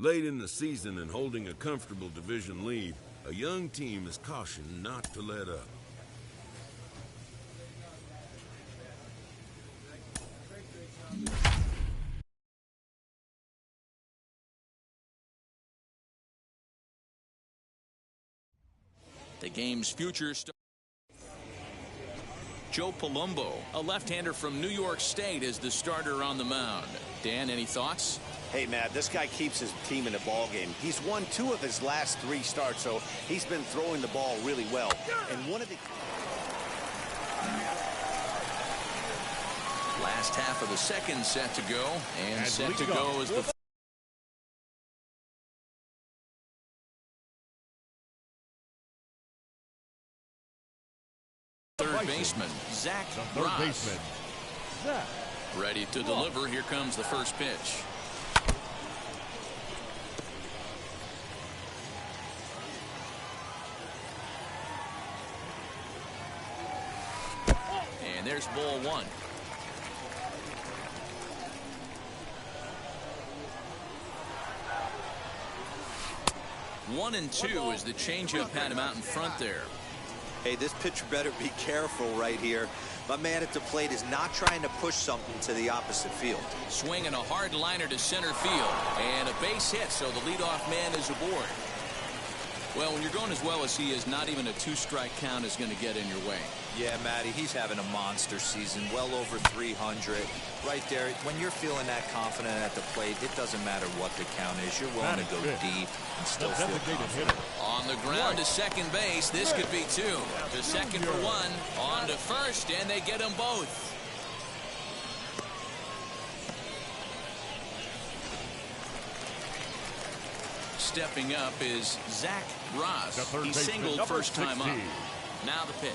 Late in the season and holding a comfortable division lead, a young team is cautioned not to let up. The game's future starts. Joe Palumbo, a left-hander from New York State, is the starter on the mound. Dan, any thoughts? Hey, Matt, this guy keeps his team in the ball game. He's won 2 of his last 3 starts, so he's been throwing the ball really well. And one of the last half of the second set to go, and set to go is the third baseman, Zach Ross. Ready to deliver. Here comes the first pitch. And there's ball 1. One and 2 as the changeup had him out in front there. Hey, this pitcher better be careful right here. My man at the plate is not trying to push something to the opposite field. Swinging a hard liner to center field, and a base hit, so the leadoff man is aboard. Well, when you're going as well as he is, not even a 2-strike count is going to get in your way. Yeah, Matty, he's having a monster season, well over 300. Right there, when you're feeling that confident at the plate, it doesn't matter what the count is. You're willing to go deep and still feel confident. On the ground to second base, this could be 2. To second for 1, on to first, and they get them both. Stepping up is Zach Ross. He singled first time up. Now the pitch.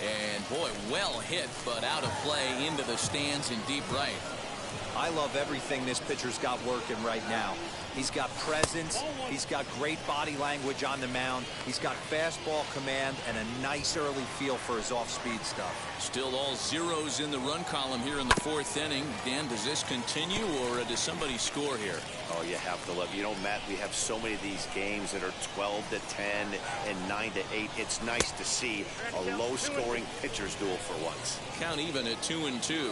And boy, well hit, but out of play into the stands in deep right. I love everything this pitcher's got working right now. He's got presence. He's got great body language on the mound. He's got fastball command and a nice early feel for his off-speed stuff. Still all zeros in the run column here in the 4th inning. Dan, does this continue, or does somebody score here? Oh, you have to love. You know, Matt, we have so many of these games that are 12-10 and 9-8. It's nice to see a low-scoring pitcher's duel for once. Count even at 2-2.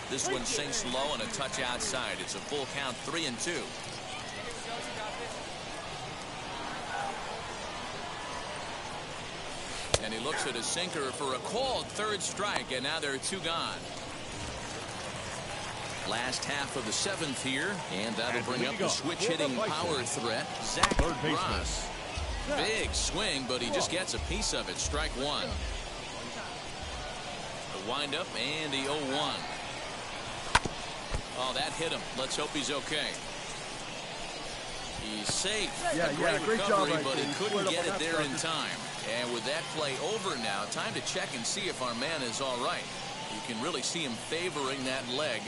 This one sinks low and a touch outside. It's a full count, 3-2. And he looks at a sinker for a called 3rd strike, and now there are 2 gone. Last half of the 7th here, and that'll bring up the switch-hitting power threat, Zach Ross. Big swing, but he just gets a piece of it. Strike 1. The windup and the 0-1. Oh, that hit him. Let's hope he's okay. He's safe. A great recovery, but he couldn't get it there in time. And with that play over now, time to check and see if our man is all right. You can really see him favoring that leg,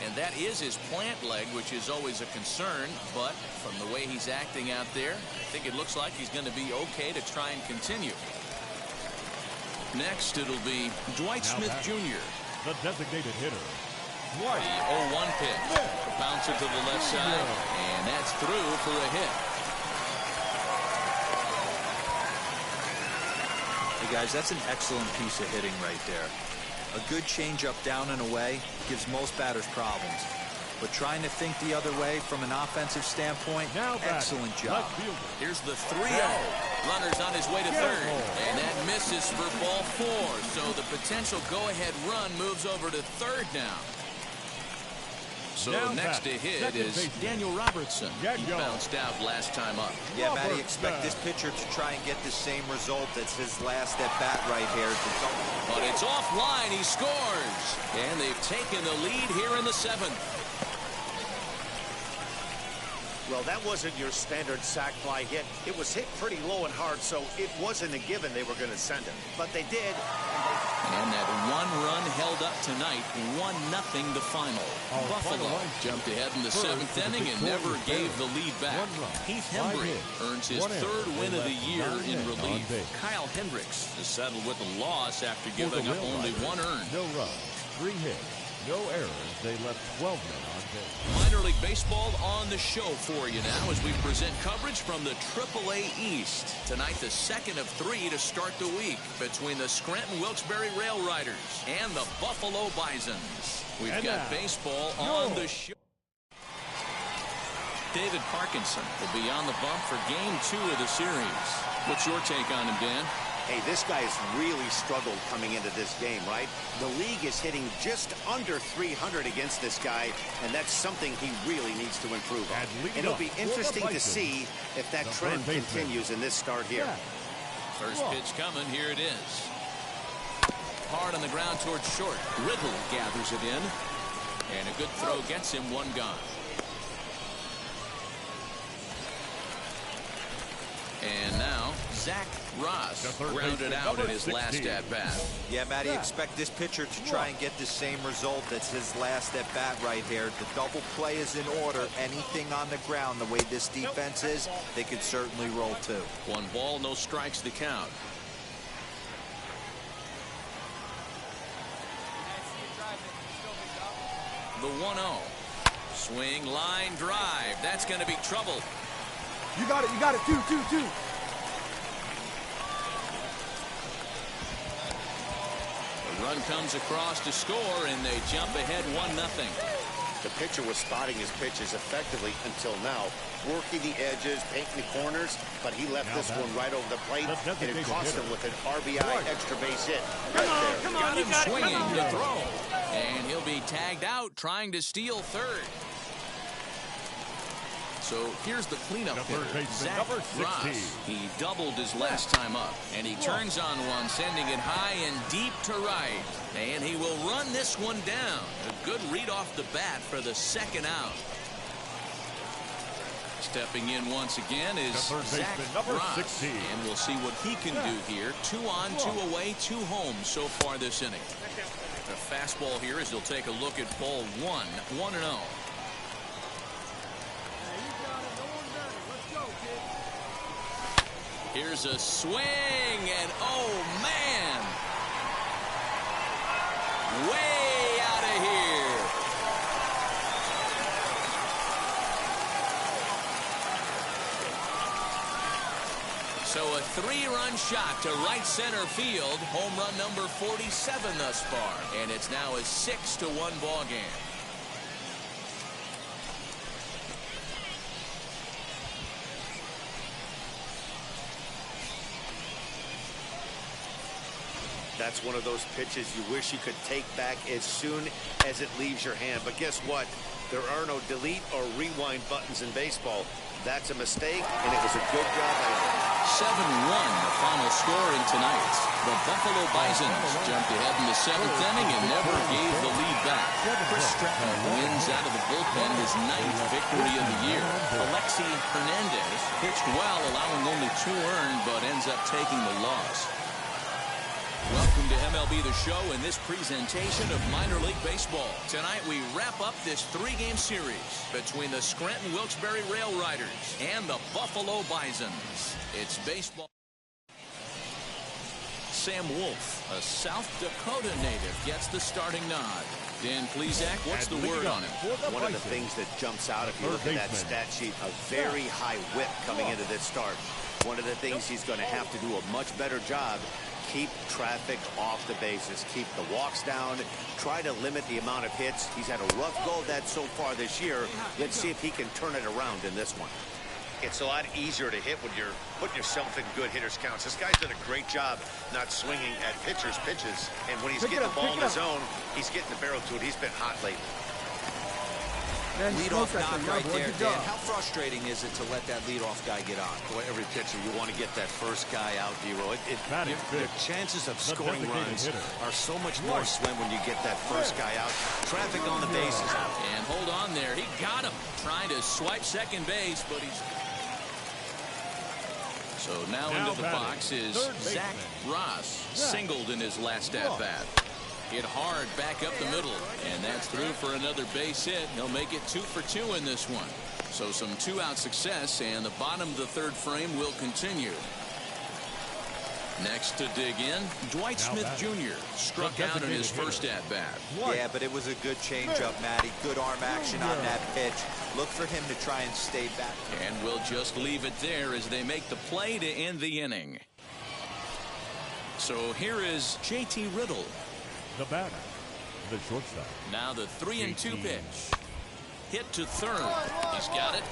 and that is his plant leg, which is always a concern. But from the way he's acting out there, I think it looks like he's going to be okay to try and continue. Next, it'll be Dwight Smith Jr. The designated hitter. The 0-1 pitch. Bouncer to the left side, and that's through for a hit. Hey, guys, that's an excellent piece of hitting right there. A good changeup down and away gives most batters problems. But trying to think the other way from an offensive standpoint, excellent job. Here's the 3-0. Runner's on his way to third, and that misses for ball 4. So the potential go-ahead run moves over to third now. So next to hit is Daniel Robertson. He bounced out last time up. Yeah, Matty, expect this pitcher to try and get the same result as his last at bat right here. But it's offline. He scores. And they've taken the lead here in the 7th. Well, that wasn't your standard sac fly hit. It was hit pretty low and hard, so it wasn't a given they were going to send him. But they did. And that 1 run held up tonight, 1-0 the final. Buffalo jumped ahead in the 7th inning and never gave the lead back. Heath Hembree earns his 3rd win of the year in relief. Kyle Hendricks is settled with a loss after giving up only 1 earned. 3 hits, no errors. They left 12 men on base. Minor League Baseball on the show for you now as we present coverage from the AAA East. Tonight, the second of 3 to start the week between the Scranton Wilkes-Barre Rail Riders and the Buffalo Bisons. We've got baseball on the show. David Parkinson will be on the bump for Game 2 of the series. What's your take on him, Dan? Hey, this guy has really struggled coming into this game, right? The league is hitting just under 300 against this guy, and that's something he really needs to improve on. And it'll be interesting to see if that trend continues in this start here. First pitch coming. Here it is. Hard on the ground towards short. Riddle gathers it in. And a good throw gets him one gone. And now, Zach Ross grounded out in his last at-bat. Yeah, Matty, expect this pitcher to try and get the same result. That's his last at-bat right here. The double play is in order. Anything on the ground, the way this defense is, they could certainly roll too. 1 ball, no strikes to count. The 1-0. Swing, line, drive. That's going to be trouble. You got it, 2-2-2. The run comes across to score, and they jump ahead 1-0. The pitcher was spotting his pitches effectively until now, working the edges, painting the corners, but he left this one right over the plate, and it cost him with an RBI extra base hit. Got him swinging to throw, and he'll be tagged out trying to steal third. So here's the cleanup hitter, Zach Ross. He doubled his last time up, and he turns on one, sending it high and deep to right. And he will run this one down. A good read off the bat for the second out. Stepping in once again is Zach Ross, and we'll see what he can do here. 2 on, 2 away, 2 home so far this inning. The fastball here as he'll take a look at ball 1, 1-0. Here's a swing, and oh man, way out of here. So a 3-run shot to right center field, home run number 47 thus far, and it's now a 6-1 ball game. That's one of those pitches you wish you could take back as soon as it leaves your hand. But guess what? There are no delete or rewind buttons in baseball. That's a mistake, and it was a good job. 7-1, the final score in tonight's. The Buffalo Bisons jumped ahead in the 7th inning and never gave the lead back. Chris Stratton wins out of the bullpen his 9th victory of the year. Alexi Hernandez pitched well, allowing only 2 earned, but ends up taking the loss. Welcome to MLB The Show in this presentation of Minor League Baseball. Tonight we wrap up this 3-game series between the Scranton Wilkes-Barre Rail Riders and the Buffalo Bisons. It's baseball. Sam Wolf, a South Dakota native, gets the starting nod. Dan Plesac, what's the word on him? One of the things that jumps out if you look at that stat sheet, a very high whip coming into this start. One of the things he's going to have to do a much better job, keep traffic off the bases, keep the walks down, try to limit the amount of hits. He's had a rough go of that so far this year. Let's see if he can turn it around in this one. It's a lot easier to hit when you're putting yourself in good hitters counts. This guy's done a great job not swinging at pitchers' pitches. And when he's getting the ball in his zone, he's getting the barrel to it. He's been hot lately. Leadoff knock right there, Dan. How frustrating is it to let that leadoff guy get on? Boy, every pitcher, you want to get that first guy out, D-Roy. The chances of scoring runs are so much more slim when you get that first guy out. Traffic on the bases. And hold on there. He got him. Trying to swipe second base, but he's... So now into the box is Zach Ross, singled in his last at-bat. Hit hard back up the middle, and that's through for another base hit. He'll make it 2 for 2 in this one. So some 2-out success, and the bottom of the 3rd frame will continue. Next to dig in, Dwight Smith Jr. struck out in his first at-bat. Yeah, but it was a good changeup, Matty. Good arm action on that pitch. Look for him to try and stay back. And we'll just leave it there as they make the play to end the inning. So here is JT Riddle. The batter, the shortstop. Now the 3-2 pitch. Hit to third. He's got it.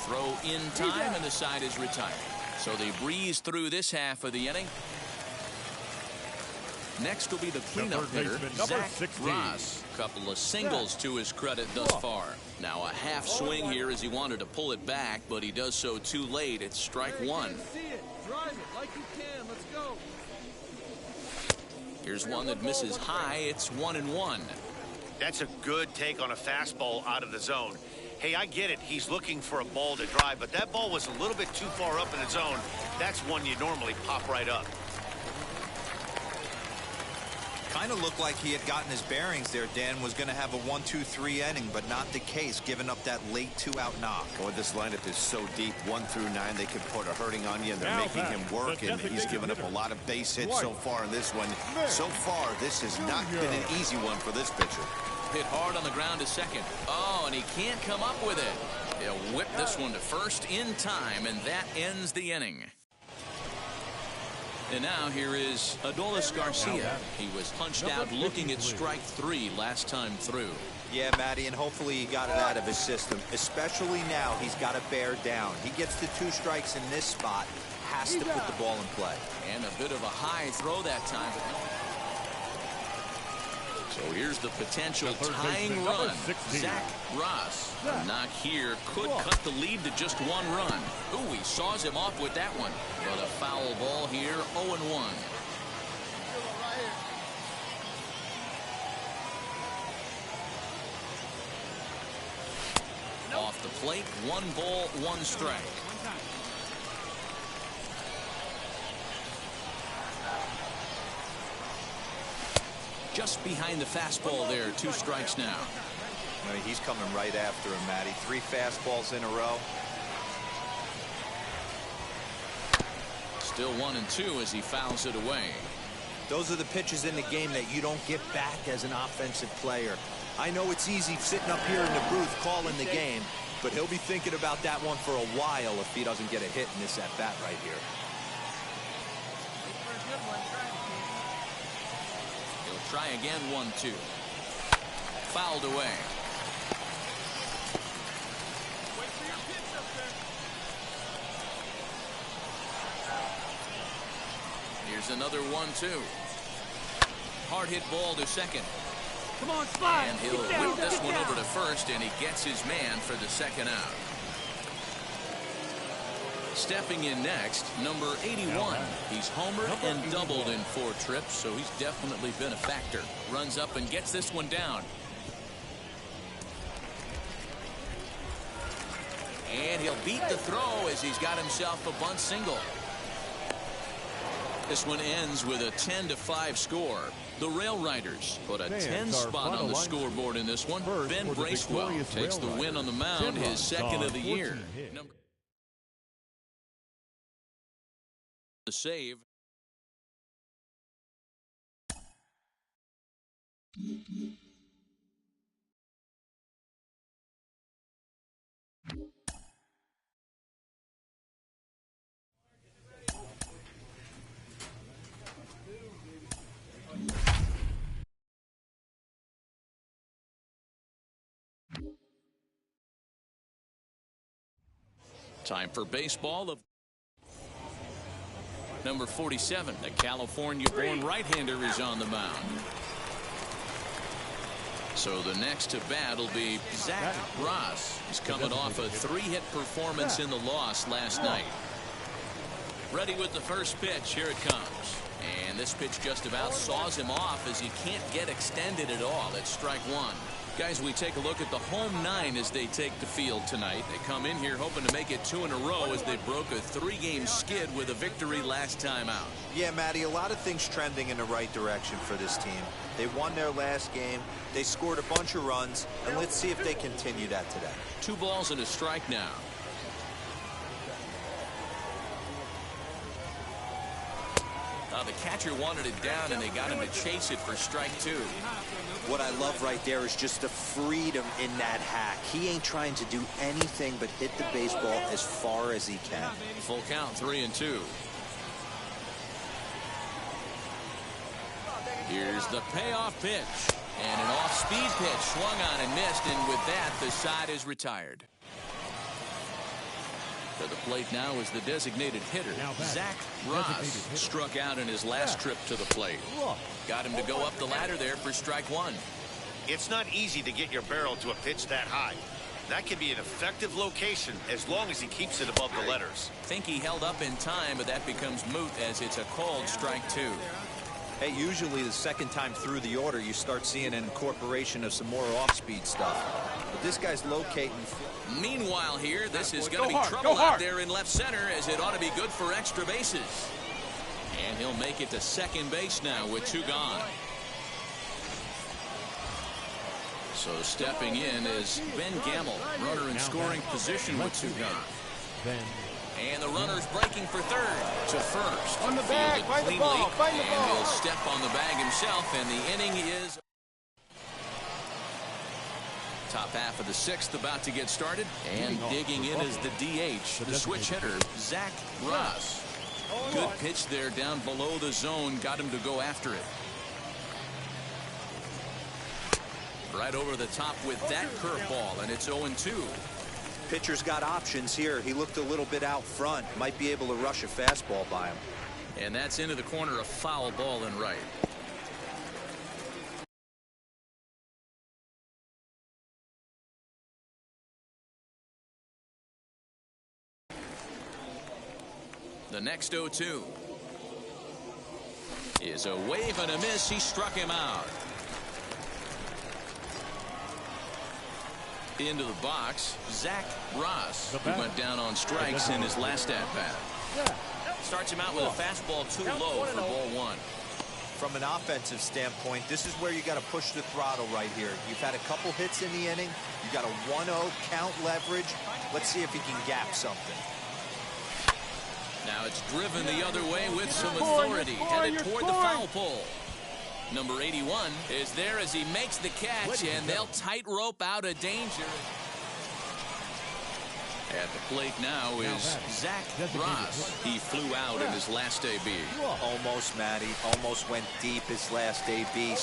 Throw in time, and the side is retired. So they breeze through this half of the inning. Next will be the cleanup hitter, Zach Ross. Couple of singles to his credit thus far. Now a half swing here as he wanted to pull it back, but he does so too late. It's strike one. Drive it like you can. Let's go. Here's one that misses high. It's 1-1. That's a good take on a fastball out of the zone. Hey, I get it. He's looking for a ball to drive, but that ball was a little bit too far up in the zone. That's one you normally pop right up. Kind of looked like he had gotten his bearings there. Dan was going to have a 1-2-3 inning, but not the case, giving up that late 2-out knock. Boy, this lineup is so deep, 1 through 9. They could put a hurting on you, and they're making him work, and he's given up a lot of base hits so far in this one. So far, this has not been an easy one for this pitcher. Hit hard on the ground to second. Oh, and he can't come up with it. He'll whip this one to first in time, and that ends the inning. And now here is Adolis Garcia. He was punched out looking at strike 3 last time through. Yeah, Matty, and hopefully he got it out of his system. Especially now, he's got to bear down. He gets the 2 strikes in this spot, has to put the ball in play. And a bit of a high throw that time. So here's the potential tying run. Zach Ross. A knock here could cut the lead to just 1 run. Ooh, he saws him off with that one. But a foul ball here, 0-1. Off the plate, 1 ball, 1 strike. Just behind the fastball there, 2 strikes now. I mean, he's coming right after him, Matty. 3 fastballs in a row. Still 1-2 as he fouls it away. Those are the pitches in the game that you don't get back as an offensive player. I know it's easy sitting up here in the booth calling the game, but he'll be thinking about that one for a while if he doesn't get a hit in this at-bat right here. Try again, 1-2. Fouled away. Here's another 1-2. Hard hit ball to second. Come on, slide. And he'll whip this one over to first, and he gets his man for the second out. Stepping in next, number 81. He's homered and doubled in 4 trips, so he's definitely been a factor. Runs up and gets this one down. And he'll beat the throw as he's got himself a bunt single. This one ends with a 10-5 score. The Rail Riders put a 10 spot on the scoreboard in this one. Ben Bracewell takes the win on the mound, his second of the year. The save. Time for baseball. Number 47, a California-born right-hander, is on the mound. So the next to bat will be Zach Ross. He's coming off a 3-hit performance in the loss last night. Ready with the first pitch. Here it comes. And this pitch just about saws him off as he can't get extended at all. It's strike 1. Guys, we take a look at the home 9 as they take the field tonight. They come in here hoping to make it 2 in a row as they broke a 3-game skid with a victory last time out. Yeah, Matty, a lot of things trending in the right direction for this team. They won their last game. They scored a bunch of runs, and let's see if they continue that today. 2 balls and a strike now. The catcher wanted it down, and they got him to chase it for strike 2. What I love right there is just the freedom in that hack. He ain't trying to do anything but hit the baseball as far as he can. Full count, 3-2. Here's the payoff pitch. And an off-speed pitch swung on and missed, and with that, the side is retired. To the plate now is the designated hitter, Zach Ross. Struck out in his last trip to the plate. Got him to go up the ladder there for strike 1. It's not easy to get your barrel to a pitch that high. That can be an effective location as long as he keeps it above the letters. Think he held up in time, but that becomes moot as it's a called strike 2. Hey, usually the second time through the order, you start seeing an incorporation of some more off-speed stuff. But this guy's locating. Meanwhile here, this is going to be trouble out there in left center, as it ought to be good for extra bases. And he'll make it to second base now with 2 gone. So stepping in is Ben Gamble, runner in scoring position with 2 gone. And the runner's breaking for third to first. On the bag, find the ball, find the ball. And he'll step on the bag himself, and the inning is top half of the 6th about to get started. And digging in is the DH, the switch hitter, Zach Ross. Good pitch there down below the zone, got him to go after it. Right over the top with that curveball, and it's 0-2. Pitcher's got options here. He looked a little bit out front. Might be able to rush a fastball by him. And that's into the corner, a foul ball and right. The next 0-2 is a wave and a miss. He struck him out. Into the box, Zach Ross, who went down on strikes in his last at-bat. Starts him out with a fastball too low for ball 1. From an offensive standpoint, this is where you got to push the throttle right here. You've had a couple hits in the inning. You got a 1-0 count leverage. Let's see if he can gap something. Now it's driven the other way with some authority, headed toward the foul pole. Number 81 is there as he makes the catch, and they'll tightrope out of danger. At the plate now is Zach Ross. He flew out in his last AB. Almost, Matty. Almost went deep his last AB.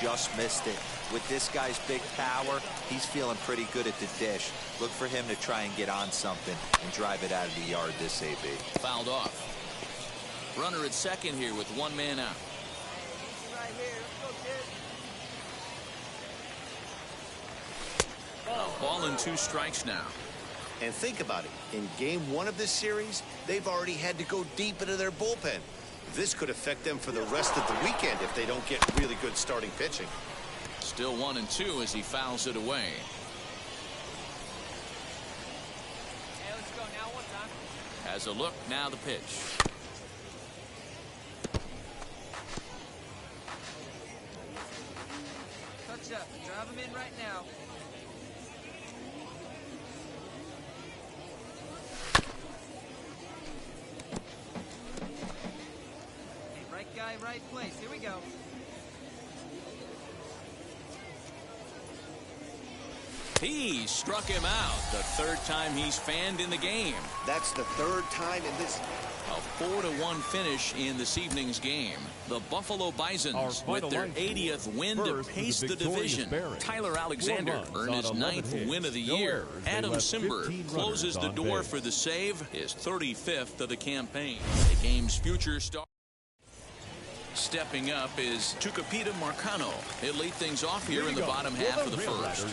Just missed it. With this guy's big power, he's feeling pretty good at the dish. Look for him to try and get on something and drive it out of the yard this AB. Fouled off. Runner at second here with 1 man out. Right here. Let's go, kid. Ball and 2 strikes now. And think about it. In game 1 of this series, they've already had to go deep into their bullpen. This could affect them for the rest of the weekend if they don't get really good starting pitching. Still 1-2 as he fouls it away. Hey, let's go now. One time. Has a look, now the pitch. Touch up. Drive him in right now. Guy, right place. Here we go. He struck him out. The 3rd time he's fanned in the game. That's the 3rd time in this. A 4-1 finish in this evening's game. The Buffalo Bisons with their 80th win to pace the division. Tyler Alexander earned his 9th win of the year. Adam Simber closes the door for the save, his 35th of the campaign. The game's future star. Stepping up is Tucupita Marcano. He'll lead things off here in the bottom half of the 1st.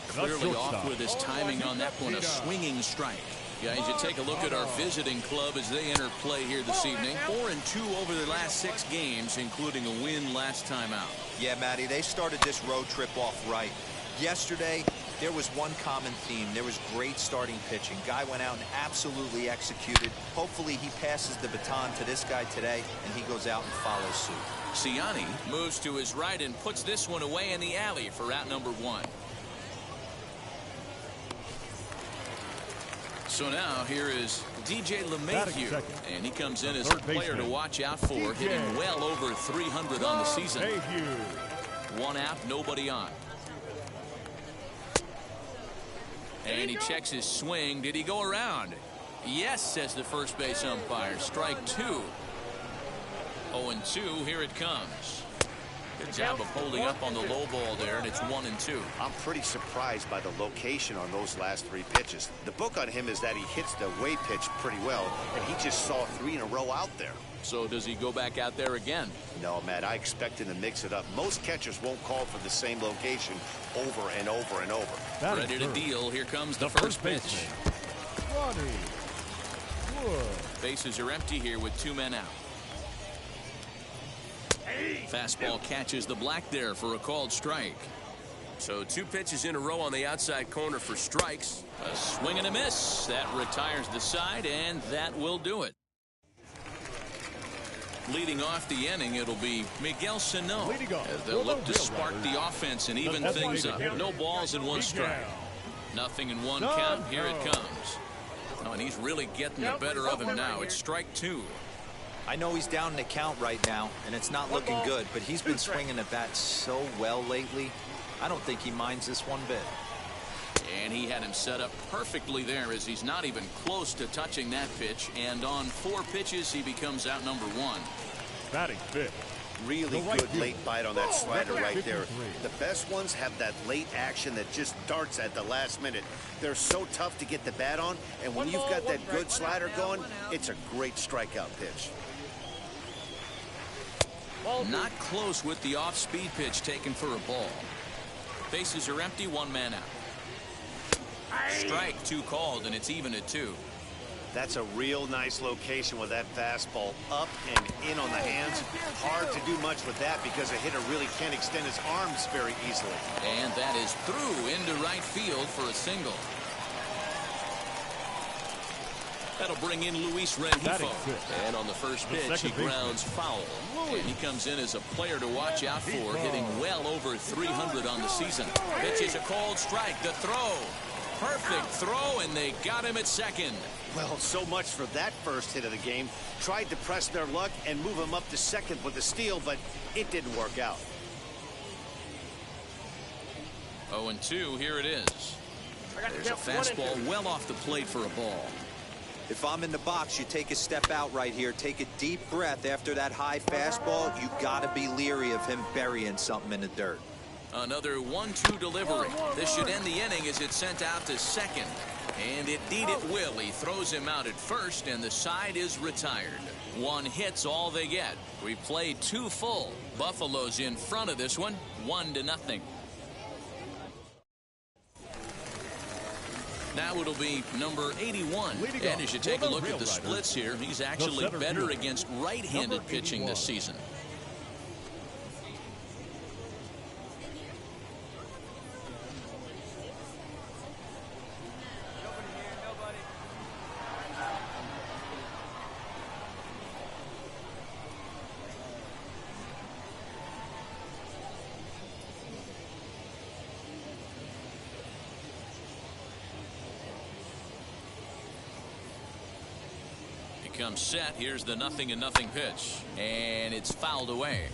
Clearly off with his timing on that one, a swinging strike. Guys, you take a look at our visiting club as they enter play here this evening. 4-2 over their last 6 games, including a win last time out. Yeah, Matty, they started this road trip off right. Yesterday, there was one common theme. There was great starting pitching. Guy went out and absolutely executed. Hopefully he passes the baton to this guy today, and he goes out and follows suit. Ciani moves to his right and puts this one away in the alley for out number 1. So now here is DJ LeMahieu, and he comes in as a player to watch out for, hitting well over 300 on the season. 1 out, nobody on. And he checks his swing. Did he go around? Yes, says the first base umpire. Strike 2. 0-2. Here it comes. Good job of holding up on the low ball there, and it's 1-2. I'm pretty surprised by the location on those last 3 pitches. The book on him is that he hits the away pitch pretty well, and he just saw 3 in a row out there. So does he go back out there again? No, Matt, I expect him to mix it up. Most catchers won't call for the same location over and over and over. Ready to deal. Here comes the first pitch. Bases are empty here with 2 men out. Fastball catches the black there for a called strike. So 2 pitches in a row on the outside corner for strikes. A swing and a miss. That retires the side, and that will do it. Leading off the inning, it'll be Miguel Sano, as they'll look to spark the offense and even things up. No balls and 1 strike. Nothing in 1 count. Here it comes. Oh, and he's really getting the better of him now. It's strike 2. I know he's down in the count right now, and it's not looking good, but he's been swinging the bat so well lately. I don't think he minds this one bit. And he had him set up perfectly there, as he's not even close to touching that pitch. And on 4 pitches, he becomes out number 1. Batting fifth. Really good late bite on that slider right there. The best ones have that late action that just darts at the last minute. They're so tough to get the bat on, and when you've got that good slider going, it's a great strikeout pitch. Not close with the off-speed pitch taken for a ball. Bases are empty, 1 man out. Strike 2 called, and it's even at 2. That's a real nice location with that fastball up and in on the hands. Hard to do much with that because a hitter really can't extend his arms very easily. And that is through into right field for a single. That'll bring in Luis Rengifo. And on the first pitch, he grounds foul. And he comes in as a player to watch out for, hitting well over 300 on the season. Pitch is a called strike. The throw. Perfect throw, and they got him at second. Well, so much for that first hit of the game. Tried to press their luck and move him up to second with a steal, but it didn't work out. 0-2, here it is. There's a fastball well off the plate for a ball. If I'm in the box, you take a step out right here. Take a deep breath after that high fastball. You got to be leery of him burying something in the dirt. Another 1-2 delivery. This should end the inning as it's sent out to second. And indeed it will. He throws him out at first, and the side is retired. 1 hit's all they get. We played 2 full. Buffalo's in front of this one, 1-0. Now it'll be number 81. And as you take a look at the splits here, he's actually better against right-handed pitching this season. Comes set. Here's the 0-0 pitch, and it's fouled away.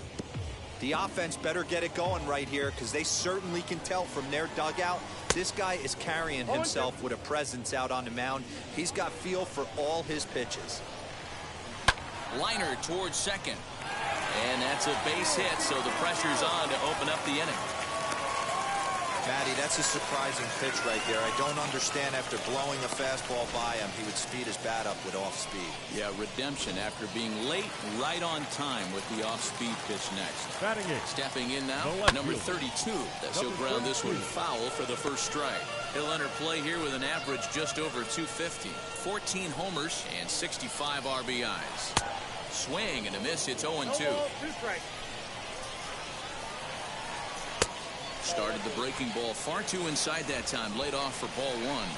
The offense better get it going right here, because they certainly can tell from their dugout this guy is carrying himself with a presence out on the mound. He's got feel for all his pitches. Liner towards second, and that's a base hit, so the pressure's on to open up the inning. Matty, that's a surprising pitch right there. I don't understand, after blowing a fastball by him, he would speed his bat up with off speed. Yeah, redemption after being late, right on time with the off-speed pitch next. Stepping in now, number 32. He'll ground this one foul for the first strike. He'll enter play here with an average just over 250. 14 homers and 65 RBIs. Swing and a miss. It's 0-2. Started the breaking ball far too inside that time. Laid off for ball one.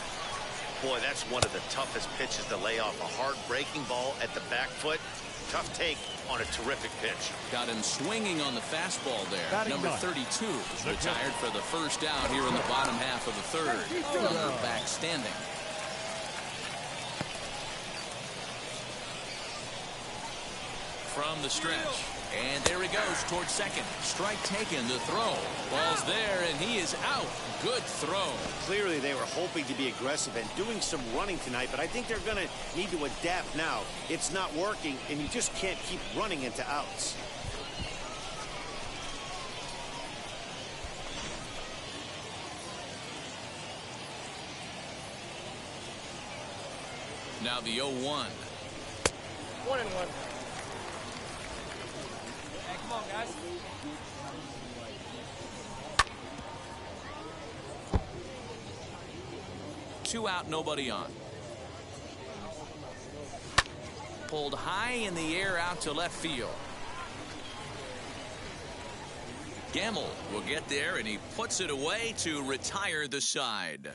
Boy, that's one of the toughest pitches to lay off. A hard breaking ball at the back foot. Tough take on a terrific pitch. Got him swinging on the fastball there. Number 32 is retired for the first out here in the bottom half of the third. Runner back standing. From the stretch. And there he goes towards second. Strike taken, the throw. Ball's there, and he is out. Good throw. Clearly, they were hoping to be aggressive and doing some running tonight, but I think they're going to need to adapt now. It's not working, and you just can't keep running into outs. Now the 0-1. 1-1. Come on, guys. Two out, nobody on. Pulled high in the air out to left field. Gamble will get there, and he puts it away to retire the side.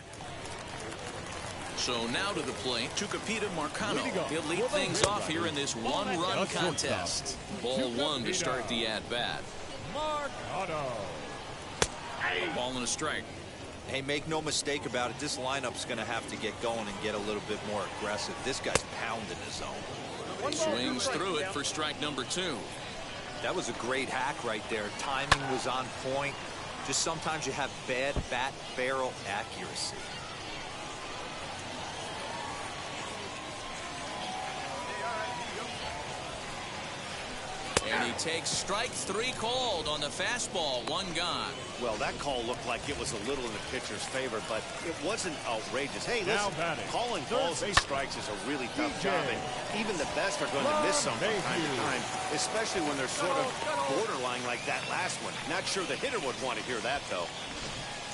So now to the plate, Tucupita Marcano. He'll lead things off here in this one-run contest. Ball one to start the at-bat. Ball and a strike. Hey, make no mistake about it. This lineup's going to have to get going and get a little bit more aggressive. This guy's pounding his zone. Swings through it for strike number two. That was a great hack right there. Timing was on point. Just sometimes you have bad bat barrel accuracy. And he takes strike three called on the fastball. One gone. Well, that call looked like it was a little in the pitcher's favor, but it wasn't outrageous. Hey, listen, calling balls and strikes is a really tough job, and even the best are going to miss some from time to time, especially when they're sort of borderline like that last one. Not sure the hitter would want to hear that, though.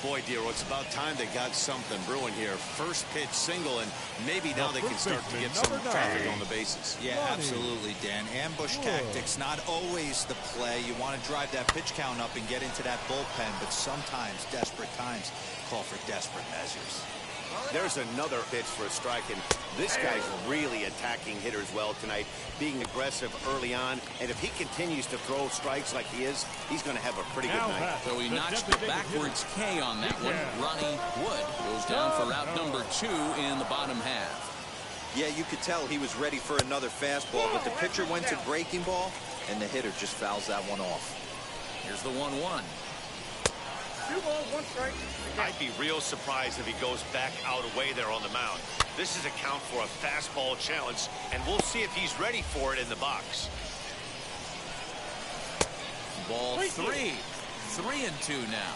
Boy, Dero, it's about time they got something brewing here. First pitch single, and maybe now they can start to get some traffic on the bases. Yeah, absolutely, Dan. Ambush tactics, not always the play. You want to drive that pitch count up and get into that bullpen, but sometimes desperate times call for desperate measures. There's another pitch for a strike, and this guy's really attacking hitters well tonight, being aggressive early on, and if he continues to throw strikes like he is, he's going to have a pretty good night. So he notched the backwards K on that one. Ronnie Wood goes down for route number two in the bottom half. Yeah, you could tell he was ready for another fastball, but the pitcher went to breaking ball, and the hitter just fouls that one off. Here's the 1-1. 2 balls, 1 strike. I'd be real surprised if he goes back out away there on the mound. This is a count for a fastball challenge, and we'll see if he's ready for it in the box. Ball 3. 3-2 now.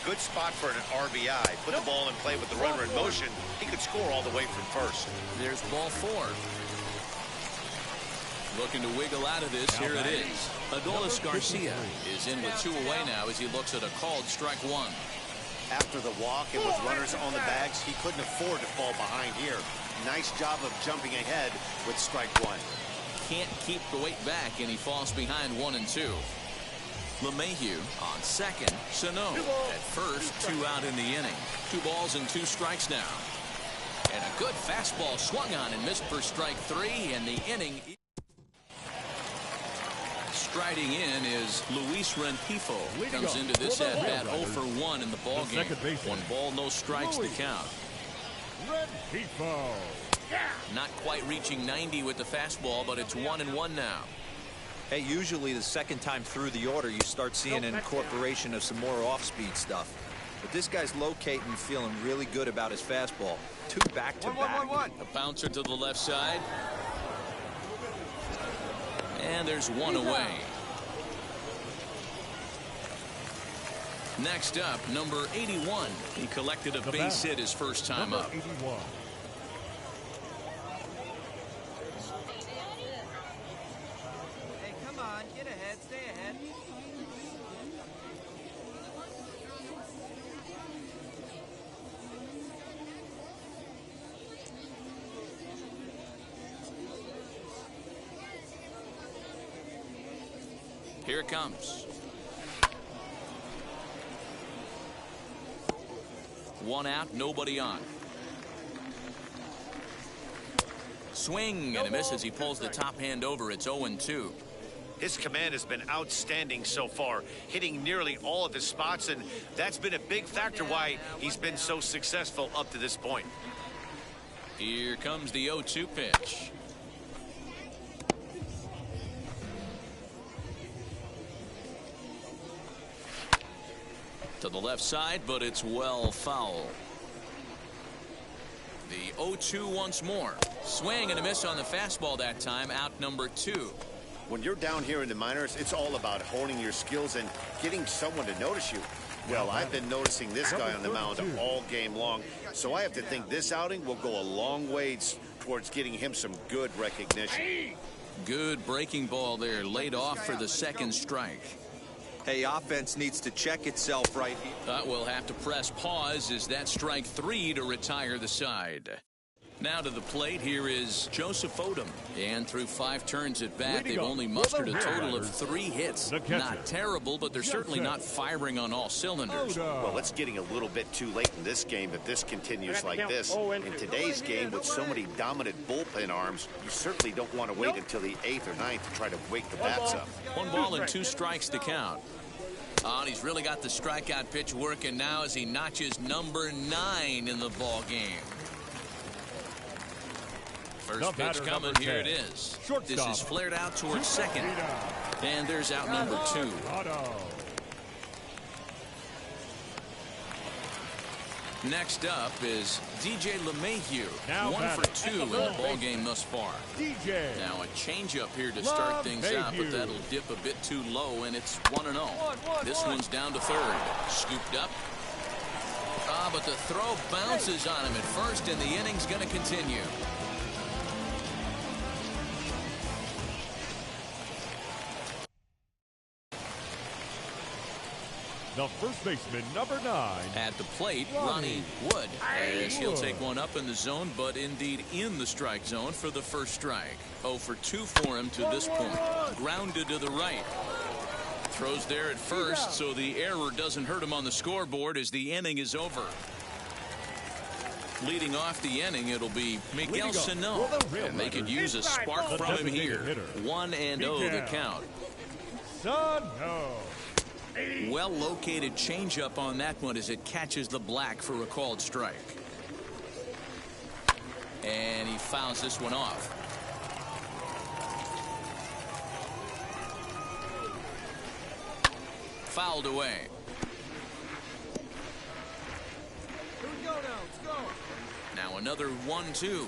Good spot for an RBI. Put the ball in play with the runner in motion. He could score all the way from first. There's ball 4. Looking to wiggle out of this. Here it is. Adolis Garcia is in with 2 away now as he looks at a called strike 1. After the walk and with runners on the bags, he couldn't afford to fall behind here. Nice job of jumping ahead with strike 1. Can't keep the weight back, and he falls behind 1 and 2. LeMahieu on second. Sano at first. 2 out in the inning. 2 balls and 2 strikes now. And a good fastball swung on and missed for strike 3, and the inning. Striding in is Luis Rengifo. Comes into this at bat 0 for 1 in the ball game. 1 ball, no strikes to count. Not quite reaching 90 with the fastball, but it's 1-1 now. Hey, usually the second time through the order, you start seeing an incorporation of some more off-speed stuff. But this guy's locating, feeling really good about his fastball. 2 back-to-back. A bouncer to the left side. And there's 1 away. Next up, number 81. He collected a base hit his first time up. 81. Hey, come on, get ahead, stay ahead. Here it comes. 1 out, nobody on. Swing and a miss as he pulls the top hand over. It's 0-2. His command has been outstanding so far, hitting nearly all of his spots, and that's been a big factor why he's been so successful up to this point. Here comes the 0-2 pitch. To the left side, but it's well foul. The 0-2 once more. Swing and a miss on the fastball that time. Out number 2. When you're down here in the minors, it's all about honing your skills and getting someone to notice you. Well, I've been noticing this guy on the mound all game long, so I have to think this outing will go a long ways towards getting him some good recognition. Good breaking ball there, laid off for the second strike. Hey, offense needs to check itself right here. We'll have to press pause as that strike 3 to retire the side. Now to the plate, here is Joseph Odom. And through 5 turns at bat, they've only mustered a total of 3 hits. Not terrible, but they're certainly not firing on all cylinders. Well, it's getting a little bit too late in this game if this continues like this. In today's game, with so many dominant bullpen arms, you certainly don't want to wait until the 8th or 9th to try to wake the bats up. 1 ball and 2 strikes to count. And he's really got the strikeout pitch working now as he notches number 9 in the ball game. First pitch coming, here it is. This is flared out towards second. And there's out number 2. Next up is DJ LeMahieu. 1 for 2 in the ball game thus far. Now a changeup here to start things out, but that'll dip a bit too low, and it's 1-0. This one's down to third. Scooped up. But the throw bounces on him at first, and the inning's going to continue. The first baseman, number 9. At the plate, Ronnie Wood. As he'll take one up in the zone, but indeed in the strike zone for the first strike. 0 for 2 for him to this point. Grounded to the right. Throws there at first, so the error doesn't hurt him on the scoreboard as the inning is over. Leading off the inning, it'll be Miguel Sano. And they could use a spark from him here. 1-0 the count. Sano. Well-located changeup on that one as it catches the black for a called strike. And he fouls this one off. Fouled away. Here we go now. Let's go. Now another 1-2.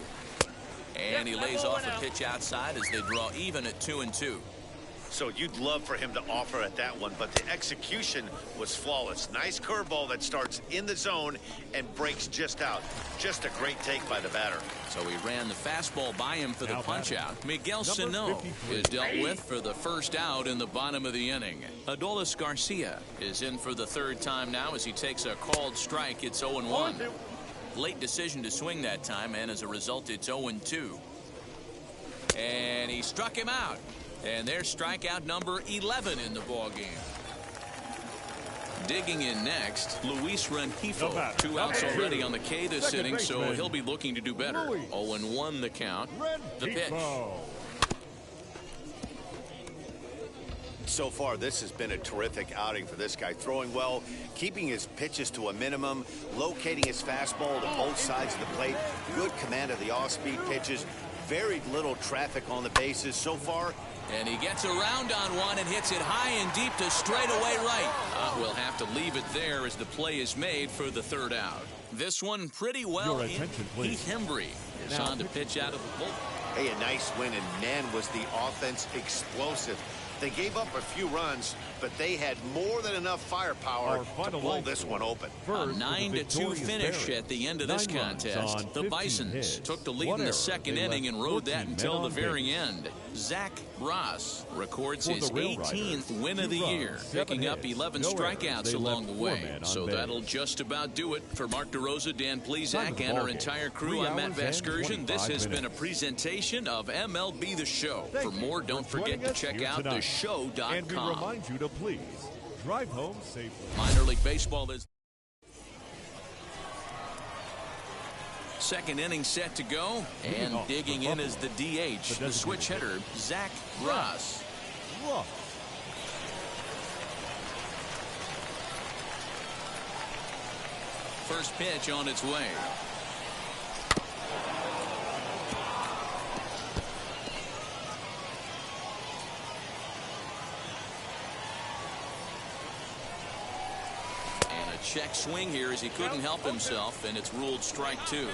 And he lays off a pitch outside as they draw even at 2-2. So you'd love for him to offer at that one, but the execution was flawless. Nice curveball that starts in the zone and breaks just out. Just a great take by the batter. So he ran the fastball by him for the punch out. Miguel Sano is dealt with for the first out in the bottom of the inning. Adolis Garcia is in for the 3rd time now as he takes a called strike. It's 0-1. Late decision to swing that time, and as a result, it's 0-2. And he struck him out. And there's strikeout number 11 in the ball game. Digging in next, Luis Rengifo. 2 outs already on the K this inning, so he'll be looking to do better. 0-1 the count. The pitch. So far, this has been a terrific outing for this guy. Throwing well, keeping his pitches to a minimum, locating his fastball to both sides of the plate. Good command of the off-speed pitches. Very little traffic on the bases so far. And he gets around on one and hits it high and deep to straightaway right. We'll have to leave it there as the play is made for the 3rd out. This one pretty well. Your attention, please. Heath Hembry is on to pitch out of the bullpen. Hey, a nice win, and man, was the offense explosive. They gave up a few runs, but they had more than enough firepower to blow this one open. A 9-2 finish at the end of this contest. The Bisons took the lead in the 2nd inning and rode that until the very end. Zach Ross records his 18th win of the year, picking up 11 strikeouts along the way. So that'll just about do it. For Mark DeRosa, Dan Plesac, and our entire crew, I'm Matt Vasgersian. This has been a presentation of MLB The Show. For more, don't forget to check out theshow.com. And we remind you to please drive home safely. Minor League Baseball is second inning set to go. And digging in is the DH, the switch hitter, Zach Ross. First pitch on its way. And a check swing here as he couldn't help himself, and it's ruled strike two.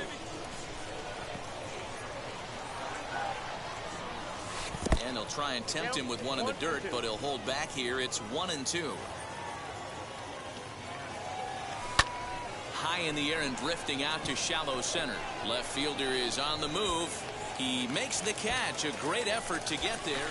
And they'll try and tempt him with one in the dirt, but he'll hold back here. It's 1-2. High in the air and drifting out to shallow center. Left fielder is on the move. He makes the catch. A great effort to get there.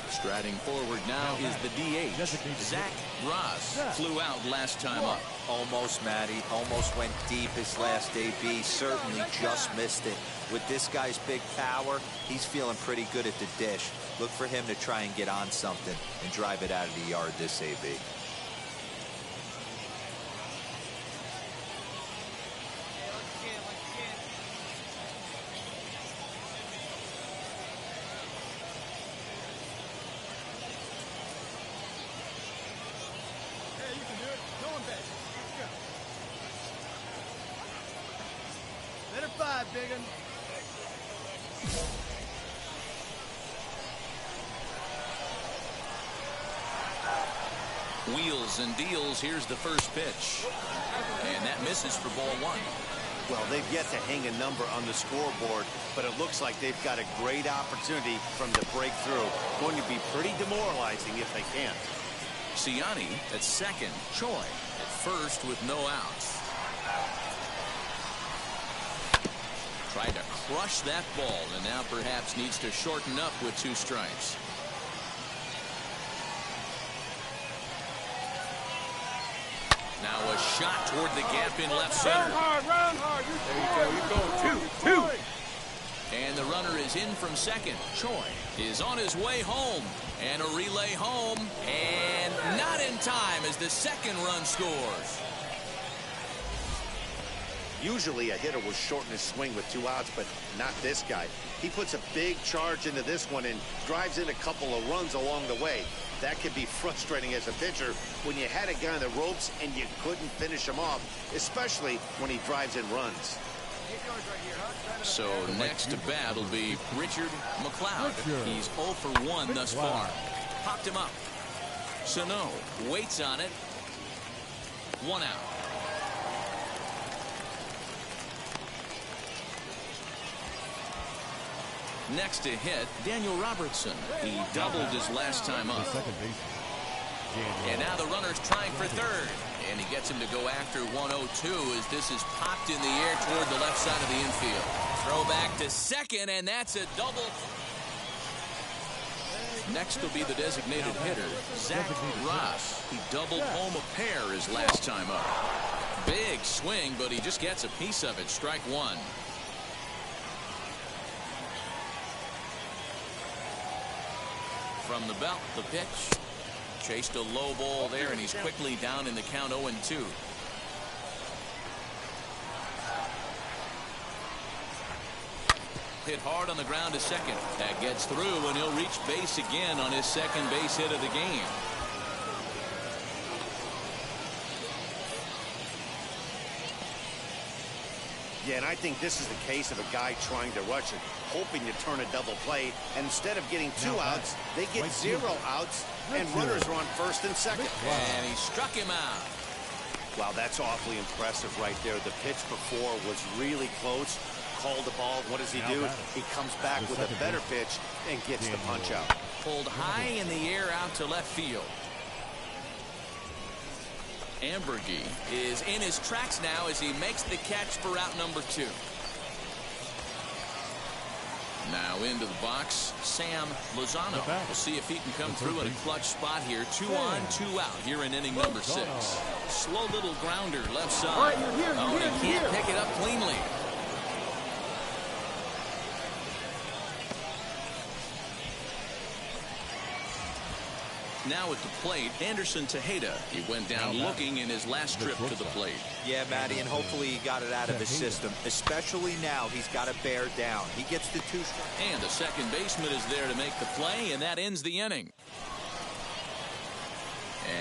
Striding forward now is the DH, Zach Ross. Flew out last time up. Almost, Matty. Almost went deep his last AB. Certainly just missed it. With this guy's big power, he's feeling pretty good at the dish. Look for him to try and get on something and drive it out of the yard this AB. Wheels and deals. Here's the first pitch. And that misses for ball one. Well, they've yet to hang a number on the scoreboard, but it looks like they've got a great opportunity from the breakthrough. Going to be pretty demoralizing if they can't. Ciani at second. Choi at first with no outs. Tried to crush that ball, and now perhaps needs to shorten up with 2 strikes. Now a shot toward the gap in left center. Run hard. There you go. 2-2. And the runner is in from second. Choi is on his way home. And a relay home. And not in time as the second run scores. Usually a hitter will shorten his swing with 2 outs, but not this guy. He puts a big charge into this one and drives in a couple of runs along the way. That can be frustrating as a pitcher when you had a guy on the ropes and you couldn't finish him off, especially when he drives in runs. So next to bat will be Richard McLeod. He's 0 for 1 thus far. Popped him up. Sano waits on it. 1 out. Next to hit, Daniel Robertson. He doubled his last time up. And now the runner's trying for third. And he gets him to go after 102 as this is popped in the air toward the left side of the infield. Throw back to second, and that's a double. Next will be the designated hitter, Zach Ross. He doubled home a pair his last time up. Big swing, but he just gets a piece of it. Strike 1. From the belt, the pitch. Chased a low ball there, and he's quickly down in the count 0-2. Hit hard on the ground to second. That gets through, and he'll reach base again on his second base hit of the game. Yeah, and I think this is the case of a guy trying to rush it, hoping to turn a double play, and instead of getting 2 outs, they get 0 outs, and runners are on first and second. And he struck him out. Wow, that's awfully impressive right there. The pitch before was really close. Called the ball. What does he do? He comes back with a better pitch and gets the punch out. Pulled high in the air out to left field. Ambergy is in his tracks now as he makes the catch for out number 2. Now into the box, Sam Lozano. We'll see if he can come through in a clutch spot here. 2 on, 2 out here in inning number 6. Slow little grounder left side. Oh, he can't pick it up cleanly. Now at the plate, Anderson Tejeda. He went down looking in his last trip to the plate. Yeah, Matty, and hopefully he got it out of his system. Especially now, he's got to bear down. He gets the 2 strikes. And the second baseman is there to make the play, and that ends the inning.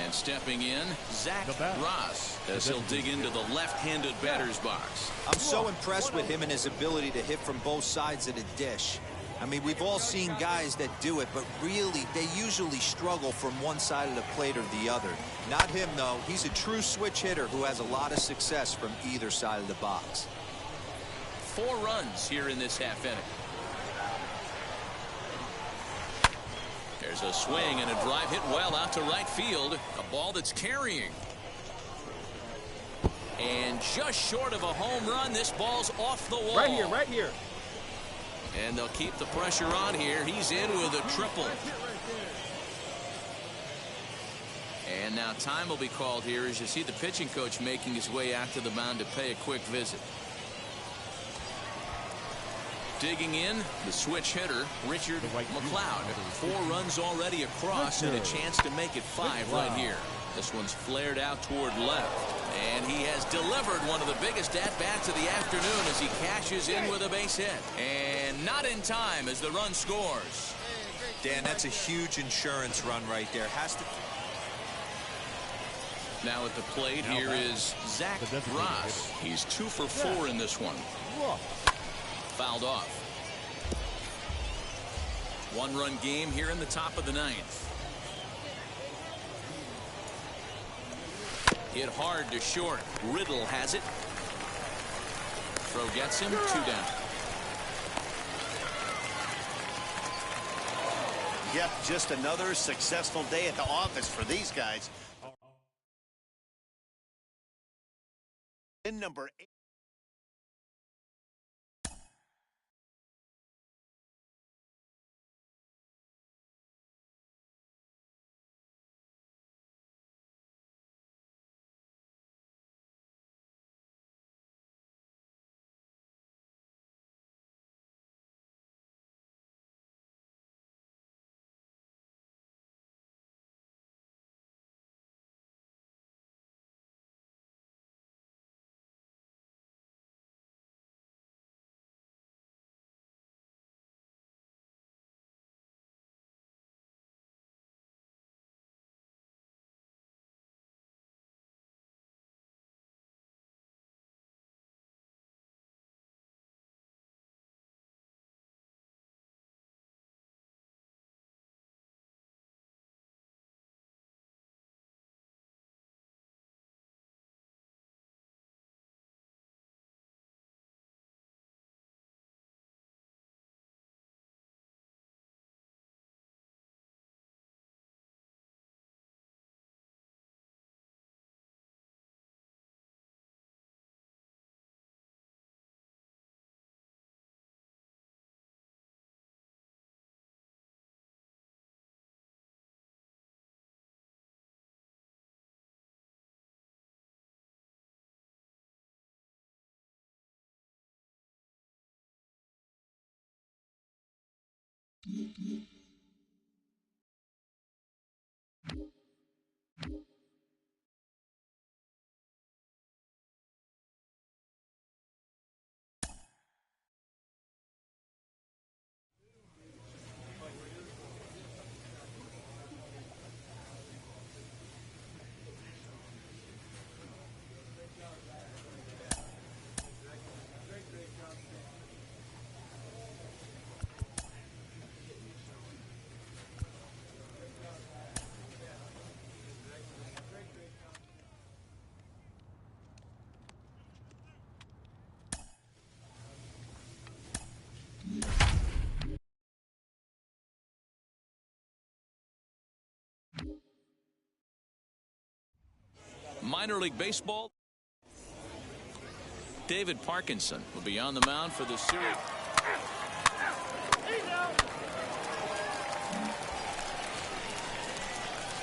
And stepping in, Zach Ross, as he'll dig into the left-handed batter's box. I'm so impressed with him and his ability to hit from both sides of the dish. I mean, we've all seen guys that do it, but really, they usually struggle from one side of the plate or the other. Not him, though. He's a true switch hitter who has a lot of success from either side of the box. 4 runs here in this half inning. There's a swing and a drive hit well out to right field. A ball that's carrying. And just short of a home run, this ball's off the wall. Right here, right here. And they'll keep the pressure on here. He's in with a triple. And now time will be called here as you see the pitching coach making his way out to the mound to pay a quick visit. Digging in, the switch hitter, Richard McLeod. 4 runs already across and a chance to make it 5 right here. This one's flared out toward left. And he has delivered one of the biggest at-bats of the afternoon as he cashes in with a base hit. And not in time as the run scores. Dan, that's a huge insurance run right there. Has to. Now at the plate, here is Zach Ross. He's 2 for 4 in this one. Fouled off. 1-run game here in the top of the 9th. Hit hard to short. Riddle has it. Throw gets him. 2 down. Yep, just another successful day at the office for these guys. In number 8. Minor League Baseball. David Parkinson will be on the mound for the series.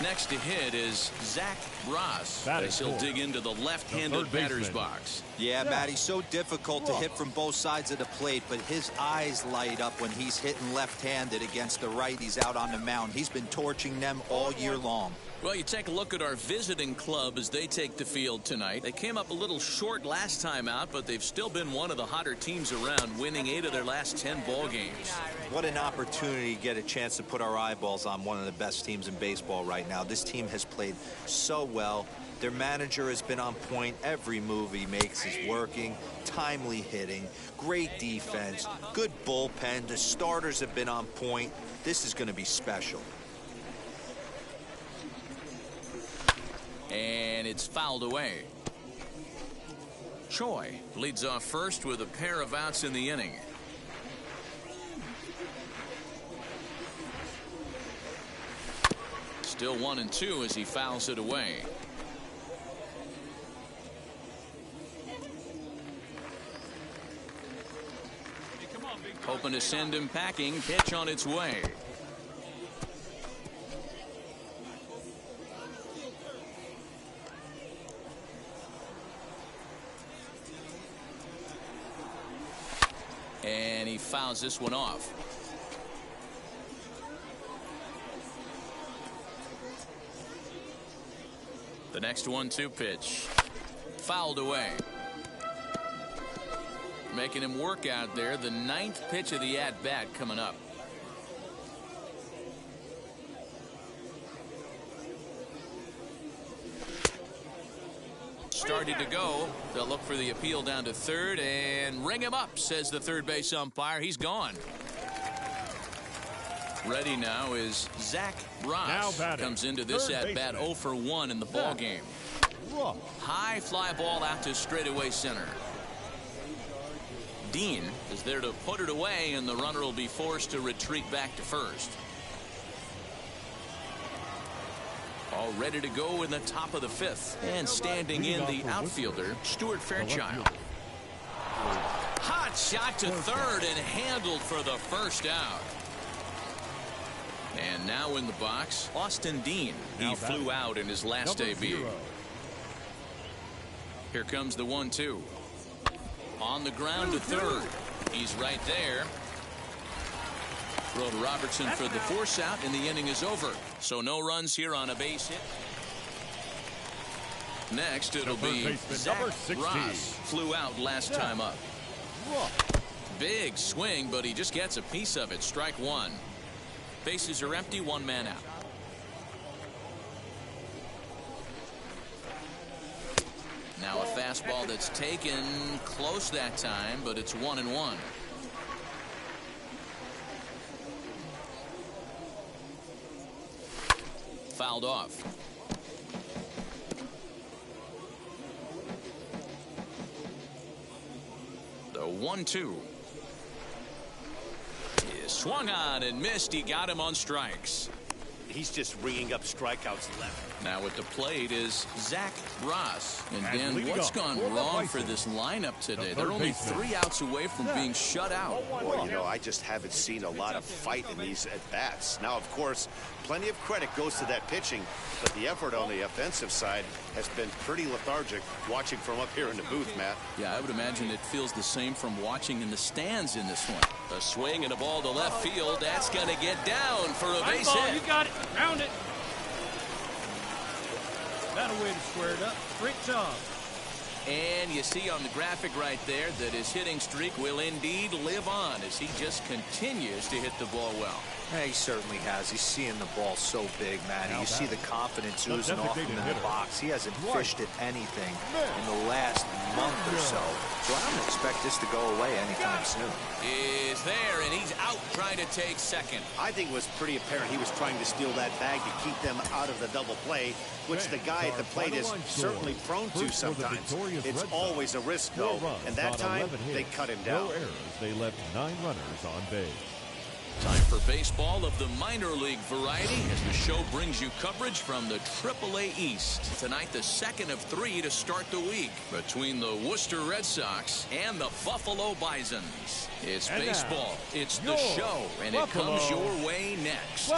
Next to hit is Zach Ross, Batting as he'll fourth, dig into the left-handed batter's box. Yeah, Matty, so difficult to hit from both sides of the plate, but his eyes light up when he's hitting left-handed against the righties out on the mound. He's been torching them all year long. Well, you take a look at our visiting club as they take the field tonight. They came up a little short last time out, but they've still been one of the hotter teams around, winning 8 of their last 10 ball games. What an opportunity to get a chance to put our eyeballs on one of the best teams in baseball right now. This team has played so well. Their manager has been on point. Every move he makes is working. Timely hitting, great defense, good bullpen. The starters have been on point. This is going to be special. And it's fouled away. Choi leads off first with a pair of outs in the inning. Still 1-2 as he fouls it away. Hoping to send him packing. Pitch on its way. And he fouls this one off. The next 1-2 pitch. Fouled away. Making him work out there. The 9th pitch of the at-bat coming up. Started to go. They'll look for the appeal down to third and ring him up, says the third base umpire. He's gone. Ready now is Zach Ross. Comes into this at-bat 0 for 1 in the ball game. High fly ball out to straightaway center. Dean is there to put it away, and the runner will be forced to retreat back to first. All ready to go in the top of the 5th. And standing in the outfielder, Stuart Fairchild. Hot shot to third and handled for the first out. And now in the box, Austin Dean. He flew out in his last debut. Here comes the 1-2. On the ground to third. He's right there. Throw to Robertson for the force out, and the inning is over. So no runs here on a base hit. Next, it'll be Zach Ross. Flew out last time up. Big swing, but he just gets a piece of it. Strike 1. Bases are empty, 1 man out. Now a fastball that's taken close that time, but it's 1-1. Fouled off. The 1-2 is swung on and missed. He got him on strikes. He's just ringing up strikeouts left. Now at the plate is Zach Ross. And Dan, what's gone wrong for this lineup today? They're only 3 outs away from being shut out. Well, you know, I just haven't seen a lot of fight in these at-bats. Now, of course, plenty of credit goes to that pitching, but the effort on the offensive side has been pretty lethargic watching from up here in the booth, Matt. Yeah, I would imagine it feels the same from watching in the stands in this one. A swing and a ball to left field. That's going to get down for a base hit. You got it. Round it. That a way to square it up. Great job. And you see on the graphic right there that his hitting streak will indeed live on as he just continues to hit the ball well. Yeah, he certainly has. He's seeing the ball so big, man. You see the confidence oozing off him in the box. He hasn't fished at anything in the last month or so. So I don't expect this to go away anytime soon. Is there, and he's out trying to take second. I think it was pretty apparent he was trying to steal that bag to keep them out of the double play, which the guy at the plate is certainly prone to sometimes. It's always a risk, though, and that time they cut him down. No errors. They left 9 runners on base. Time for baseball of the minor league variety as the show brings you coverage from the AAA East. Tonight, the second of 3 to start the week between the Worcester Red Sox and the Buffalo Bisons. It's baseball, it's the show, and it comes your way next.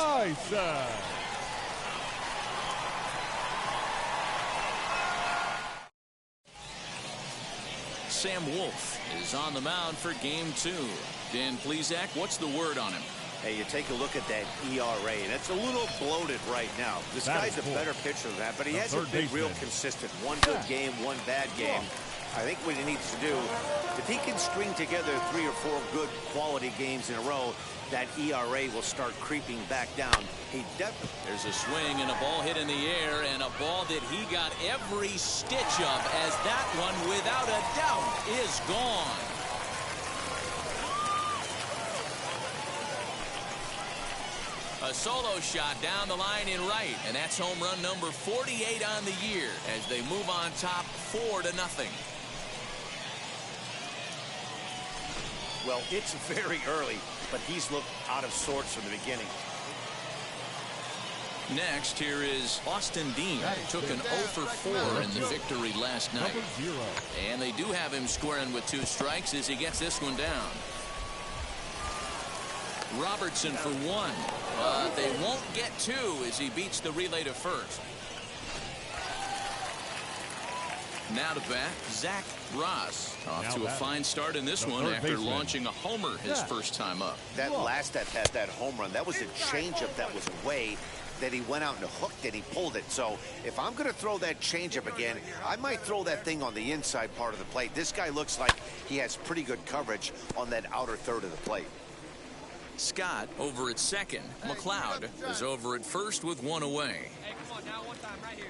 Sam Wolf is on the mound for game 2. Dan Plesac, what's the word on him? Hey, you take a look at that ERA, and it's a little bloated right now. This guy's a better pitcher than that, but he hasn't been real consistent. One good game, one bad game. I think what he needs to do, if he can string together 3 or 4 good quality games in a row, that ERA will start creeping back down. He definitely. There's a swing and a ball hit in the air, and a ball that he got every stitch of, as that one, without a doubt, is gone. A solo shot down the line in right, and that's home run number 48 on the year as they move on top 4-0. Well, it's very early, but he's looked out of sorts from the beginning. Next, here is Austin Dean. Took an 0 for 4 in the victory last night. And they do have him squaring with 2 strikes as he gets this one down. Robertson for 1. But they won't get 2 as he beats the relay to first. Now to bat, Zach Ross. Off to a fine start in this one after launching a homer his first time up. That last at-bat, that home run, that was a changeup that was away, that he went out and hooked and he pulled it. So if I'm going to throw that changeup again, I might throw that thing on the inside part of the plate. This guy looks like he has pretty good coverage on that outer third of the plate. Scott over at second. McLeod is over at first with 1 away. Hey, come on now, one time right here.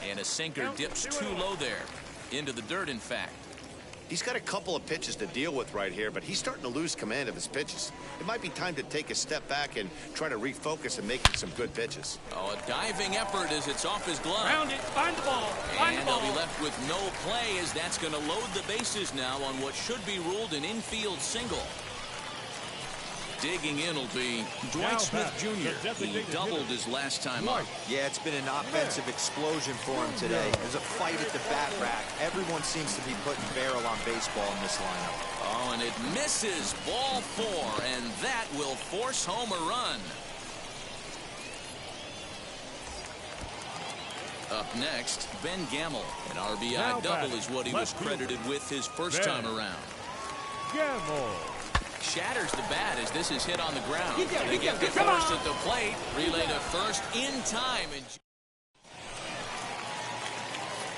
And a sinker dips too low there. Into the dirt, in fact. He's got a couple of pitches to deal with right here, but he's starting to lose command of his pitches. It might be time to take a step back and try to refocus and make some good pitches. Oh, a diving effort as it's off his glove. Round it, find the ball. And they'll be left with no play as that's going to load the bases now on what should be ruled an infield single. Digging in will be Dwight Smith Jr. He doubled his last time up. Yeah, it's been an offensive explosion for him today. There's a fight at the bat rack. Everyone seems to be putting barrel on baseball in this lineup. Oh, and it misses ball 4, and that will force home a run. Up next, Ben Gamble. An RBI double is what he was credited with his first time around. Gamble. Shatters the bat as this is hit on the ground. They get to first at the plate. Relay to first in time. And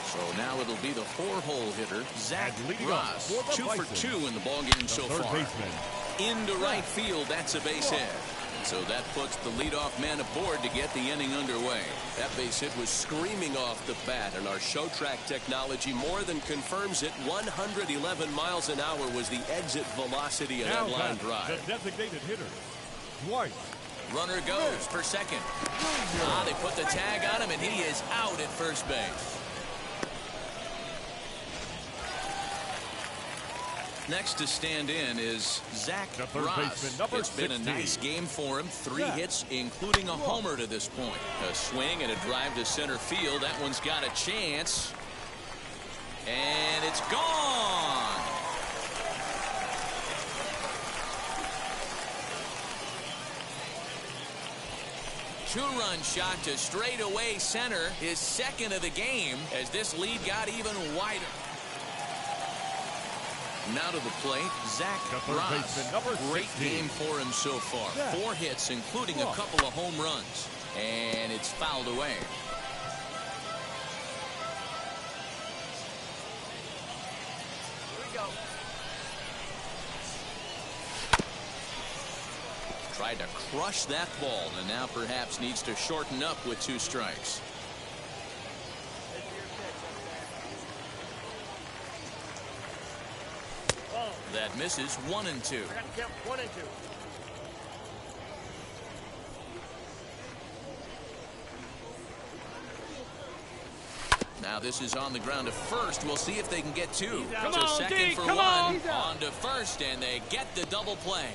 so now it'll be the 4-hole hitter, Zach Ross. 2 for 2 in the ballgame so far. Into right field, that's a base hit. So that puts the leadoff man aboard to get the inning underway. That base hit was screaming off the bat, and our show track technology more than confirms it. 111 miles an hour was the exit velocity of that line drive. The designated hitter, Dwight. Runner goes for second. They put the tag on him, and he is out at first base. Next to stand in is Zach Ross. It's been a nice game for him. 3 hits, including a homer to this point. A swing and a drive to center field. That one's got a chance. And it's gone. Two-run shot to straightaway center. His second of the game as this lead got even wider. Now to the plate, Zach Ross. Great game for him so far. 4 hits, including a couple of home runs. And it's fouled away. Here we go. Tried to crush that ball, and now perhaps needs to shorten up with 2 strikes. That misses 1 and 2. I got to count 1 and 2. Now this is on the ground to first. We'll see if they can get 2. Come So on, second D, for come 1. on to first, and they get the double play.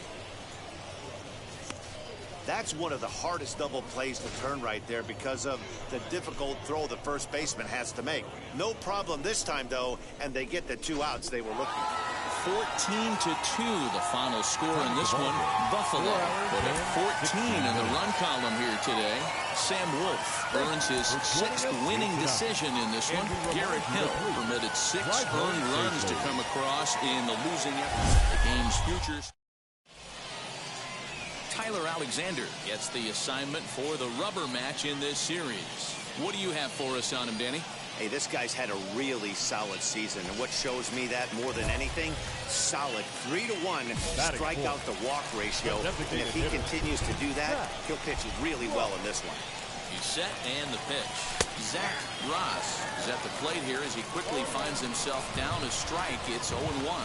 That's one of the hardest double plays to turn right there because of the difficult throw the first baseman has to make. No problem this time, though, and they get the 2 outs they were looking for. 14-2, the final score in this one. Buffalo put at 14 in the run column here today. Sam Wolf earns his 6th winning decision in this one. Garrett Hill permitted 6 earned runs to come across in the losing effort. The game's futures. Tyler Alexander gets the assignment for the rubber match in this series. What do you have for us on him, Danny? Hey, this guy's had a really solid season, and what shows me that more than anything, solid 3-to-1 strikeout to walk ratio, and if he continues to do that, he'll pitch really well in this one. He's set and the pitch. Zach Ross is at the plate here as he quickly finds himself down a strike. It's 0-1.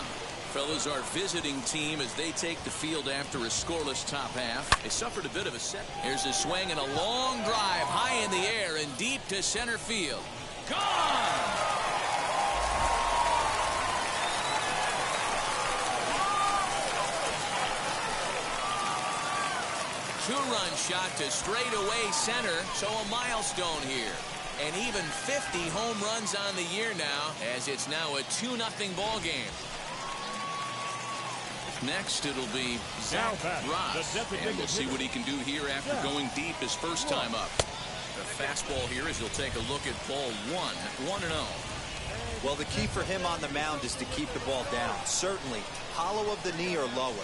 Fellas, our visiting team as they take the field after a scoreless top half. They suffered a bit of a set. Here's a swing and a long drive high in the air and deep to center field. Gone! Two-run shot to straightaway center, so a milestone here. And even 50 home runs on the year now, as it's now a 2-0 ball game. Next, it'll be Zach Ross, and we'll see what he can do here after going deep his first time up. The fastball here as he'll take a look at ball 1-0. Well, the key for him on the mound is to keep the ball down. Certainly, hollow of the knee or lower.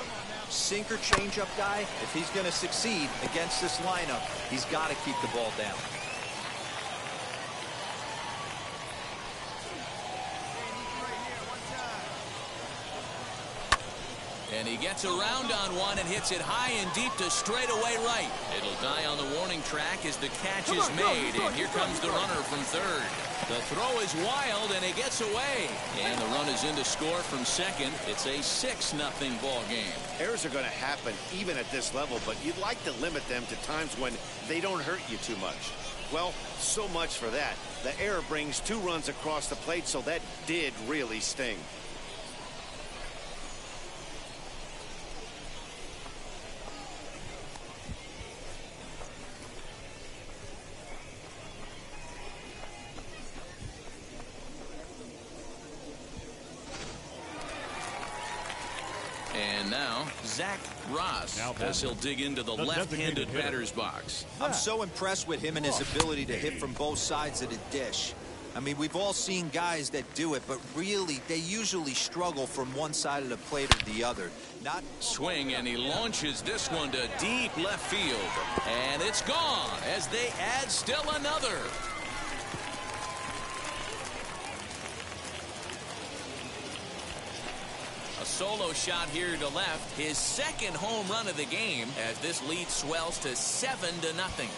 Sinker changeup guy, if he's going to succeed against this lineup, he's got to keep the ball down. And he gets around on one and hits it high and deep to straightaway right. It'll die on the warning track as the catch is made. And here comes the runner from third. The throw is wild and it gets away. And the run is in to score from second. It's a 6-0 ball game. Errors are going to happen even at this level, but you'd like to limit them to times when they don't hurt you too much. Well, so much for that. The error brings 2 runs across the plate, so that did really sting. And now, Zach Ross, as he'll dig into the left-handed batter's box. I'm so impressed with him and his ability to hit from both sides of the dish. I mean, we've all seen guys that do it, but really, they usually struggle from one side of the plate or the other. Not swing, and he launches this one to deep left field. And it's gone as they add still another. Solo shot here to left, his second home run of the game as this lead swells to 7-0.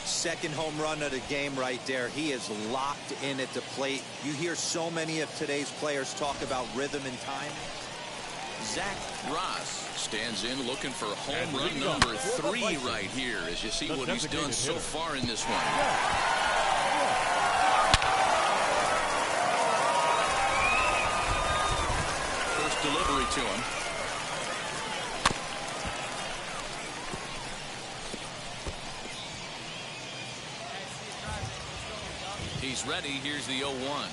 Second home run of the game right there. He is locked in at the plate. You hear so many of today's players talk about rhythm and time. Zach Ross stands in looking for home run number 3 right here as you see what he's done so far in this one. Delivery to him. He's ready. Here's the 0-1.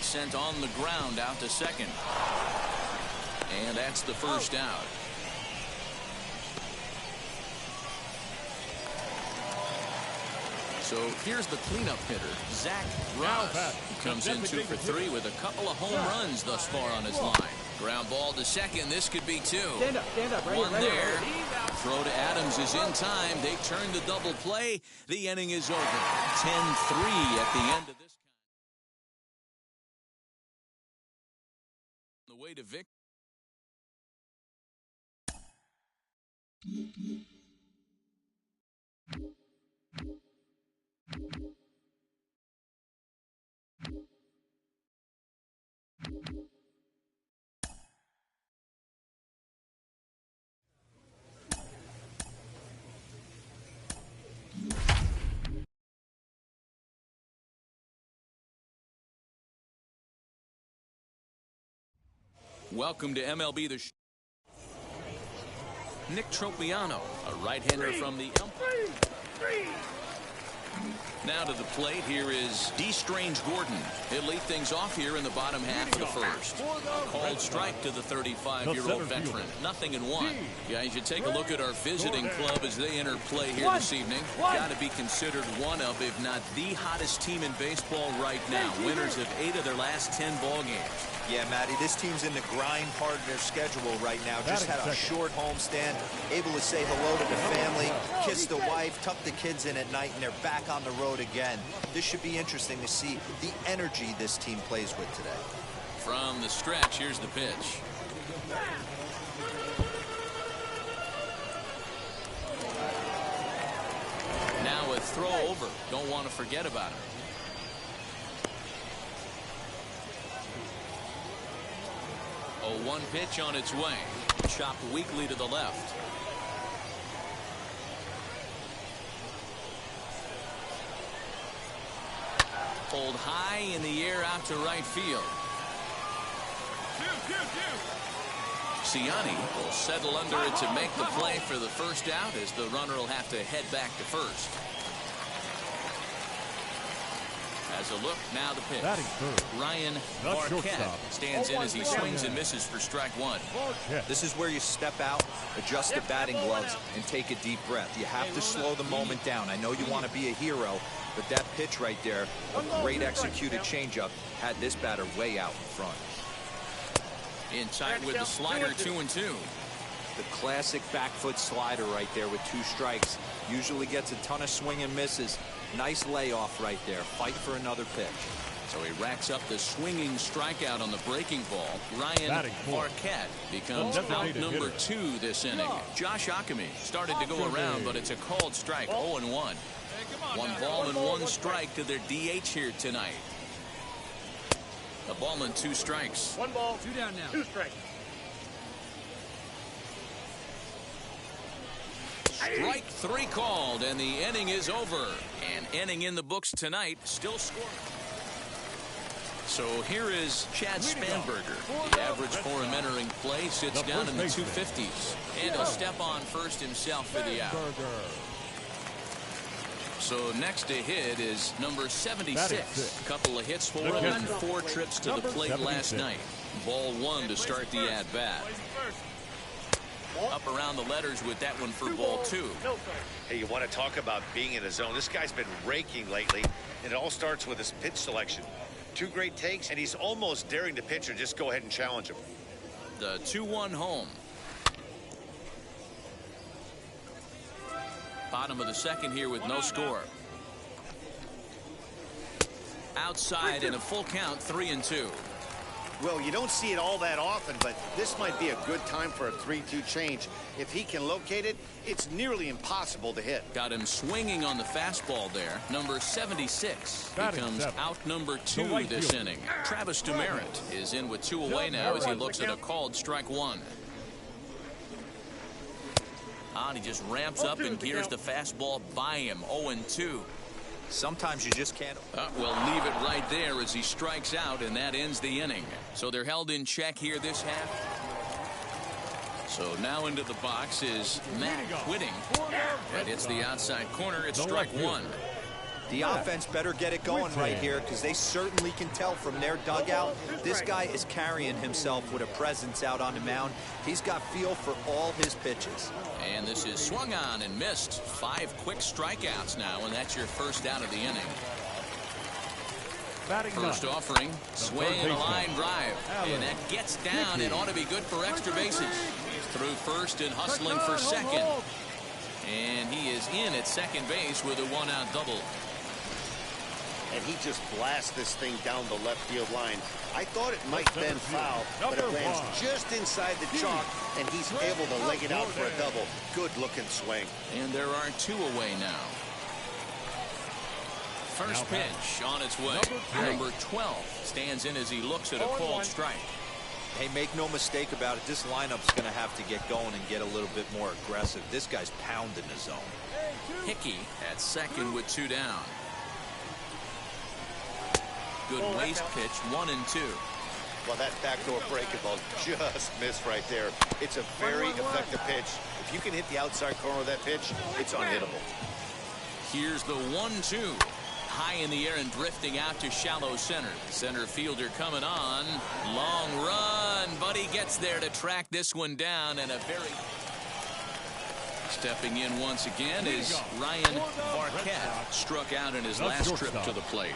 Sent on the ground out to second. And that's the first out. So here's the cleanup hitter, Zach Ross. He comes in 2 for 3 with a couple of home runs thus far on his line. Ground ball to second. This could be 2. Stand up. Right, one right, there. right. Throw to Adams is in time. They turn the double play. The inning is over. 10-3 at the end of this. The way to victory. Welcome to MLB The Nick Tropiano, a right-hander from the Now to the plate, here is D. Strange Gordon. He'll lead things off here in the bottom half of the first. A called strike to the 35-year-old veteran. 0-1. Guys, you take a look at our visiting club as they enter play here this evening. Got to be considered one of, if not the hottest team in baseball right now. Winners of 8 of their last 10 ball games. Yeah, Matty, this team's in the grind part of their schedule right now. Just had a short homestand, able to say hello to the family, kiss the wife, tuck the kids in at night, and they're back on the road again. This should be interesting to see the energy this team plays with today. From the stretch, here's the pitch. Now a throw over. Don't want to forget about it. A 1 pitch on its way. Chopped weakly to the left. Pulled high in the air out to right field. Ciani will settle under it to make the play for the first out, as the runner will have to head back to first. As a look, now the pitch. Ryan Marquette stands in as he swings and misses for strike 1. This is where you step out, adjust the batting gloves, and take a deep breath. You have to slow the moment down. I know you want to be a hero, but that pitch right there, a great executed changeup, had this batter way out in front. Inside with the slider, 2-2. The classic back foot slider right there with 2 strikes. Usually gets a ton of swing and misses. Nice layoff right there. Fight for another pitch. So he racks up the swinging strikeout on the breaking ball. Ryan Marquette becomes out number 2 this inning. Josh Ockamy started to go around, but it's a called strike, 0-1. 1 ball and 1 strike to their DH here tonight. A ball and 2 strikes. 1 ball, 2 down now. 2 strikes. Strike 3 called, and the inning is over. An inning in the books tonight, still scoring. So here is Chad Spanberger. The average for him entering play sits down in the 250s. And he'll step on first himself for the out. So next to hit is number 76. A couple of hits for him and 4 trips to the plate last night. Ball 1 to start the at-bat. Up around the letters with that one for ball 2. Hey, you want to talk about being in a zone? This guy's been raking lately, and it all starts with his pitch selection. 2 great takes, and he's almost daring the pitcher just go ahead and challenge him. The 2-1 home. Bottom of the second here with no score. Outside in a full count, 3-2. Well, you don't see it all that often, but this might be a good time for a 3-2 change. If he can locate it, it's nearly impossible to hit. Got him swinging on the fastball there. Number 76 becomes out number 2 this inning. Travis Demerit is in with 2 away now as he looks at a called strike 1. And he just ramps up and gears the fastball by him. 0-2. Sometimes you just can't. We'll leave it right there as he strikes out, and that ends the inning. So they're held in check here this half. So now into the box is Matt Whitting. That hits the outside corner. It's strike 1. The offense better get it going right here, because they certainly can tell from their dugout this guy is carrying himself with a presence out on the mound. He's got feel for all his pitches. And this is swung on and missed. 5 quick strikeouts now, and that's your first out of the inning. First offering, swing and a line drive. And that gets down and ought to be good for extra bases. Through first and hustling for second. And he is in at second base with a 1-out double. And he just blasts this thing down the left field line. I thought it might bend foul, but it lands just inside the chalk, and he's able to leg it out for a double. Good-looking swing. And there are 2 away now. First pitch on its way. Number 12 stands in as he looks at a called strike. Hey, make no mistake about it. This lineup's going to have to get going and get a little bit more aggressive. This guy's pounding the zone. Hickey at second with 2 down. Good waist pitch, 1-2. Well, that backdoor breaking ball just missed right there. It's a very effective pitch. If you can hit the outside corner of that pitch, it's unhittable. Here's the 1-2. high in the air and drifting out to shallow center. Center fielder coming on. Long run, but he gets there to track this one down, and a very... Stepping in once again is Ryan Barquette. Struck out in his last trip to the plate.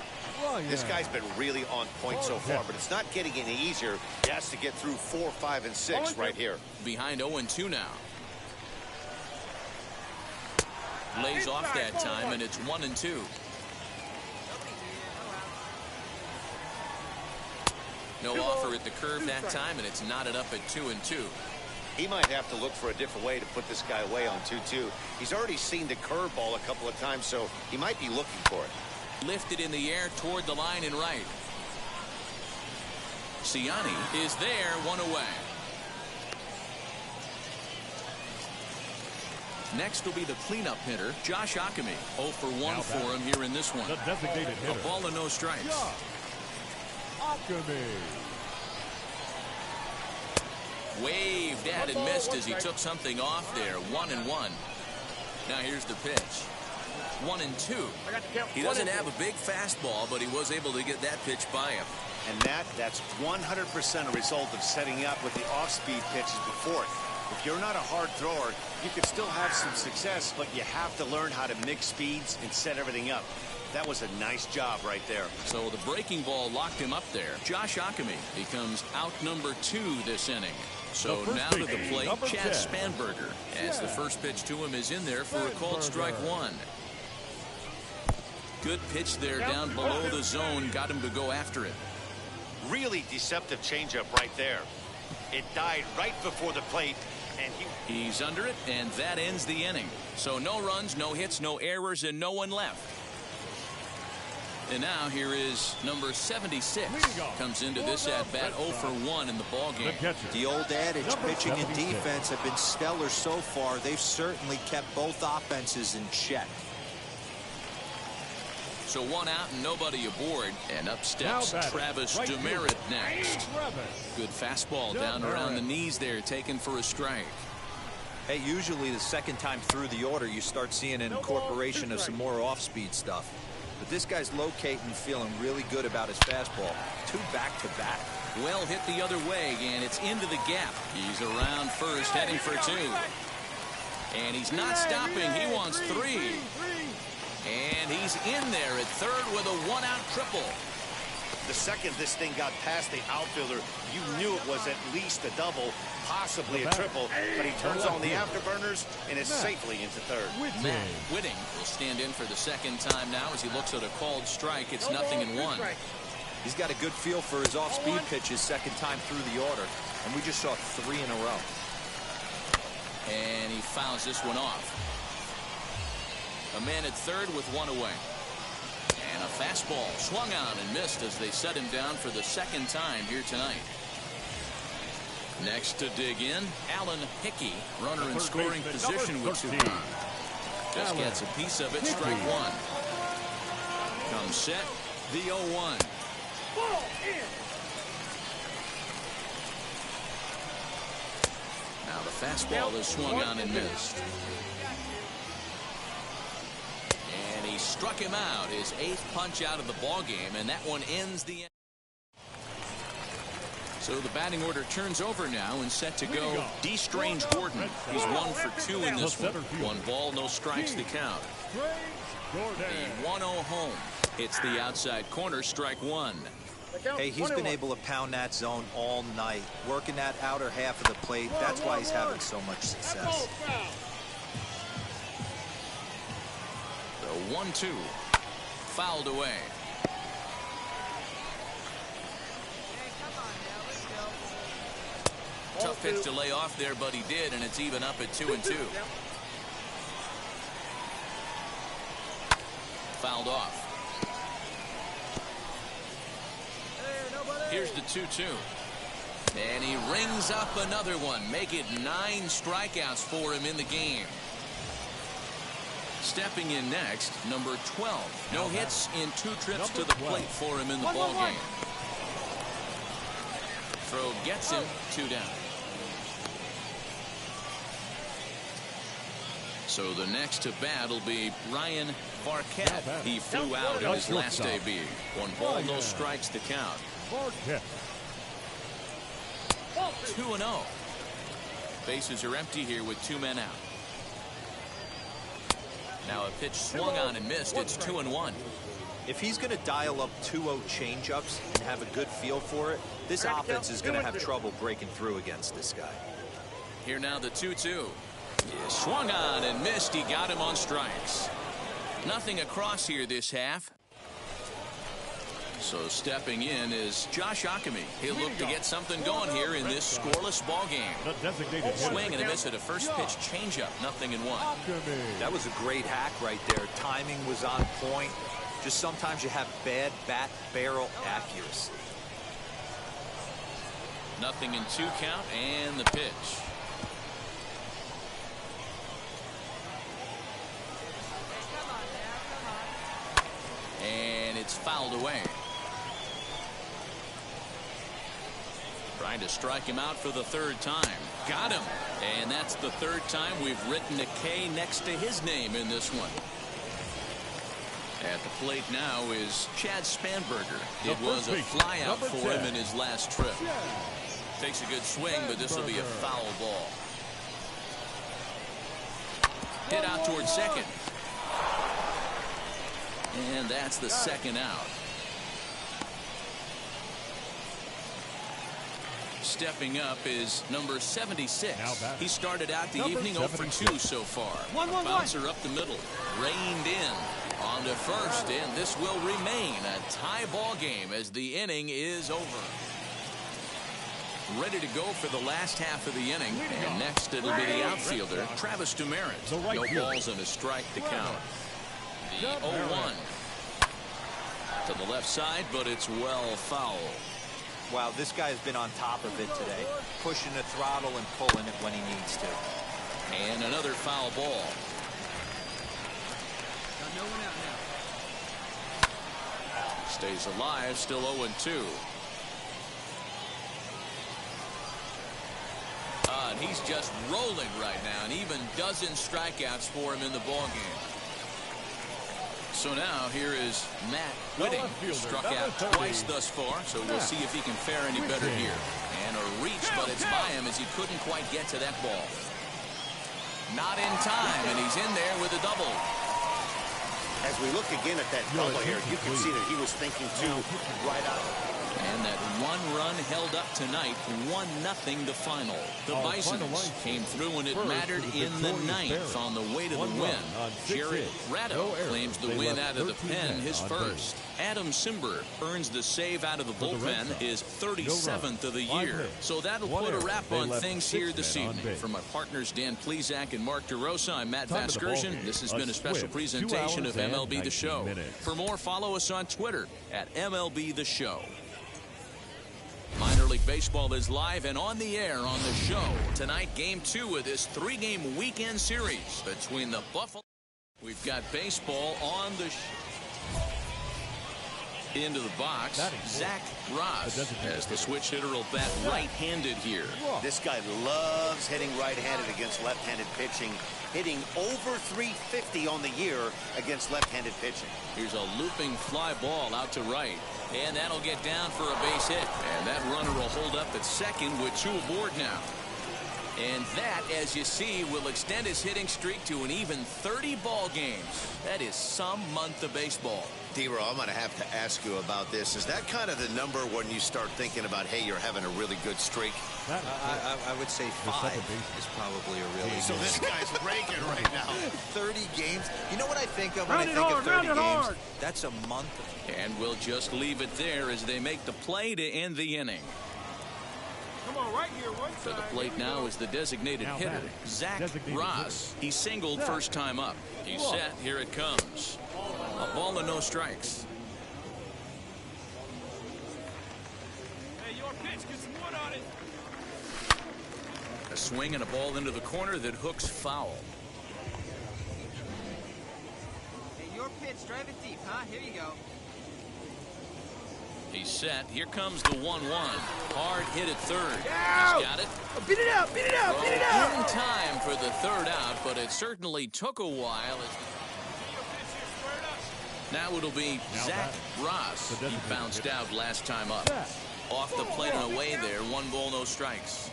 This guy's been really on point so far, but it's not getting any easier. He has to get through 4, 5, and 6 right here. Behind 0-2 now. Lays off that time, and it's 1-2. No offer at the curve that time, and it's knotted up at 2-2. He might have to look for a different way to put this guy away on 2-2. He's already seen the curveball a couple of times, so he might be looking for it. Lifted in the air toward the line and right. Siani is there, 1 away. Next will be the cleanup hitter, Josh Akemi. 0 for 1 for him here in this one. The designated hitter. A ball and no strikes. Akemi. Waved at and missed as he took something off there. 1-1. Now here's the pitch. 1-2. He doesn't have a big fastball, but he was able to get that pitch by him. And that's 100% a result of setting up with the off-speed pitches before it. If you're not a hard thrower, you can still have some success, but you have to learn how to mix speeds and set everything up. That was a nice job right there. So the breaking ball locked him up there. Josh Akemi becomes out number 2 this inning. So now to the plate, Chad Spanberger, as the first pitch to him is in there for a called strike 1. Good pitch there down below the zone, got him to go after it. Really deceptive changeup right there. It died right before the plate, and he's under it, and that ends the inning. So no runs, no hits, no errors, and no one left. And now here is number 76. Comes into this at-bat 0 for 1 in the ballgame. The old adage, pitching and defense have been stellar so far. They've certainly kept both offenses in check. So 1 out and nobody aboard. And up steps Travis Demerit next. Good fastball down around the knees there, taken for a strike. Hey, usually the second time through the order, you start seeing an incorporation of some more off-speed stuff. But this guy's locating, feeling really good about his fastball. 2 back-to-back. Well hit the other way, and it's into the gap. He's around first, heading for 2. And he's not stopping. He wants 3. And he's in there at third with a 1-out triple. The second this thing got past the outfielder, you knew it was at least a double, possibly a triple, but he turns on the afterburners and is safely into third. Matt Whitting will stand in for the second time now as he looks at a called strike. It's 0-1. He's got a good feel for his off-speed pitches second time through the order, and we just saw 3 in a row. And he fouls this one off. A man at third with 1 away. And a fastball swung on and missed as they set him down for the second time here tonight. Next to dig in, Alan Hickey, runner in scoring position with 2 gone. Just gets a piece of it, strike 1. Comes set, the 0-1. Now the fastball is swung on and missed. And he struck him out, his 8th punch out of the ball game, and that one ends the end. So the batting order turns over now and set to go. D. Strange Gordon. He's 1 for 2 in this one. 1 ball, no strikes to count. The 1-0 home. It's the outside corner, strike 1. Hey, he's been able to pound that zone all night, working that outer half of the plate. That's why he's having so much success. The 1-2. Fouled away. Tough pitch to lay off there, but he did, and it's even up at 2-2. Fouled off. Here's the 2-2. And he rings up another one. Make it 9 strikeouts for him in the game. Stepping in next, number 12. No hits in 2 trips to the plate for him in the ballgame. Throw gets him, 2 down. So the next to bat will be Ryan Barquette. He flew out in his last debut. 1 ball, no strikes to count. 2-0. Bases are empty here with 2 men out. Now a pitch swung on and missed. It's 2-1. If he's going to dial up 2-0 changeups and have a good feel for it, this offense is going to have trouble breaking through against this guy. Here now the 2-2. Yeah, swung on and missed. He got him on strikes. Nothing across here this half. So stepping in is Josh Ockamy. He'll look to get something going here in this scoreless ball game. Swing and a miss at a first pitch changeup. 0-1. That was a great hack right there. Timing was on point. Just sometimes you have bad bat barrel accuracy. 0-2 count and the pitch. And it's fouled away. Trying to strike him out for the 3rd time. Got him. And that's the 3rd time we've written a K next to his name in this one. At the plate now is Chad Spanberger. It was a flyout for him in his last trip. Takes a good swing, but this will be a foul ball. Hit out towards second. And that's the 2nd out. Stepping up is number 76. He started out the evening 0 for 2 so far. Bouncer up the middle. Reined in. On to first, and this will remain a tie ball game as the inning is over. Ready to go for the last half of the inning. And next it'll be the outfielder, Travis Demeritte. No balls and a strike to count. The 0-1. To the left side, but it's well foul. Wow, this guy has been on top of it today. Pushing the throttle and pulling it when he needs to. And another foul ball. No one out now. Stays alive, still 0-2. And he's just rolling right now, and even dozen strikeouts for him in the ballgame. So now here is Matt Whitting. Struck out twice thus far, so we'll see if he can fare any better here. And a reach, but it's by him as he couldn't quite get to that ball. Not in time, and he's in there with a double. As we look again at that double here, you can see that he was thinking too right out. And that 1 run held up tonight, 1-0 the final. The Bisons came through when it mattered in the 9th on the way to the win. Jared Ratto claims the win out of the pen, his first. Adam Simber earns the save out of the bullpen, his 37th of the year. So that'll put a wrap on things here this evening. For my partners Dan Plesac and Mark DeRosa, I'm Matt Vasgersian. This has been a special presentation of MLB The Show. For more, follow us on Twitter at MLB The Show. Minor League Baseball is live and on the air on the show. Tonight, Game 2 of this 3-game weekend series between the Buffalo. We've got baseball on the into the box. Zach Ross as the switch hitter will bat right-handed here. This guy loves hitting right-handed against left-handed pitching. Hitting over .350 on the year against left-handed pitching. Here's a looping fly ball out to right. And that'll get down for a base hit. And that runner will hold up at second with 2 aboard now. And that, as you see, will extend his hitting streak to an even 30 ball games. That is some month of baseball. D-Row, I'm going to have to ask you about this. Is that kind of the number when you start thinking about, hey, you're having a really good streak? I would say 5 is probably a really good. So this guy's raking right now. 30 games. You know what I think of when I think of 30 games? That's a month. And we'll just leave it there as they make the play to end the inning. Come on, right here, one For the plate now is the designated hitter, Zach Ross. He singled first time up. He's set. Here it comes. A ball and no strikes. Hey, your pitch, get some wood on it. A swing and a ball into the corner that hooks foul. Hey, your pitch, drive it deep, huh? Here you go. He's set. Here comes the 1-1. Hard hit at third. Ow! He's got it. Oh, beat it out, beat it out, beat it out. In time for the 3rd out, but it certainly took a while. Now it'll be Zach Ross. He bounced out last time up. Off the plate and away there. 1 ball, no strikes.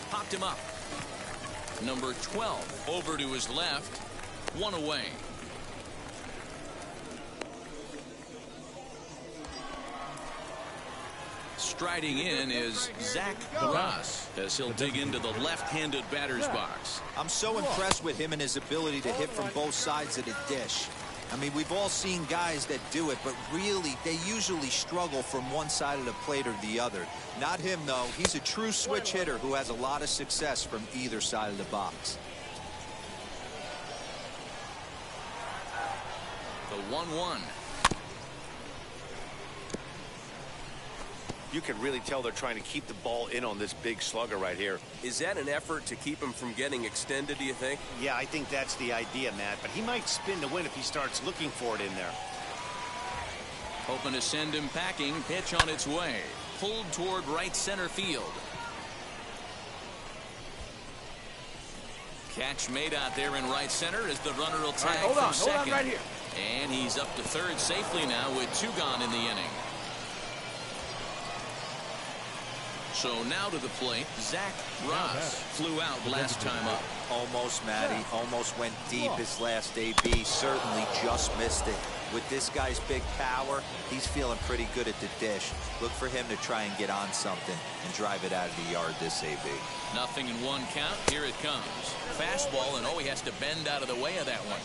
Popped him up. Number 12 over to his left. 1 away. Striding in is Zach Ross as he'll dig into the left-handed batter's box. I'm so impressed with him and his ability to hit from both sides of the dish. I mean, we've all seen guys that do it, but really, they usually struggle from one side of the plate or the other. Not him, though. He's a true switch hitter who has a lot of success from either side of the box. The 1-1. You can really tell they're trying to keep the ball in on this big slugger right here. Is that an effort to keep him from getting extended, do you think? Yeah, I think that's the idea, Matt. But he might spin to win if he starts looking for it in there. Hoping to send him packing. Pitch on its way. Pulled toward right center field. Catch made out there in right center as the runner will tag from second. Hold on right here. And he's up to third safely now with 2 gone in the inning. So now to the plate, Zach Ross flew out last time up. Almost, Matty. Almost went deep his last AB. Certainly just missed it. With this guy's big power, he's feeling pretty good at the dish. Look for him to try and get on something and drive it out of the yard this AB. Nothing in 1 count. Here it comes. Fastball, and he has to bend out of the way of that one.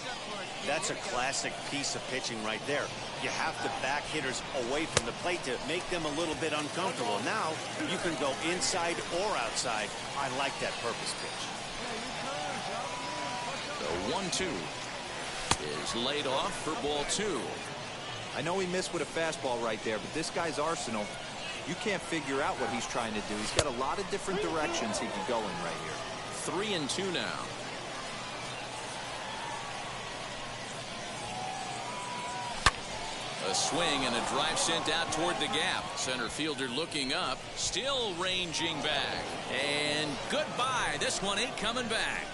That's a classic piece of pitching right there. You have to back hitters away from the plate to make them a little bit uncomfortable. Now you can go inside or outside. I like that purpose pitch. The 1-2 is laid off for ball 2. I know he missed with a fastball right there, but this guy's arsenal, you can't figure out what he's trying to do. He's got a lot of different directions he can go in right here. 3-2 now. A swing and a drive sent out toward the gap. Center fielder looking up, still ranging back. And goodbye. This one ain't coming back.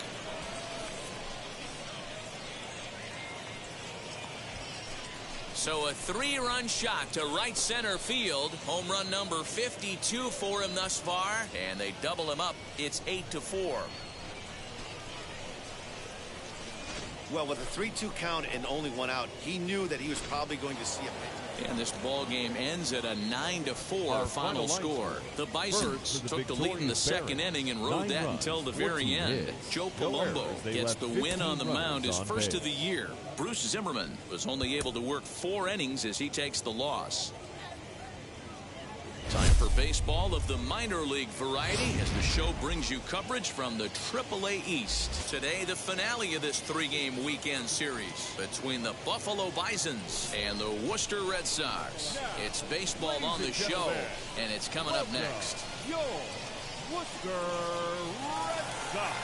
So a 3-run shot to right center field. Home run number 52 for him thus far. And they double him up. It's 8-4. Well, with a 3-2 count and only 1 out, he knew that he was probably going to see a pitch. And this ball game ends at a 9-4 final score. The Bisons took the lead in the second inning and rode that until the very end. Joe Palumbo gets the win on the mound, his first of the year. Bruce Zimmerman was only able to work 4 innings as he takes the loss. Time for baseball of the minor league variety as the show brings you coverage from the AAA East. Today, the finale of this 3-game weekend series between the Buffalo Bisons and the Worcester Red Sox. It's baseball on the show, and it's coming up next. Your Worcester Red Sox.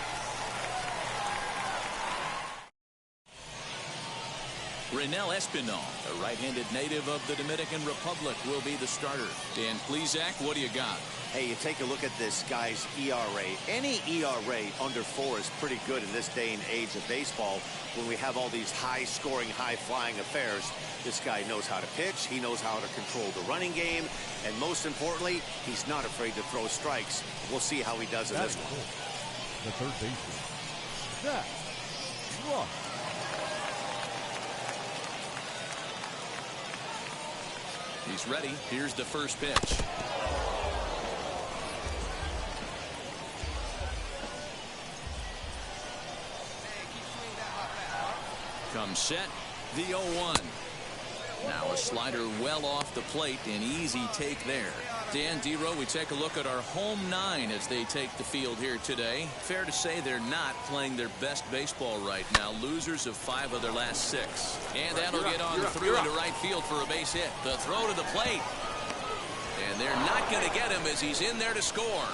Renel Espinal, a right-handed native of the Dominican Republic, will be the starter. Dan Plesac, what do you got? Hey, you take a look at this guy's ERA. Any ERA under 4 is pretty good in this day and age of baseball when we have all these high-scoring, high-flying affairs. This guy knows how to pitch. He knows how to control the running game. And most importantly, he's not afraid to throw strikes. We'll see how he does in this one. The third baseman, Zach Ross. He's ready. Here's the first pitch. Comes set. The 0-1. Now a slider well off the plate. An easy take there. Dan Dero, we take a look at our home 9 as they take the field here today. Fair to say they're not playing their best baseball right now. Losers of 5 of their last 6. And that'll get on through into right field for a base hit. The throw to the plate. And they're not going to get him as he's in there to score.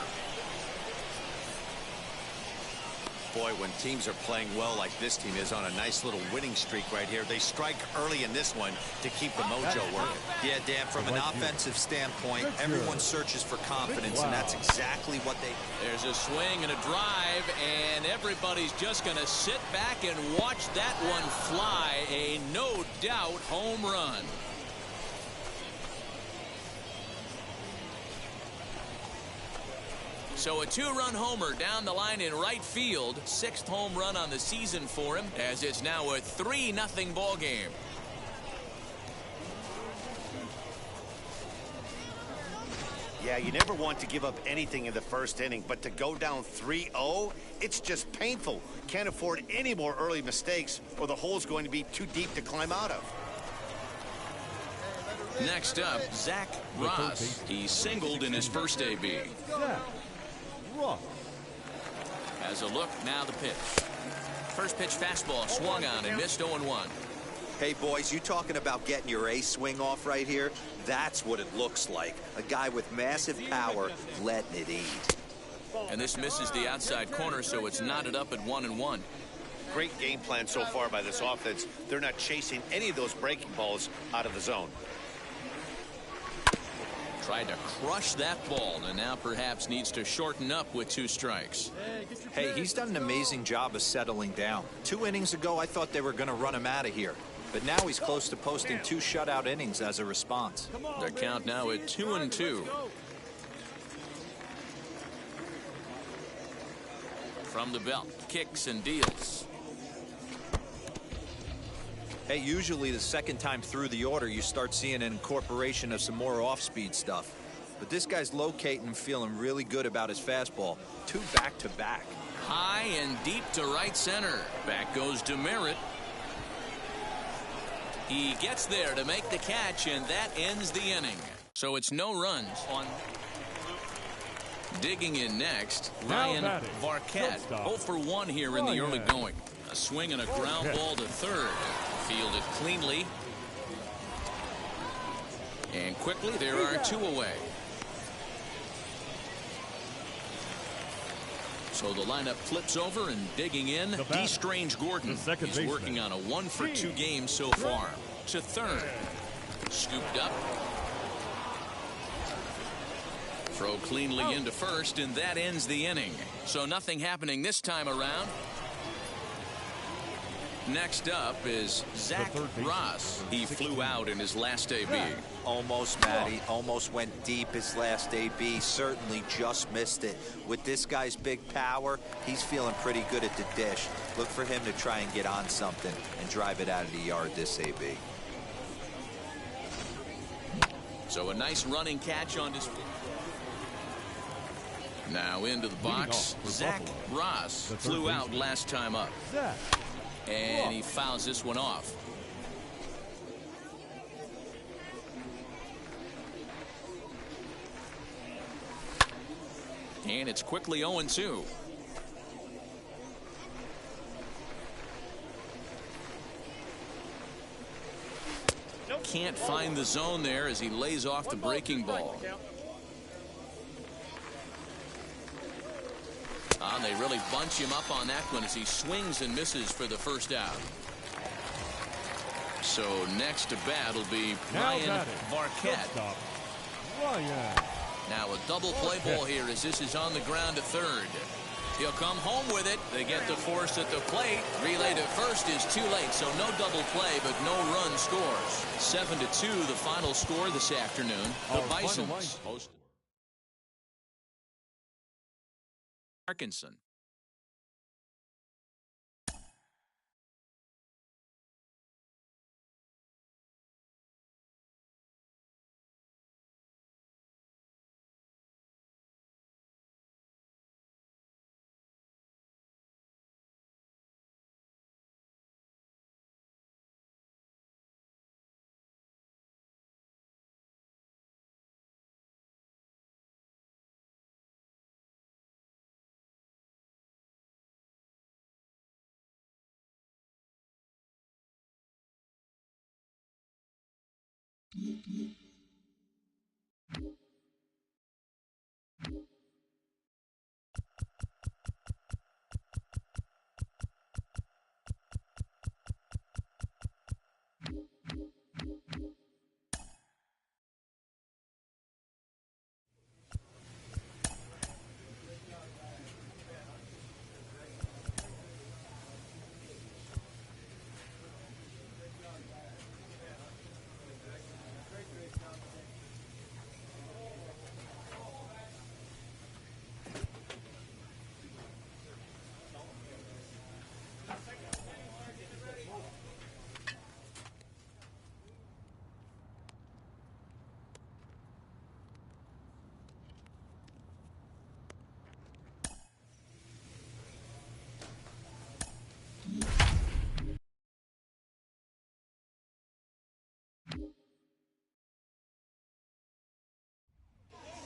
Boy, when teams are playing well like this team is on a nice little winning streak right here, they strike early in this one to keep the mojo working. Yeah, Dan, from an offensive standpoint, everyone searches for confidence, and that's exactly what they... There's a swing and a drive, and everybody's just going to sit back and watch that one fly. A no-doubt home run. So a two-run homer down the line in right field. 6th home run on the season for him, as it's now a 3-0 ball game. Yeah, you never want to give up anything in the first inning, but to go down 3-0, it's just painful. Can't afford any more early mistakes, or the hole's going to be too deep to climb out of. Next up, Zach Ross. He singled in his first AB. Has a look, now the pitch. First pitch fastball swung on and missed 0-1. Hey, boys, you talking about getting your ace swing off right here? That's what it looks like. A guy with massive power letting it eat. And this misses the outside corner, so it's knotted up at 1-1. Great game plan so far by this offense. They're not chasing any of those breaking balls out of the zone. Tried to crush that ball, and now perhaps needs to shorten up with 2 strikes. Hey, he's done an amazing job of settling down. 2 innings ago, I thought they were going to run him out of here. But now he's close to posting 2 shutout innings as a response. Their count now at 2-2. From the belt, kicks and deals. Hey, usually the second time through the order, you start seeing an incorporation of some more off-speed stuff. But this guy's locating, feeling really good about his fastball. 2 back-to-back. High and deep to right center. Back goes DeMerit. He gets there to make the catch, and that ends the inning. So it's no runs on. Digging in next, Ryan Varquette. 0 for 1 here in the early going. A swing and a ground ball to third. Fielded cleanly. And quickly, there are 2 away. So the lineup flips over, and digging in, D. Strange Gordon. He's working on a 1 for 2 game so far. To third. Scooped up. Throw cleanly into first, and that ends the inning. So nothing happening this time around. Next up is Zach Ross. He flew out in his last AB. Almost, Matty. Almost went deep his last AB. Certainly just missed it. With this guy's big power, he's feeling pretty good at the dish. Look for him to try and get on something and drive it out of the yard this AB. So a nice running catch on his feet. Now into the box, Zach Ross flew out last time up. And he fouls this one off. And it's quickly 0-2. Can't find the zone there as he lays off the breaking ball. They really bunch him up on that one as he swings and misses for the first out. So next to bat will be Ryan Varquette. Now a double play ball here as this is on the ground to third. He'll come home with it. They get the force at the plate. Relay to first is too late, so no double play, but no run scores. 7-2 the final score this afternoon. The Bisons host Arkansas.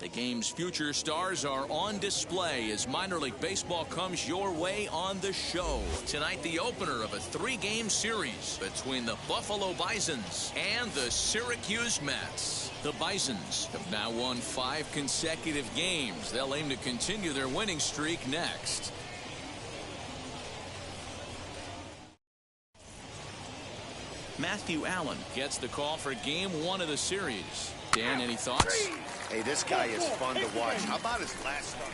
The game's future stars are on display as minor league baseball comes your way on the show. Tonight, the opener of a 3-game series between the Buffalo Bisons and the Syracuse Mets. The Bisons have now won 5 consecutive games. They'll aim to continue their winning streak next. Matthew Allen gets the call for game 1 of the series. Dan, any thoughts? Hey, this guy is fun to watch. How about his last start?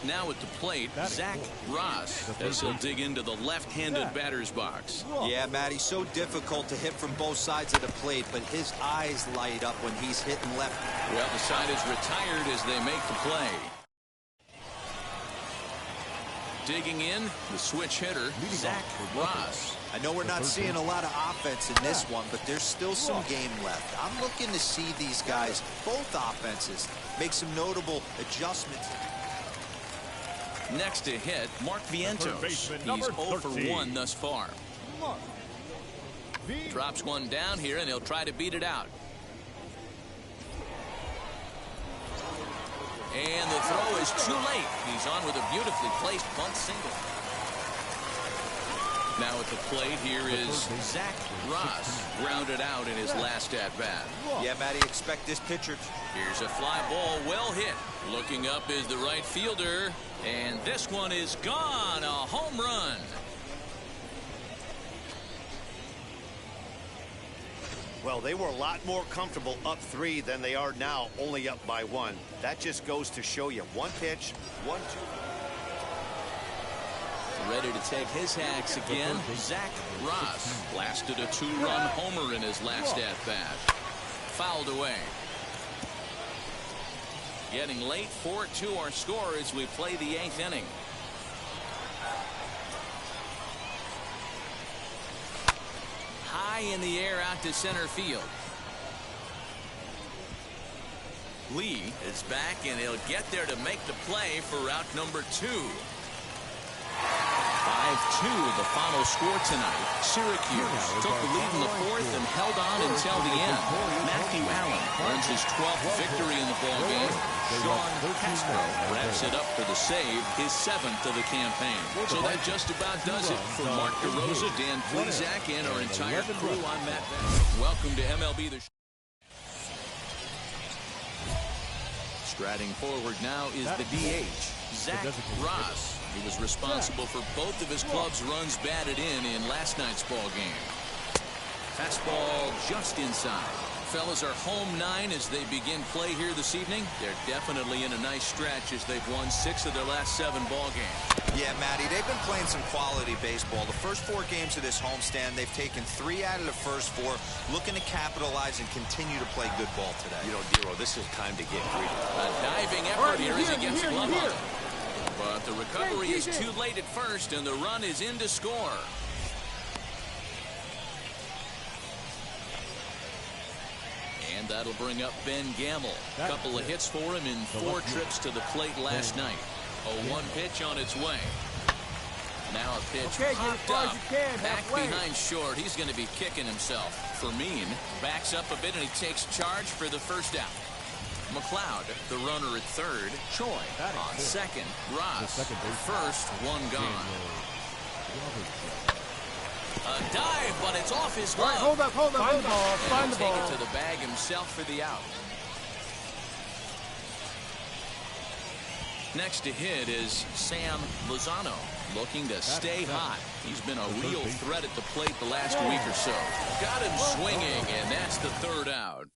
Now at the plate, Zach Ross, as he'll dig into the left-handed batter's box. Yeah, Matty, so difficult to hit from both sides of the plate, but his eyes light up when he's hitting left. Well, the side is retired as they make the play. Digging in, the switch hitter, Zach Ross. I know we're not seeing a lot of offense in this one, but there's still some game left. I'm looking to see these guys, both offenses, make some notable adjustments. Next to hit, Mark Vientos. He's 0 for 1 thus far. Drops one down here, and he'll try to beat it out. And the throw is too late. He's on with a beautifully placed bunt single. Now at the plate, here is Zach Ross, grounded out in his last at-bat. Yeah, Matty, expect this pitcher. Here's a fly ball, well hit. Looking up is the right fielder, and this one is gone, a home run. Well, they were a lot more comfortable up 3 than they are now, only up by 1. That just goes to show you 1 pitch, 1-2. Ready to take his hacks again, Zach Ross. Blasted a 2-run homer in his last at-bat. Fouled away. Getting late, 4-2 our score as we play the 8th inning. High in the air out to center field. Lee is back, and he'll get there to make the play for out number 2. 5-2 the final score tonight. Syracuse took the lead in the 4th and held on until the end. Matthew Allen earns his 12th victory in the ballgame. Sean Castro wraps it up for the save, his 7th of the campaign. So that just about does it. For Mark DeRosa, Dan Plesac, and our entire crew, I'm Matt Beck. Welcome to MLB The Show. Striding forward now is the DH, Zach Ross. He was responsible for both of his club's runs batted in last night's ball game. Fastball just inside. Fellas are home 9 as they begin play here this evening. They're definitely in a nice stretch as they've won 6 of their last 7 ball games. Yeah, Matty, they've been playing some quality baseball. The first 4 games of this homestand, they've taken 3 out of the first 4, looking to capitalize and continue to play good ball today. You know, Dero, this is time to get greedy. A diving effort here as he gets a glove on it. But the recovery is too late at first, and the run is in to score. And that'll bring up Ben Gamble. A couple of hits for him in 4 trips to the plate last night. A 1 pitch on its way. Now a pitch popped up. Back behind short. He's going to be kicking himself. Fermin backs up a bit, and he takes charge for the first out. McLeod, the runner at third. Choi on second. Ross, first, 1 gone. A dive, but it's off his glove. Hold up. Find the ball. Find the ball. Take it to the bag himself for the out. Next to hit is Sam Lozano, looking to stay hot. He's been a real threat at the plate the last week or so. Got him swinging, and that's the 3rd out.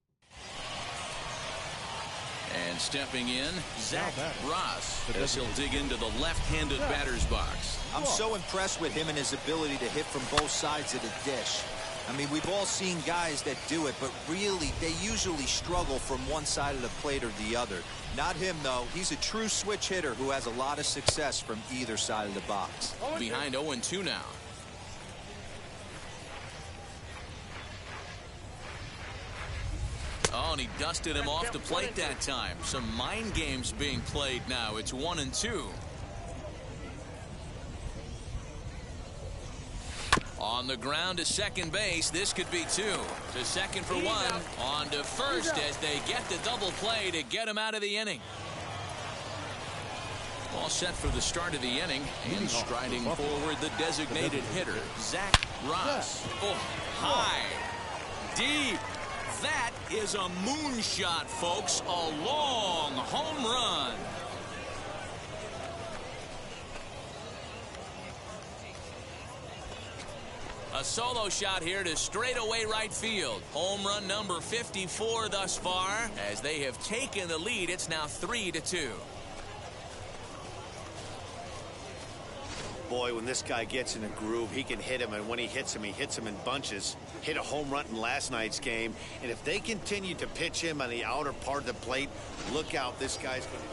And stepping in, Zach Ross, as he'll dig into the left-handed batter's box. I'm so impressed with him and his ability to hit from both sides of the dish. I mean, we've all seen guys that do it, but really, they usually struggle from one side of the plate or the other. Not him, though. He's a true switch hitter who has a lot of success from either side of the box. Behind 0-2 now. Oh, and he dusted him off the plate that time. Some mind games being played now. It's 1-2. On the ground to second base. This could be two. To second for one. On to first as they get the double play to get him out of the inning. All set for the start of the inning. And striding forward, the designated hitter, Zach Ross. Oh, high. Deep. That is a moonshot, folks. A long home run. A solo shot here to straightaway right field. Home run number 54 thus far. As they have taken the lead, it's now 3-2. Boy, when this guy gets in a groove, he can hit him, and when he hits him in bunches. Hit a home run in last night's game, and if they continue to pitch him on the outer part of the plate, look out, this guy's going to...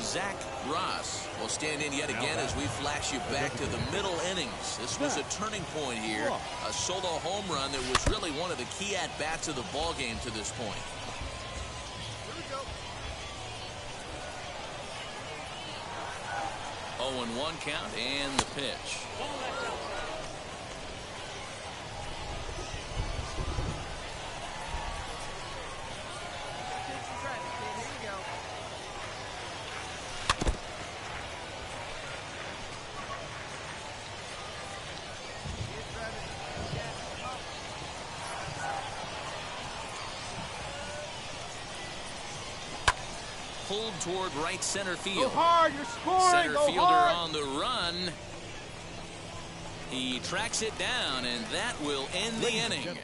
Zach Ross will stand in yet again as we flash you back to the middle innings. This was a turning point here. A solo home run that was really one of the key at-bats of the ball game to this point. 0-1 count and the pitch. Pulled toward right center field. Go hard, you're scoring. Center Go fielder hard. on the run. He tracks it down, and that will end the inning.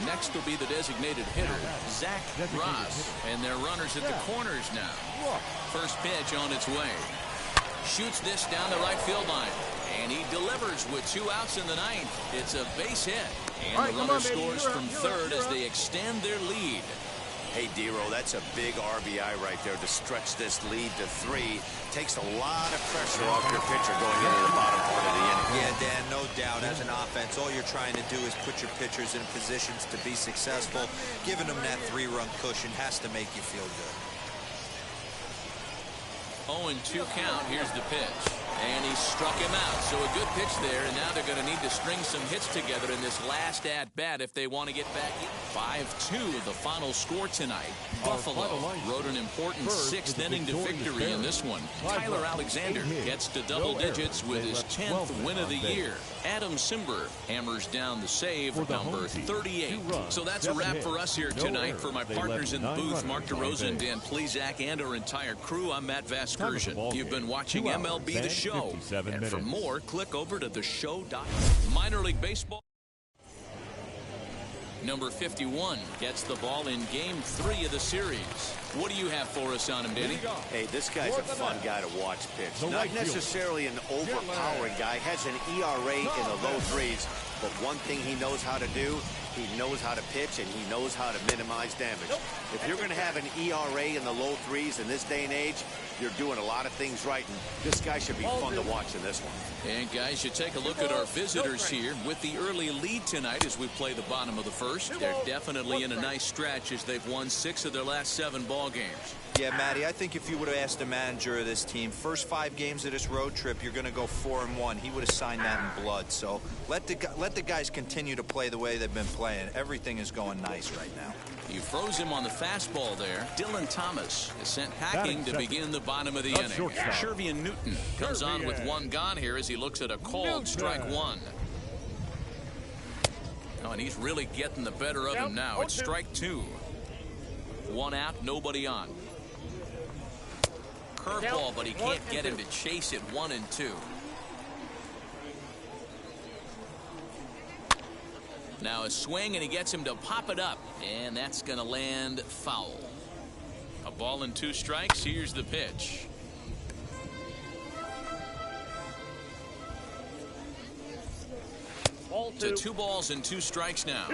Next will be the designated hitter, Zach Ross. And their runners at the corners now. First pitch on its way. Shoots this down the right field line. And he delivers with 2 outs in the ninth. It's a base hit. And the runner scores from third as they extend their lead. Hey, Dero, that's a big RBI right there to stretch this lead to 3. Takes a lot of pressure off your pitcher going into the bottom part of the inning. Yeah, Dan, no doubt. As an offense, all you're trying to do is put your pitchers in positions to be successful. Giving them that 3-run cushion has to make you feel good. 0-2 count. Here's the pitch. And he struck him out. So a good pitch there, and now they're going to need to string some hits together in this last at-bat if they want to get back in. 5-2, the final score tonight. Buffalo rode an important 6th inning to victory in this one. Tyler Alexander gets to double digits with his 10th win of the year. Adam Simber hammers down the save, number 38. So that's a wrap for us here tonight. For my partners in the booth, Mark DeRosa, Dan Plesac, and our entire crew, I'm Matt Vasgersian. You've been watching MLB The Show. And for more, click over to theshow.com. Minor League Baseball. Number 51 gets the ball in Game 3 of the series. What do you have for us on him, Danny? Hey, this guy's a fun guy to watch pitch. Not necessarily an overpowering guy. Has an ERA in the low 3s. But one thing he knows how to do, he knows how to pitch, and he knows how to minimize damage. If you're going to have an ERA in the low 3s in this day and age, you're doing a lot of things right, and this guy should be fun to watch in this one. And guys, you take a look at our visitors here with the early lead tonight as we play the bottom of the first. They're definitely in a nice stretch as they've won 6 of their last 7 ball games. Yeah, Matty, I think if you would have asked the manager of this team, first 5 games of this road trip, you're going to go 4-1. He would have signed that in blood. So let the guys continue to play the way they've been playing. Everything is going nice right now. You froze him on the fastball there. Dylan Thomas is sent packing to begin the bottom of the inning. Shervian Newton comes on with 1 gone here as he looks at a called strike 1. Oh, and he's really getting the better of him now. It's strike 2. 1 out, nobody on. Curveball, but he can't get him to chase it. 1-2. Now a swing, and he gets him to pop it up, and that's going to land foul. A ball and 2 strikes. Here's the pitch. To 2 balls and 2 strikes now.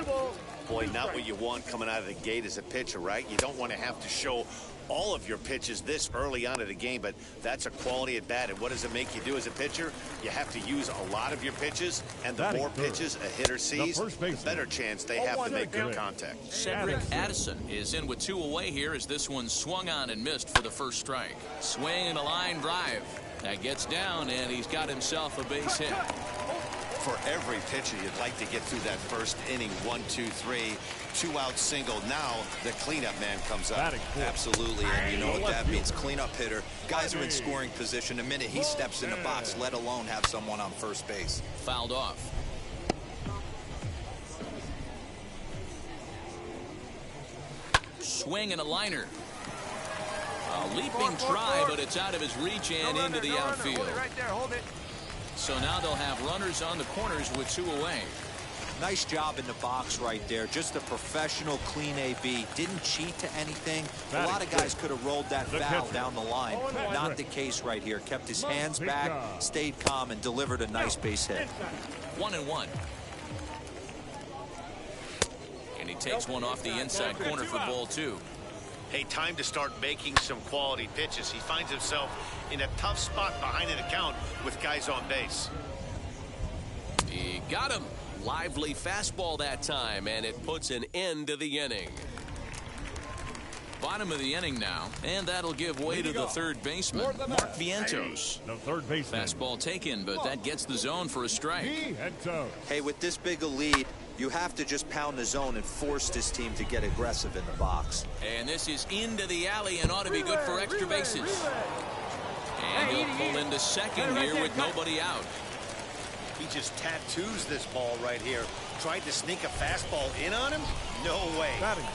Boy, not what you want coming out of the gate as a pitcher, right? You don't want to have to show all of your pitches this early on in the game, but that's a quality at bat. And what does it make you do as a pitcher? You have to use a lot of your pitches, and the more pitches a hitter sees, the better chance they have to make good contact. Cedric Addison is in with 2 away here as this one swung on and missed for the first strike. Swing and a line drive. That gets down, and he's got himself a base hit. For every pitcher, you'd like to get through that first inning. 1, 2, 3, 2-out single. Now the cleanup man comes up. Absolutely, and you know what that means. Cleanup hitter. Guys are in scoring position the minute he steps in the box, let alone have someone on first base. Fouled off. Swing and a liner. A leaping try, but it's out of his reach and into the outfield. Hold it right there. Hold it. So now they'll have runners on the corners with 2 away. Nice job in the box right there. Just a professional, clean AB. Didn't cheat to anything. A lot of guys could have rolled that foul down the line. Not the case right here. Kept his hands back, stayed calm, and delivered a nice base hit. 1-1. And he takes one off the inside corner for ball 2. Hey, time to start making some quality pitches. He finds himself in a tough spot behind an account with guys on base. He got him. Lively fastball that time, and it puts an end to the inning. Bottom of the inning now, and that'll give way to the third baseman, Mark Vientos. The third baseman. Fastball taken, but that gets the zone for a strike. Hey, with this big a lead, you have to just pound the zone and force this team to get aggressive in the box. And this is into the alley and ought to be good for extra bases. And he'll pull into second here with nobody out. He just tattoos this ball right here. Tried to sneak a fastball in on him? No way.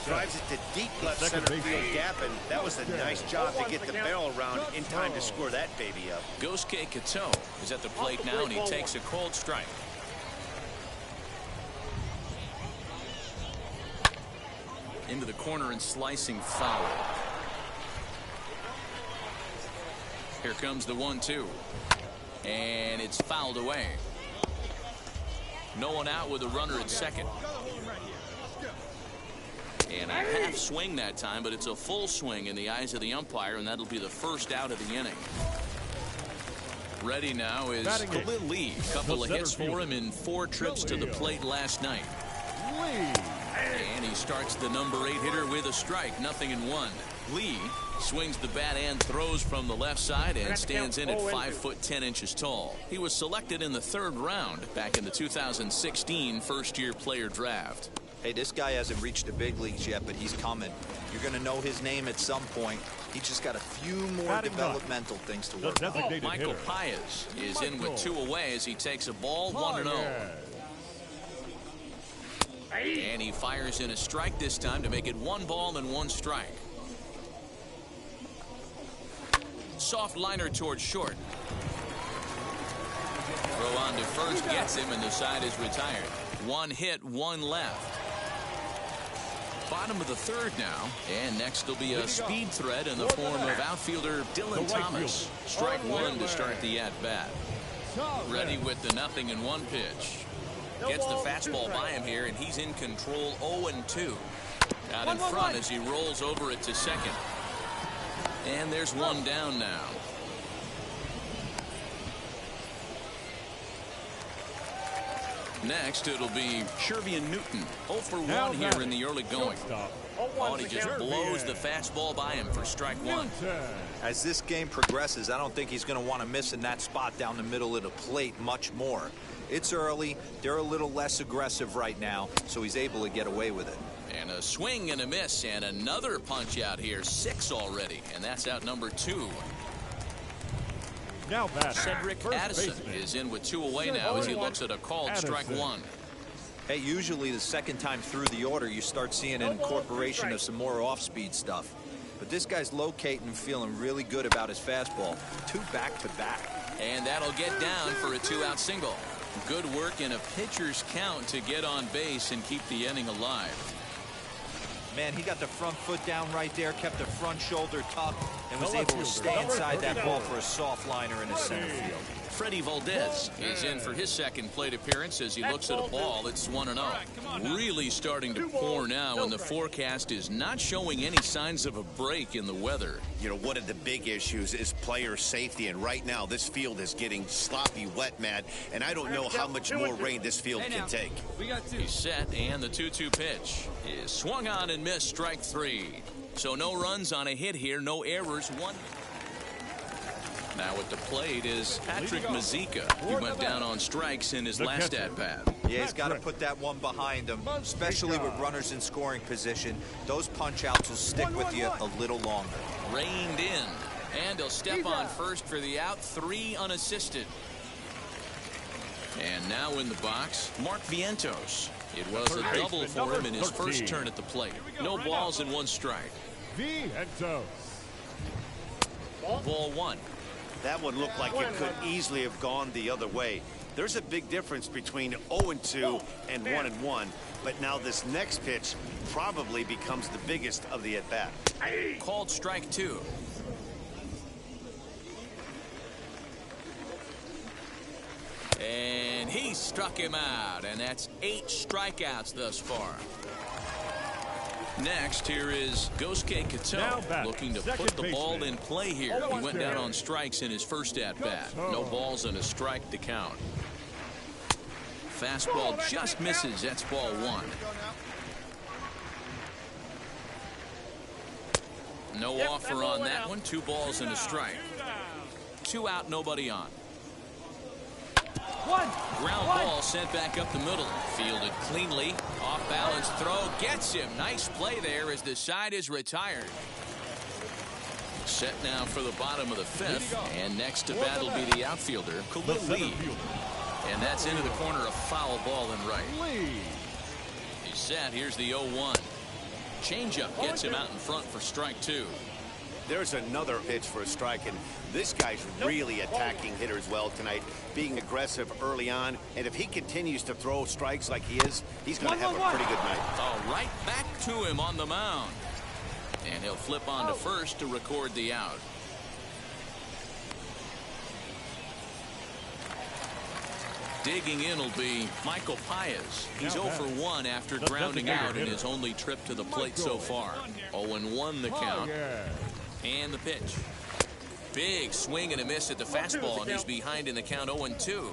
Drives it to deep left center field gap, and that was a nice job to get the barrel around in time to score that baby up. Gosuke Kato is at the plate now, and he takes a cold strike. Into the corner and slicing foul. Here comes the 1-2. And it's fouled away. No one out with a runner at second. And a half swing that time, but it's a full swing in the eyes of the umpire, and that'll be the first out of the inning. Ready now is Khalil Lee. Couple of hits for him in 4 trips to the plate last night. And he starts the number 8 hitter with a strike, 0-1. Lee swings the bat and throws from the left side and stands in at 5'10" tall. He was selected in the 3rd round back in the 2016 first-year player draft. Hey, this guy hasn't reached the big leagues yet, but he's coming. You're going to know his name at some point. He just got a few more developmental things to work on. Michael Paez is in with 2 away as he takes a ball 1-0. And he fires in a strike this time to make it 1 ball and 1 strike. Soft liner towards short. Throw on to first gets him, and the side is retired. 1 hit, 1 left. Bottom of the 3rd now, and next will be a speed threat in the form of outfielder Dylan Thomas. Strike 1 to start the at-bat. Ready with the 0-1 pitch. Gets the fastball by him here, and he's in control. 0-2. Out in front as he rolls over it to second. And there's 1 down now. Next, it'll be Shervian Newton. 0 for 1 here in the early going. Oh, and he just blows the fastball by him for strike 1. As this game progresses, I don't think he's going to want to miss in that spot down the middle of the plate much more. It's early. They're a little less aggressive right now, so he's able to get away with it. And a swing and a miss, and another punch out here. 6 already, and that's out number 2. Now Cedric Addison is in with 2 away now as he looks at a called strike 1. Hey, usually the second time through the order, you start seeing an incorporation of some more off-speed stuff. But this guy's locating and feeling really good about his fastball. 2 back-to-back. And that'll get down for a 2-out single. Good work in a pitcher's count to get on base and keep the inning alive. Man, he got the front foot down right there, kept the front shoulder tucked, and was able to stay inside that ball for a soft liner in the center field. Freddie Valdez is in for his 2nd plate appearance as he looks at a ball that's 1-0. Really starting to pour now, and the forecast is not showing any signs of a break in the weather. You know, one of the big issues is player safety, and right now this field is getting sloppy, wet, Matt, and I don't know how much more rain this field can take. He's set, and the 2-2 pitch is swung on and missed, strike 3. So no runs on a hit here, no errors, 1. Now at the plate is Patrick Mazika. He went down on strikes in his last at-bat. Yeah, he's got to put that one behind him, especially with runners in scoring position. Those punch-outs will stick with you a little longer. Reined in, and he'll step on first for the out, 3 unassisted. And now in the box, Mark Vientos. It was a double for him in his first turn at the plate. No balls and 1 strike. Vientos. Ball 1. That one looked like it could easily have gone the other way. There's a big difference between 0-2 and 1-1, but now this next pitch probably becomes the biggest of the at-bat. Called strike 2. And he struck him out, and that's 8 strikeouts thus far. Next, here is Gosuke Kato, looking to put the ball in play here. He went down on strikes in his first at-bat. No balls and a strike to count. Fastball just misses. That's ball 1. No offer on that one. 2 balls and a strike. 2 out, nobody on. Ground ball sent back up the middle. Fielded cleanly. Off balance throw gets him. Nice play there as the side is retired. Set now for the bottom of the 5th. And next to bat will be the outfielder, Khalil Lee. And that's into the corner, a foul ball and right. He's set. Here's the 0-1. Changeup gets him out in front for strike 2. There's another pitch for a strike, and this guy's really attacking hitters well tonight, being aggressive early on. And if he continues to throw strikes like he is, he's going to have a pretty good night. Oh, right back to him on the mound. And he'll flip on to first to record the out. Digging in will be Michael Paez. He's 0 for 1 after grounding out in his only trip to the plate so far. 0-1 the count. And the pitch. Big swing and a miss at the fastball, and he's behind in the count 0-2.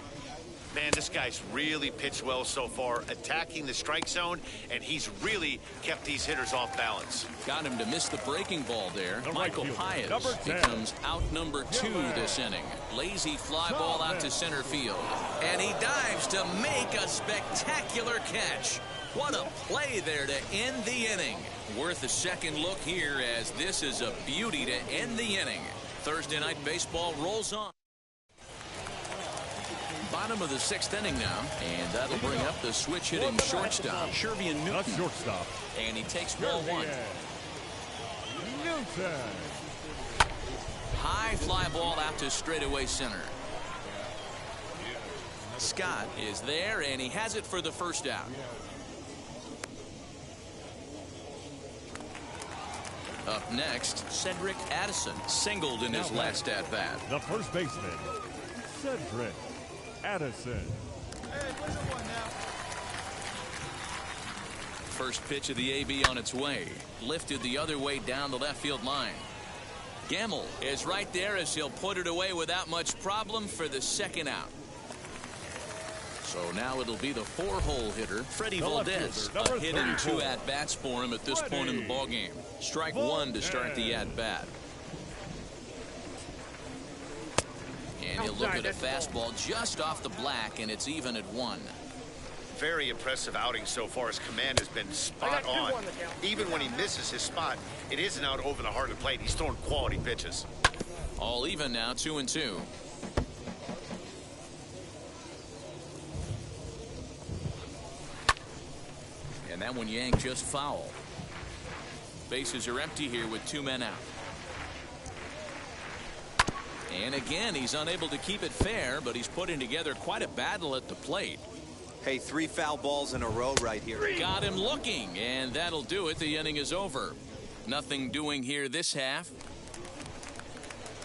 Man, this guy's really pitched well so far, attacking the strike zone, and he's really kept these hitters off balance. Got him to miss the breaking ball there. Michael Paez becomes out number 2 this inning. Lazy fly ball out to center field. And he dives to make a spectacular catch. What a play there to end the inning. Worth a second look here, as this is a beauty to end the inning. Thursday night baseball rolls on. Bottom of the 6th inning now, and that'll bring up the switch hitting shortstop, Shervian Newton. And he takes ball 1. Newton. High fly ball out to straightaway center. Scott is there, and he has it for the first out. Up next, Cedric Addison singled in his last at-bat. The first baseman, Cedric Addison. First pitch of the AB on its way. Lifted the other way down the left field line. Gamble is right there as he'll put it away without much problem for the second out. So now it'll be the 4-hole hitter, Freddie Valdez. A hit and 2 at-bats for him at this point in the ballgame. Strike 1 to start the at-bat. And he'll look at a fastball just off the black, and it's even at 1. Very impressive outing so far. His command has been spot on. Even when he misses his spot, it isn't out over the heart of the plate. He's throwing quality pitches. All even now, 2-2. And that one yanked just foul. Bases are empty here with 2 men out. And again, he's unable to keep it fair, but he's putting together quite a battle at the plate. Hey, 3 foul balls in a row right here. Got him looking, and that'll do it. The inning is over. Nothing doing here this half.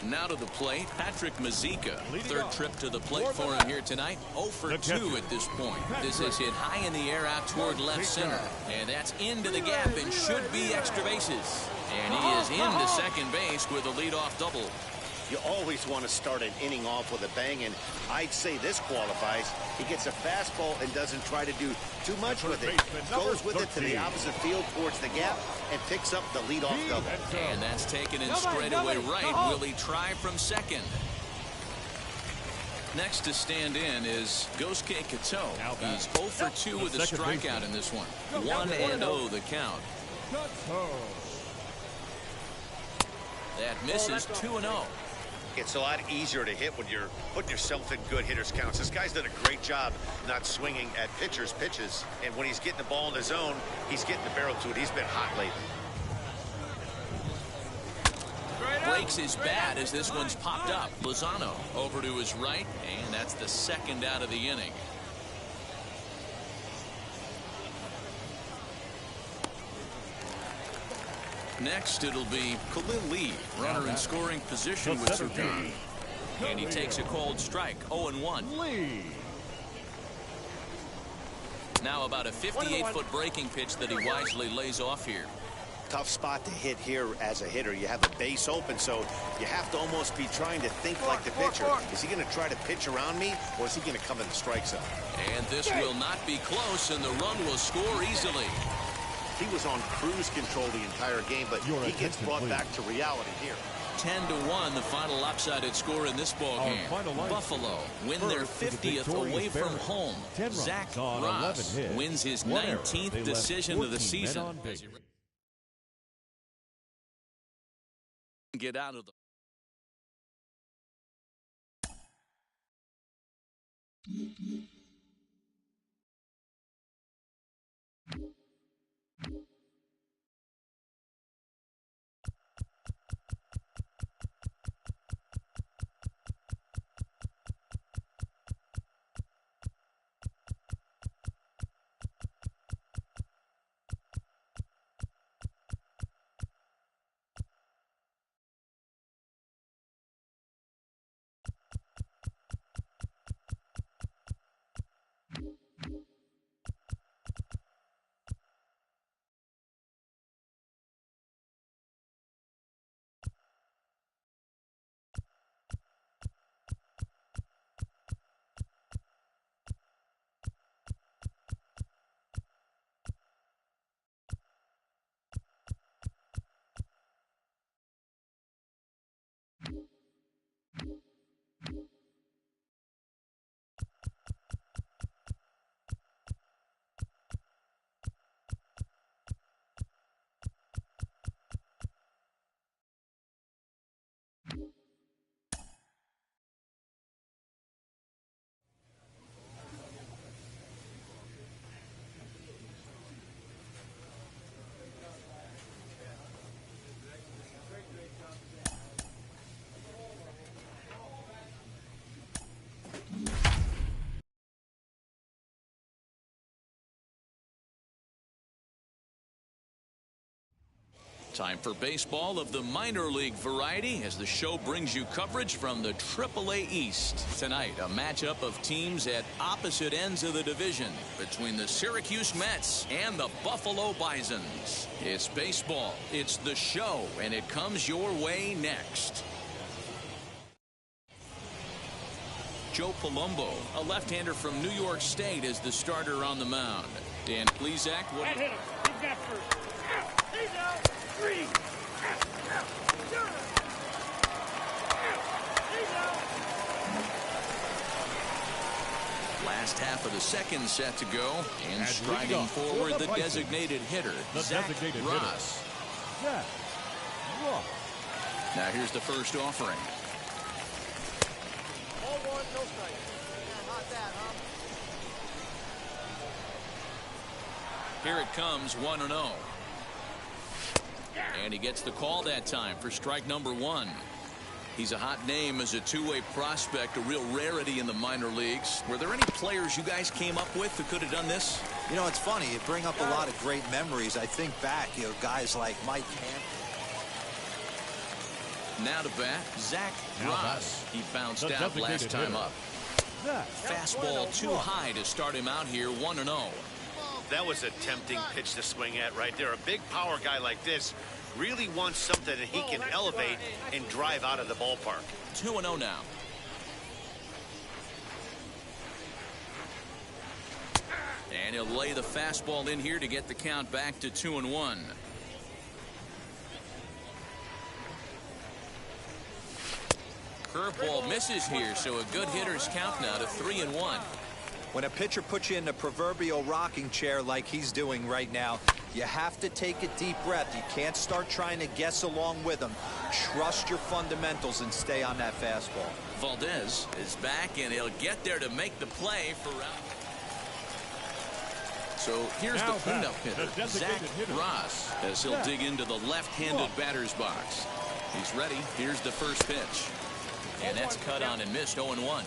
Now to the plate, Patrick Mazika. Third trip to the plate for him here tonight. 0 for 2 at this point. This is hit high in the air out toward left center. And that's into the gap and should be extra bases. And he is into second base with a leadoff double. You always want to start an inning off with a bang, and I'd say this qualifies. He gets a fastball and doesn't try to do too much with it. Goes with it to the opposite field towards the gap and picks up the leadoff double. And that's taken in straightaway right. Will he try from second? Next to stand in is Gosuke Kato. He's 0 for 2 with a strikeout in this one. 1-0 the count. That misses 2-0. It's a lot easier to hit when you're putting yourself in good hitters counts. This guy's done a great job not swinging at pitchers' pitches. And when he's getting the ball in his zone, he's getting the barrel to it. He's been hot lately. Breaks his bat as this one's popped up. Lozano over to his right, and that's the second out of the inning. Next, it'll be Khalil Lee, runner in scoring position with Sertan. And he takes a cold strike, 0-1. Lee. Now about a 58-foot breaking pitch that he wisely lays off here. Tough spot to hit here as a hitter. You have a base open, so you have to almost be trying to think like the pitcher. Is he going to try to pitch around me, or is he going to come in the strike zone? And this will not be close, and the run will score easily. He was on cruise control the entire game, but he gets brought back to reality here. 10-1, the final lopsided score in this ball game. Buffalo win their 50th away from home. Zach Ross wins his 19th decision of the season. Get out of the Time for baseball of the minor league variety as the show brings you coverage from the AAA East. Tonight, a matchup of teams at opposite ends of the division between the Syracuse Mets and the Buffalo Bisons. It's baseball, it's the show, and it comes your way next. Joe Palumbo, a left-hander from New York State, is the starter on the mound. Dan Plesac. He's got first. He's out. Last half of the second set to go, and striding forward the designated hitter, Zach Ross. Now here's the first offering. Ball one, no strike. Hot that, huh? Here it comes, 1-0. And he gets the call that time for strike number one. He's a hot name as a two-way prospect, a real rarity in the minor leagues. Were there any players you guys came up with who could have done this? You know, it's funny. You bring up a lot of great memories. I think back, guys like Mike Hampton. Now to bat, Zach Ross. He bounced out last time up. Fastball too high to start him out here, 1-0. That was a tempting pitch to swing at right there. A big power guy like this really wants something that he can elevate and drive out of the ballpark. 2-0 now. And he'll lay the fastball in here to get the count back to 2-1. Curveball misses here, so a good hitter's count now to 3-1. When a pitcher puts you in the proverbial rocking chair like he's doing right now, you have to take a deep breath. You can't start trying to guess along with him. Trust your fundamentals and stay on that fastball. Valdez is back, and he'll get there to make the play for round. So here's the cleanup hitter, Zach Ross, as he'll dig into the left-handed batter's box. He's ready. Here's the first pitch. And that's cut on and missed, 0-1.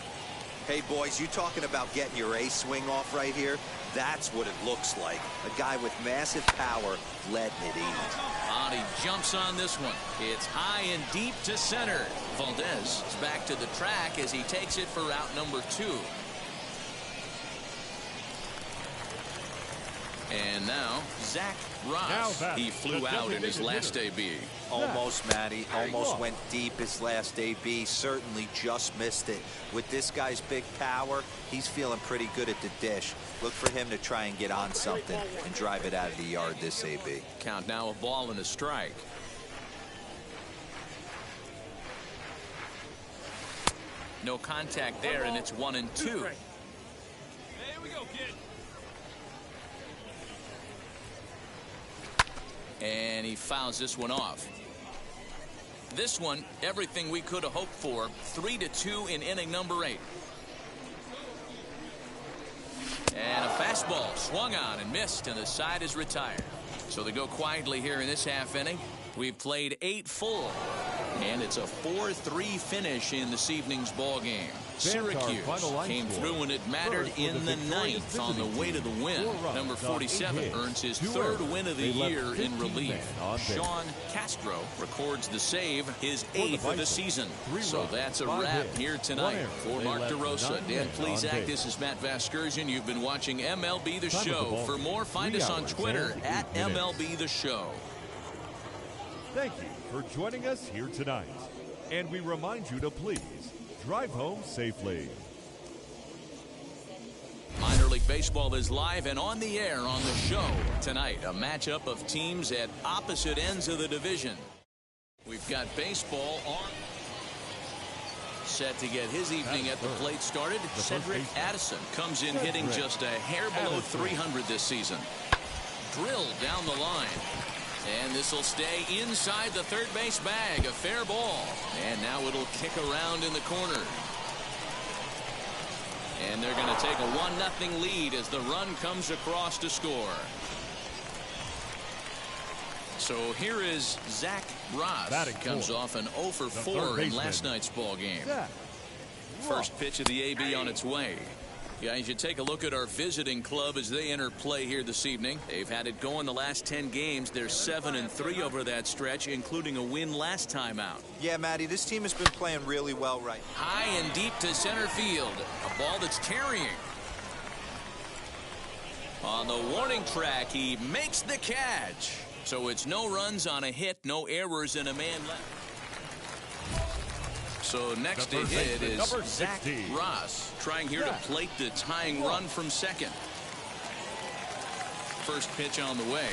Hey, boys, you talking about getting your A swing off right here? That's what it looks like. A guy with massive power letting it eat. He jumps on this one. It's high and deep to center. Valdez is back to the track as he takes it for out number 2. And now, Zach Ross. He flew out in his last AB. Almost, Matty. Almost went deep his last AB. Certainly just missed it. With this guy's big power, he's feeling pretty good at the dish. Look for him to try and get on something and drive it out of the yard this AB. Count now, a ball and a strike. No contact there, and it's 1-2. Here we go, kid. And he fouls this one off. This one, everything we could have hoped for. 3-2 in inning number 8. And a fastball swung on and missed, and the side is retired. So they go quietly here in this half inning. We've played 8 full, and it's a 4-3 finish in this evening's ball game. Syracuse came through when it mattered in the 9th on the way to the win. Number 47 earns his 3rd win of the year in relief. Sean Castro records the save, his 8th of the season. So that's a wrap here tonight. For Mark DeRosa, Dan Plesac, this is Matt Vasgersian. You've been watching MLB The Show. For more, find us on Twitter at MLB The Show. Thank you for joining us here tonight. And we remind you to please drive home safely. Minor League Baseball is live and on the air on the show tonight. A matchup of teams at opposite ends of the division. We've got baseball on. Set to get his evening at the plate started. Cedric Addison comes in hitting just a hair below 300 this season. Drilled down the line. And this will stay inside the third base bag. A fair ball. And now it'll kick around in the corner. And they're going to take a 1-0 lead as the run comes across to score. So here is Zach Ross. Comes off an 0 for 4 in last night's ball game. First pitch of the AB on its way. Guys, you take a look at our visiting club as they enter play here this evening. They've had it going the last 10 games. They're 7-3 over that stretch, including a win last time out. Yeah, Matty, this team has been playing really well right now. High and deep to center field. A ball that's carrying. On the warning track, he makes the catch. So it's no runs on a hit, no errors, and a man left. So next to hit is Zach Ross, trying here to plate the tying run from second. First pitch on the way.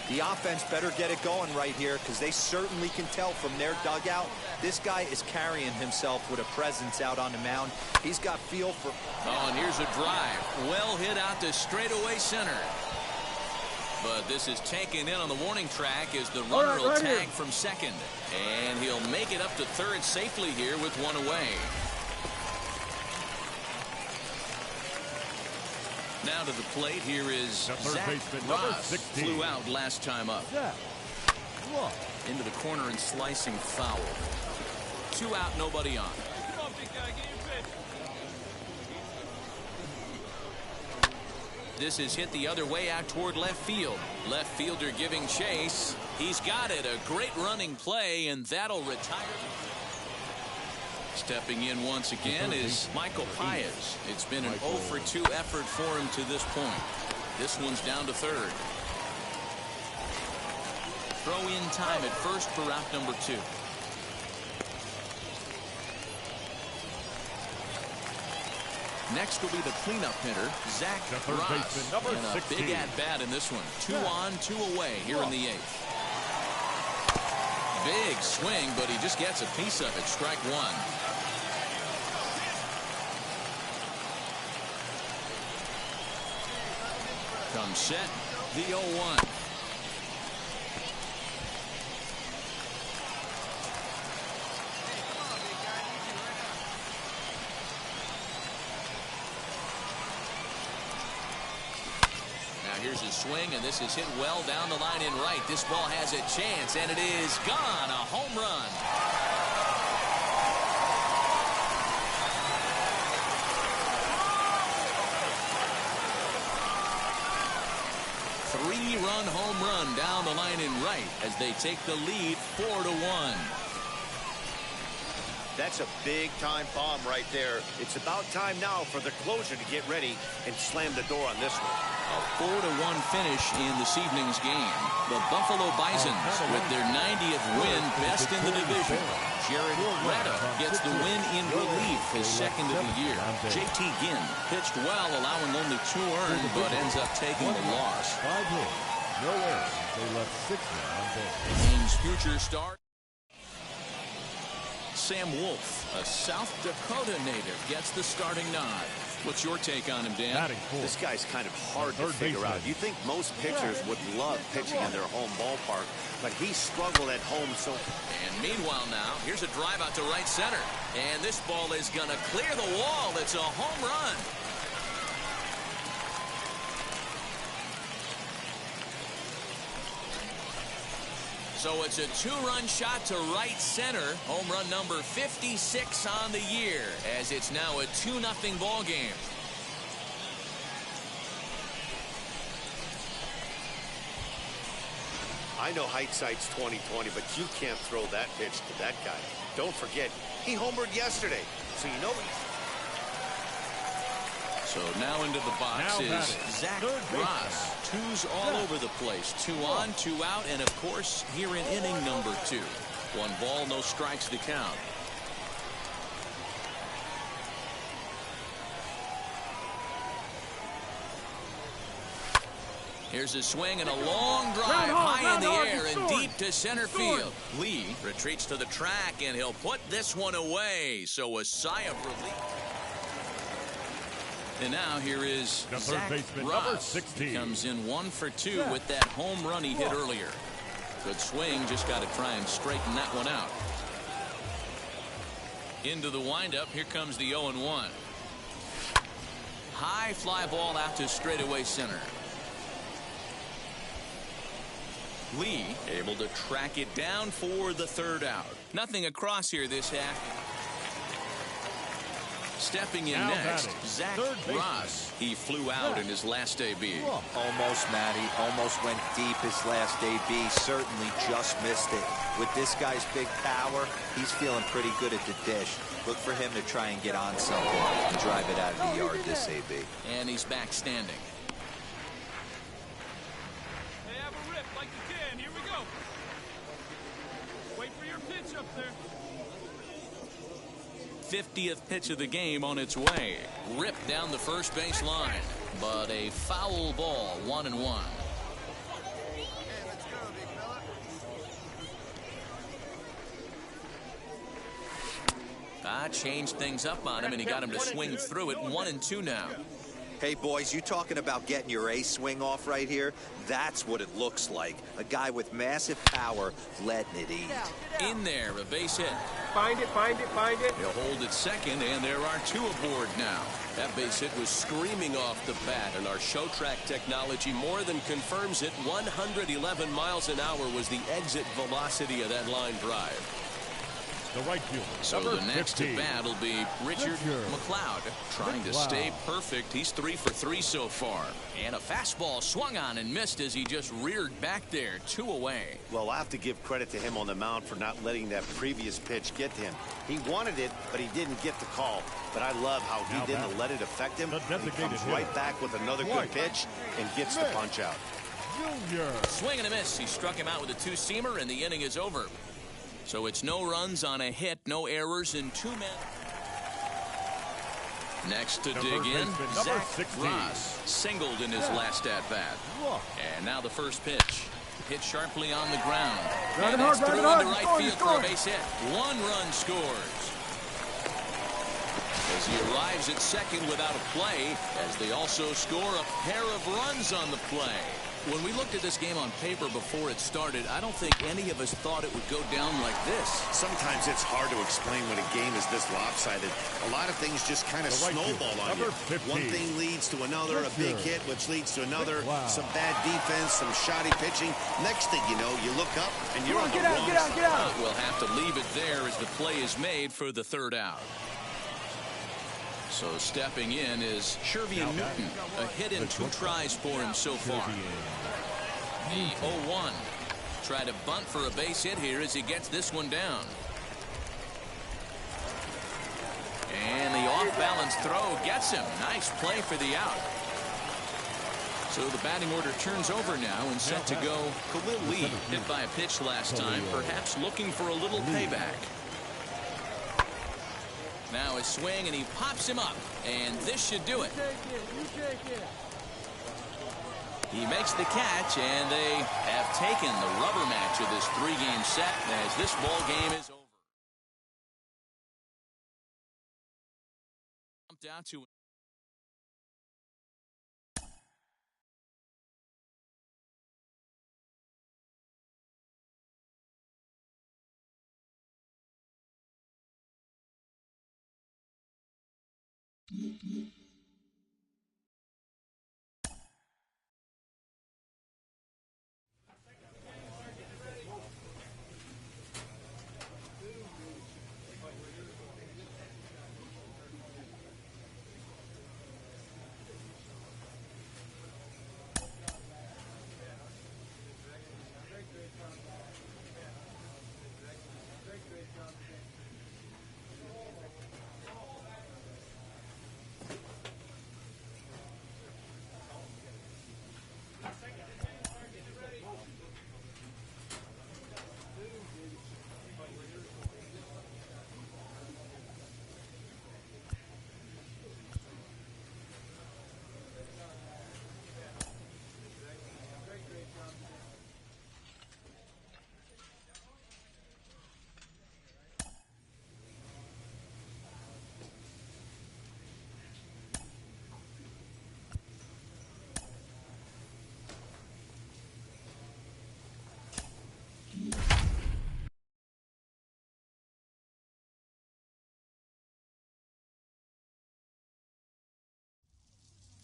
The offense better get it going right here, because they certainly can tell from their dugout this guy is carrying himself with a presence out on the mound. He's got feel for. Oh, and here's a drive. Well hit out to straightaway center. But this is taken in on the warning track as the runner will tag from second. And he'll make it up to third safely here with one away. Now to the plate, here is Zach Ross. Flew out last time up. Into the corner and slicing foul. 2 out, nobody on. Come on, big guy, get your pitch. This is hit the other way out toward left field. Left fielder giving chase. He's got it. A great running play, and that'll retire. Stepping in once again is Michael Paez. It's been an 0 for 2 effort for him to this point. This one's down to third. Throw in time at first for out number 2. Next will be the cleanup hitter, Zach Ross. And a big at-bat in this one. 2 on, 2 away here in the 8th. Big swing, but he just gets a piece of it. Strike one. Comes set, the 0-1. Here's his swing, and this is hit well down the line in right. This ball has a chance, and it is gone. A home run. Three-run home run down the line in right as they take the lead 4-1. That's a big-time bomb right there. It's about time now for the closer to get ready and slam the door on this one. A 4-1 finish in this evening's game. The Buffalo Bisons with their 90th win, best in the division. Jared Retta gets the win in relief, his second of the year. JT Ginn pitched well, allowing only 2 earned, but ends up taking the loss. 5 hits, no errors. They left 6 men on base. The game's future star, Sam Wolf, a South Dakota native, gets the starting nod. What's your take on him, Dan? This guy's kind of hard to figure out. You think most pitchers would love pitching in their home ballpark, but he struggled at home so. And meanwhile now, here's a drive out to right center. And this ball is going to clear the wall. It's a home run. So it's a 2-run shot to right center. Home run number 56 on the year, as it's now a 2-0 ball game. I know hindsight's 20/20, but you can't throw that pitch to that guy. Don't forget, he homered yesterday, so you know he's. So now into the box is Zach Ross. 2s all over the place. 2 on, 2 out, and of course here in inning number 2. 1 ball, no strikes to count. Here's a swing and a long drive high in the air and deep to center field. Lee retreats to the track, and he'll put this one away. So a sigh of relief. And now here is Zach Ross. Comes in 1 for 2 with that home run he hit earlier. Good swing, just got to try and straighten that one out. Into the windup, here comes the 0-1. High fly ball out to straightaway center. Lee able to track it down for the 3rd out. Nothing across here this half. Stepping in next, Zach Ross. He flew out in his last AB. Almost, Matty. Almost went deep his last AB. Certainly just missed it. With this guy's big power, he's feeling pretty good at the dish. Look for him to try and get on something and drive it out of the yard this AB. And he's back standing. Hey, have a rip like you can. Here we go. Wait for your pitch up there. 50th pitch of the game on its way. Ripped down the first base line, but a foul ball. 1-1. Changed things up on him, and he got him to swing through it. 1-2 now. Hey, boys, you talking about getting your A swing off right here? That's what it looks like. A guy with massive power letting it eat. In there, a base hit. Find it, find it, find it. He'll hold it second, and there are 2 aboard now. That base hit was screaming off the bat, and our show track technology more than confirms it. 111 miles an hour was the exit velocity of that line drive. The right fielder. So the next at bat will be Richard McLeod, trying to stay perfect. He's 3 for 3 so far. And a fastball swung on and missed as he just reared back there. 2 away. Well, I have to give credit to him on the mound for not letting that previous pitch get to him. He wanted it, but he didn't get the call. But I love how he didn't let it affect him. He comes right back with another good pitch and gets the punch out. Swing and a miss. He struck him out with a 2-seamer, and the inning is over. So it's no runs on a hit, no errors, and 2 men. Next to dig in, Zach Ross singled in his last at-bat. And now the first pitch. Hit sharply on the ground. Drive it And hard, that's drive it through hard. into right field for a base hit. 1 run scores. As he arrives at second without a play, as they also score a pair of runs on the play. When we looked at this game on paper before it started, I don't think any of us thought it would go down like this. Sometimes it's hard to explain when a game is this lopsided. A lot of things just kind of snowball on you. One thing leads to another, a big hit, which leads to another, some bad defense, some shoddy pitching. Next thing you know, you look up and you're on the wrong side. Get out. We'll have to leave it there as the play is made for the 3rd out. So stepping in is Shervian Newton. A hit in 2 tries for him so far. The 0-1. Try to bunt for a base hit here as he gets this one down. And the off-balance throw gets him. Nice play for the out. So the batting order turns over now and set to go Khalil Lee. Hit by a pitch last time, perhaps looking for a little payback. Now a swing, and he pops him up, and this should do it. He makes the catch, and they have taken the rubber match of this 3-game set as this ball game is over. Down to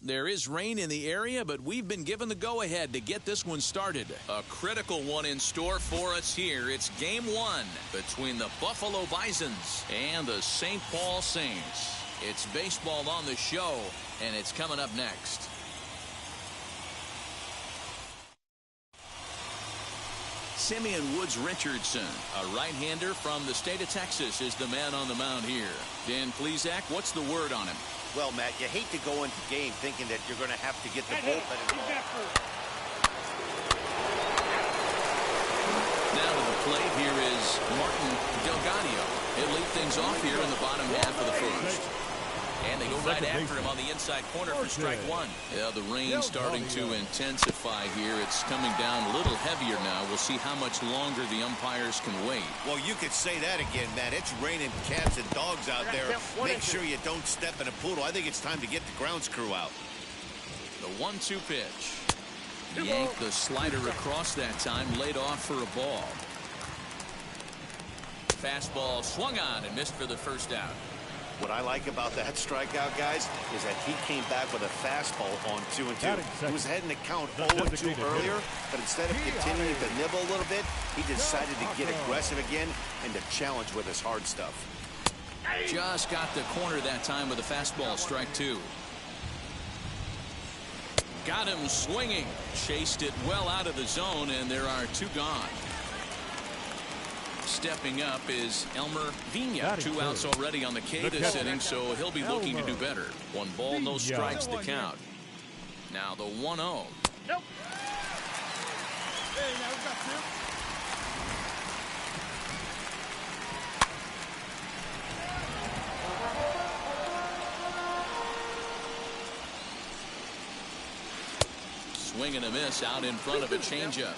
There is rain in the area, but we've been given the go-ahead to get this one started. A critical one in store for us here. It's game 1 between the Buffalo Bisons and the St. Paul Saints. It's baseball on the show, and it's coming up next. Simeon Woods Richardson, a right-hander from the state of Texas, is the man on the mound here. Dan Plesac, what's the word on him? Well, Matt, you hate to go into game thinking that you're going to have to get the bullpen involved. Now to the plate, here is Martin Delgadio. He'll lead things off here in the bottom half of the first. And they go right after him on the inside corner for strike 1. Yeah, the rain starting to intensify here. It's coming down a little heavier now. We'll see how much longer the umpires can wait. Well, you could say that again, Matt. It's raining cats and dogs out there. Make sure you don't step in a poodle. I think it's time to get the grounds crew out. The 1-2 pitch. Yanked the slider across that time, laid off for a ball. Fastball swung on and missed for the first out. What I like about that strikeout, guys, is that he came back with a fastball on 2-2. He was heading to count 0-2 earlier, but instead of continuing to nibble a little bit, he decided to get aggressive again and to challenge with his hard stuff. Just got the corner that time with a fastball, strike 2. Got him swinging. Chased it well out of the zone, and there are 2 gone. Stepping up is Elmer Vina. 2 outs already on the K this inning, so he'll be looking to do better. 1 ball, no strikes, the count. Now the 1-0. Nope. Hey, now we've got 2. Swing and a miss out in front of a changeup.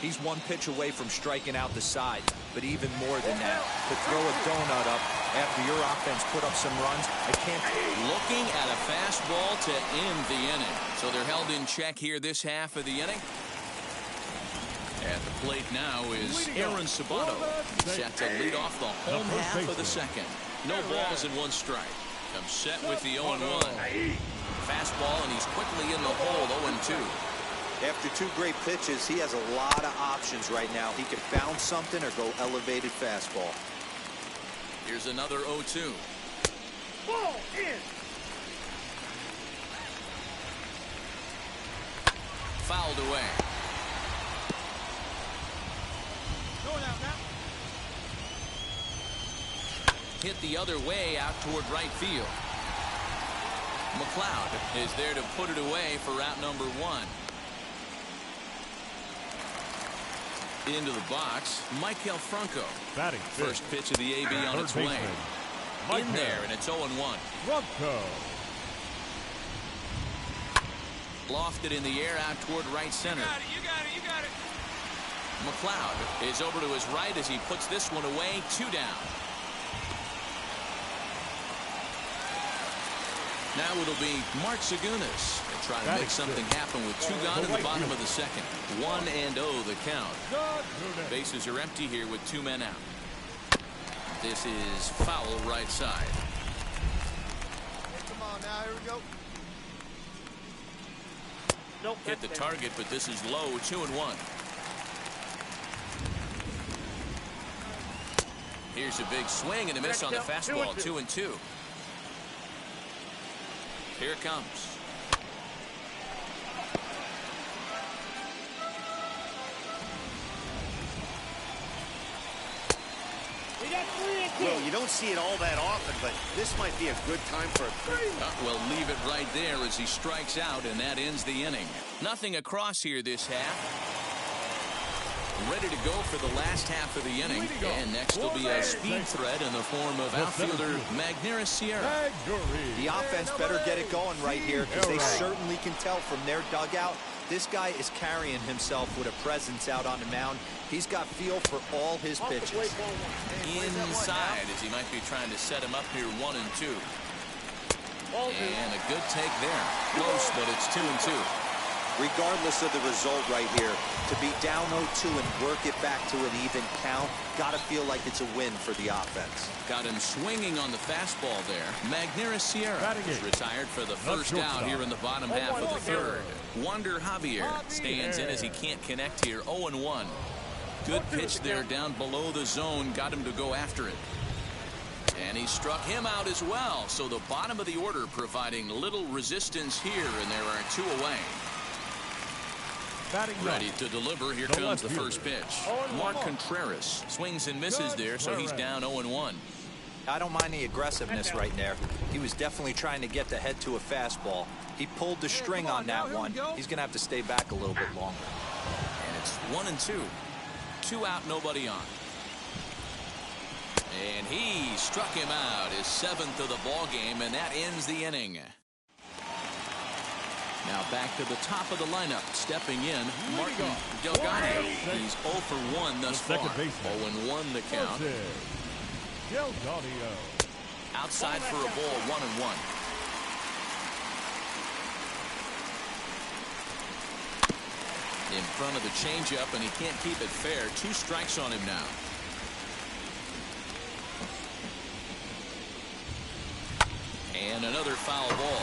He's one pitch away from striking out the side, but even more than that, to throw a donut up after your offense put up some runs, I can't. Looking at a fastball to end the inning. So they're held in check here this half of the inning. At the plate now is Aaron Sabato, set to lead off the home half of the second. No balls and one strike. Comes set with the 0-1. Fastball, and he's quickly in the hole, 0-2. After 2 great pitches, he has a lot of options right now. He could bounce something or go elevated fastball. Here's another 0-2. Ball in. Fouled away. Going out now. Hit the other way out toward right field. McLeod is there to put it away for out number 1. Into the box, Michael Franco. Batting first pitch of the AB on its way. In there, and it's 0-1. Franco. Lofted in the air out toward right center. You got it, you got it. McLeod is over to his right as he puts this one away, 2 down. Now it'll be Mark Zagunis and try to make something happen with 2 gone in the bottom of the second. 1-0 the count. Bases are empty here with 2 men out. This is foul right side. Hey, come on now, here we go. Nope, Hit the target, but this is low, 2-1. Here's a big swing and a miss on the fastball, 2-2. Here it comes. Well, you don't see it all that often, but this might be a good time for a Well, leave it right there as he strikes out, and that ends the inning. Nothing across here this half. Ready to go for the last half of the inning. And next will be a speed threat in the form of outfielder Magneuris Sierra. The offense better get it going right here, because they certainly can tell from their dugout this guy is carrying himself with a presence out on the mound. He's got feel for all his pitches. Inside as he might be trying to set him up here 1-2. And a good take there. Close, but it's 2-2. Regardless of the result right here, to be down 0-2 and work it back to an even count, got to feel like it's a win for the offense. Got him swinging on the fastball there. Magneuris Sierra is retired for the first out here in the bottom half of the third. Wander Javier stands in as he can't connect here. 0-1. Good pitch there down below the zone. Got him to go after it. And he struck him out as well. So the bottom of the order providing little resistance here, and there are 2 away. Ready to deliver. Here comes the first pitch. Mark Contreras swings and misses there, so he's down 0-1. I don't mind the aggressiveness right there. He was definitely trying to get the head to a fastball. He pulled the string on that one. He's going to have to stay back a little bit longer. And it's 1-2. 2 out, nobody on. And he struck him out, his 7th of the ball game, and that ends the inning. Now back to the top of the lineup. Stepping in, Martin Delgado. He's 0 for 1 thus far. 0-1 the count. Outside for a ball, 1-1. In front of the changeup, and he can't keep it fair. 2 strikes on him now. And another foul ball.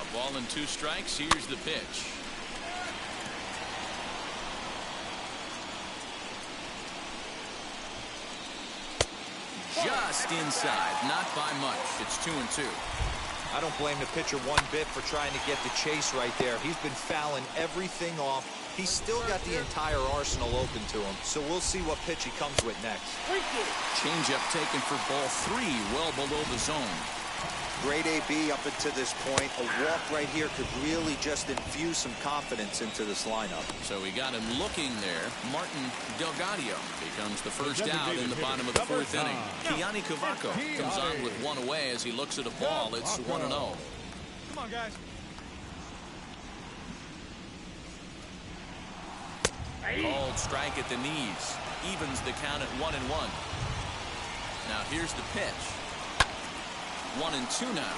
A ball and 2 strikes. Here's the pitch. Just inside, not by much. It's 2-2. I don't blame the pitcher one bit for trying to get the chase right there. He's been fouling everything off. He's still got the entire arsenal open to him, so we'll see what pitch he comes with next. Changeup taken for ball 3, well below the zone. Great AB up until this point. A walk right here could really just infuse some confidence into this lineup. So we got him looking there. Martin Delgado becomes the first out in the bottom of the 4th inning. Kiani Cavaco comes on with 1 away as he looks at a ball. It's 1-0. Come on, guys. Called strike at the knees. Evens the count at 1-1. Now here's the pitch. 1-2 now.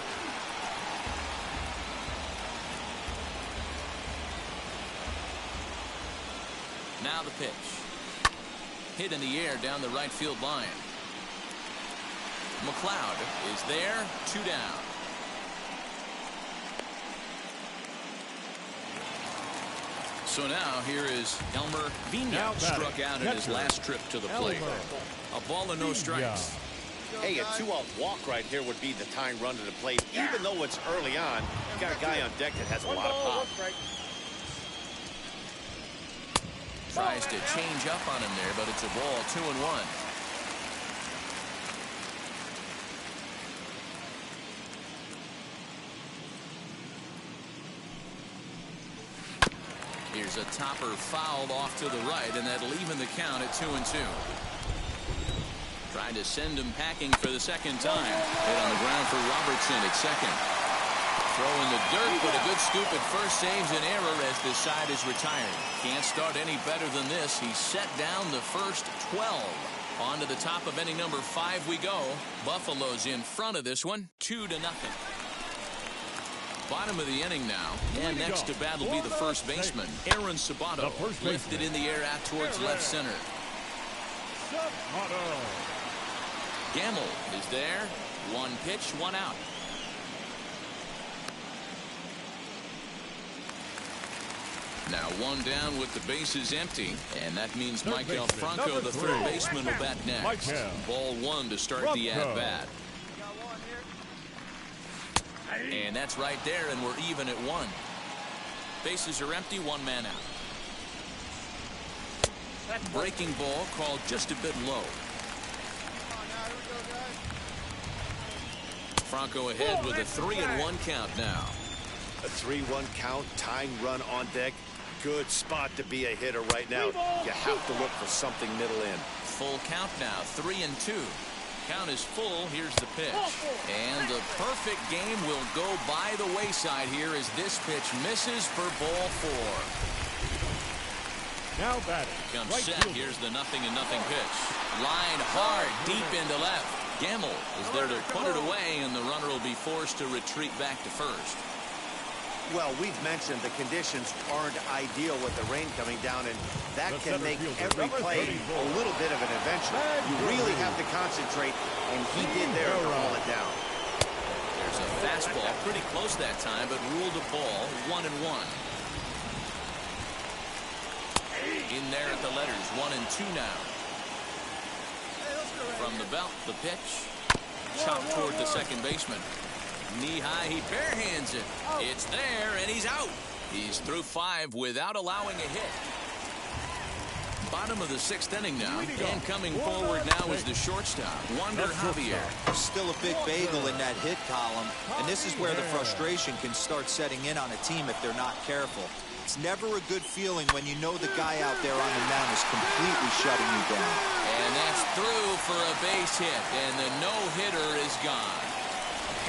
Now the pitch. Hit in the air down the right field line. McLeod is there. 2 down. So now here is Elmer Vina, struck out in his last trip to the plate. A ball and no strikes. Hey, a 2-out walk right here would be the tying run to the plate. Even though it's early on, you got a guy on deck that has a lot of pop. Tries to change up on him there, but it's a ball. 2-1. Here's a topper fouled off to the right, and that'll even the count at 2-2. Trying to send him packing for the second time. Hit on the ground for Robertson at second. Throw in the dirt, but a good scoop at first saves an error as this side is retired. Can't start any better than this. He set down the first 12. On to the top of inning number 5 we go. Buffalo's in front of this one, 2-0. Bottom of the inning now, and next to bat will be the first baseman, Aaron Sabato, lifted in the air out towards left center. Gamble is there. 1 pitch, 1 out. Now 1 down with the bases empty, and that means Michael Franco, the third baseman, will bat next. Ball 1 to start the at-bat. And that's right there, and we're even at 1. Bases are empty, 1 man out. Breaking ball called just a bit low. Franco ahead with a 3-1 count now. A 3-1 count, tying run on deck. Good spot to be a hitter right now. You have to look for something middle in. Full count now, 3-2. Count is full. Here's the pitch. And the perfect game will go by the wayside here as this pitch misses for ball 4. Now batting. Comes set. Here's the 0-0 pitch. Line hard deep into left. Gamble is there to put it away, and the runner will be forced to retreat back to first. Well, we've mentioned the conditions aren't ideal with the rain coming down, and that can make every play a little bit of an adventure. You really have to concentrate, and he did there to haul it down. There's a fastball pretty close that time, but ruled a ball. 1-1. In there at the letters, 1-2 now. From the belt, the pitch. Chopped toward the second baseman. Knee high, he barehands it. It's there, and he's out. He's through 5 without allowing a hit. Bottom of the 6th inning now, and coming forward now is the shortstop, Wander Javier. Still a big bagel in that hit column, and this is where the frustration can start setting in on a team if they're not careful. It's never a good feeling when you know the guy out there on the mound is completely shutting you down. And that's through for a base hit, and the no-hitter is gone.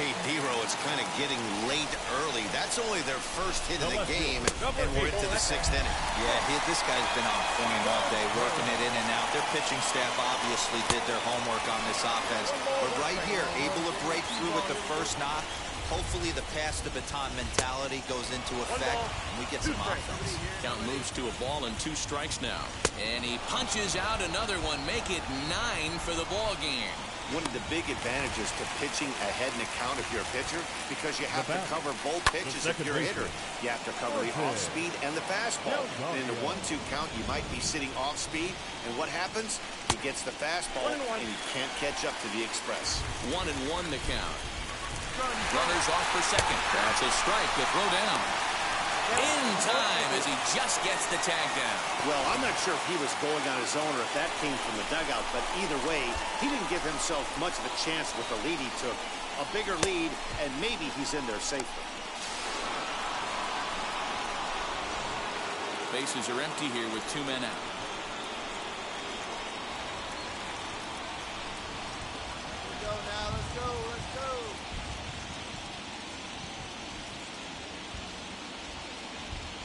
Hey, D-Row, it's kind of getting late early. That's only their first hit of the game, and we're into the 6th inning. Yeah, this guy's been on point all day, working it in and out. Their pitching staff obviously did their homework on this offense. But right here, able to break through with the first knock. Hopefully the pass-the-baton mentality goes into effect, and we get some offense. Count moves to a ball and 2 strikes now. And he punches out another one, make it 9 for the ball game. One of the big advantages to pitching ahead in the count if you're a pitcher, because you have to cover both pitches if you're a hitter. You have to cover the off-speed and the fastball. And in the 1-2 count, you might be sitting off-speed, and what happens? He gets the fastball, and he can't catch up to the express. 1-1 the count. Runners off for second. That's a strike to throw down. In time as he just gets the tag down. Well, I'm not sure if he was going on his own or if that came from the dugout, but either way, he didn't give himself much of a chance with the lead he took. A bigger lead, and maybe he's in there safely. Bases are empty here with 2 men out. Let's go now, let's go, let's go.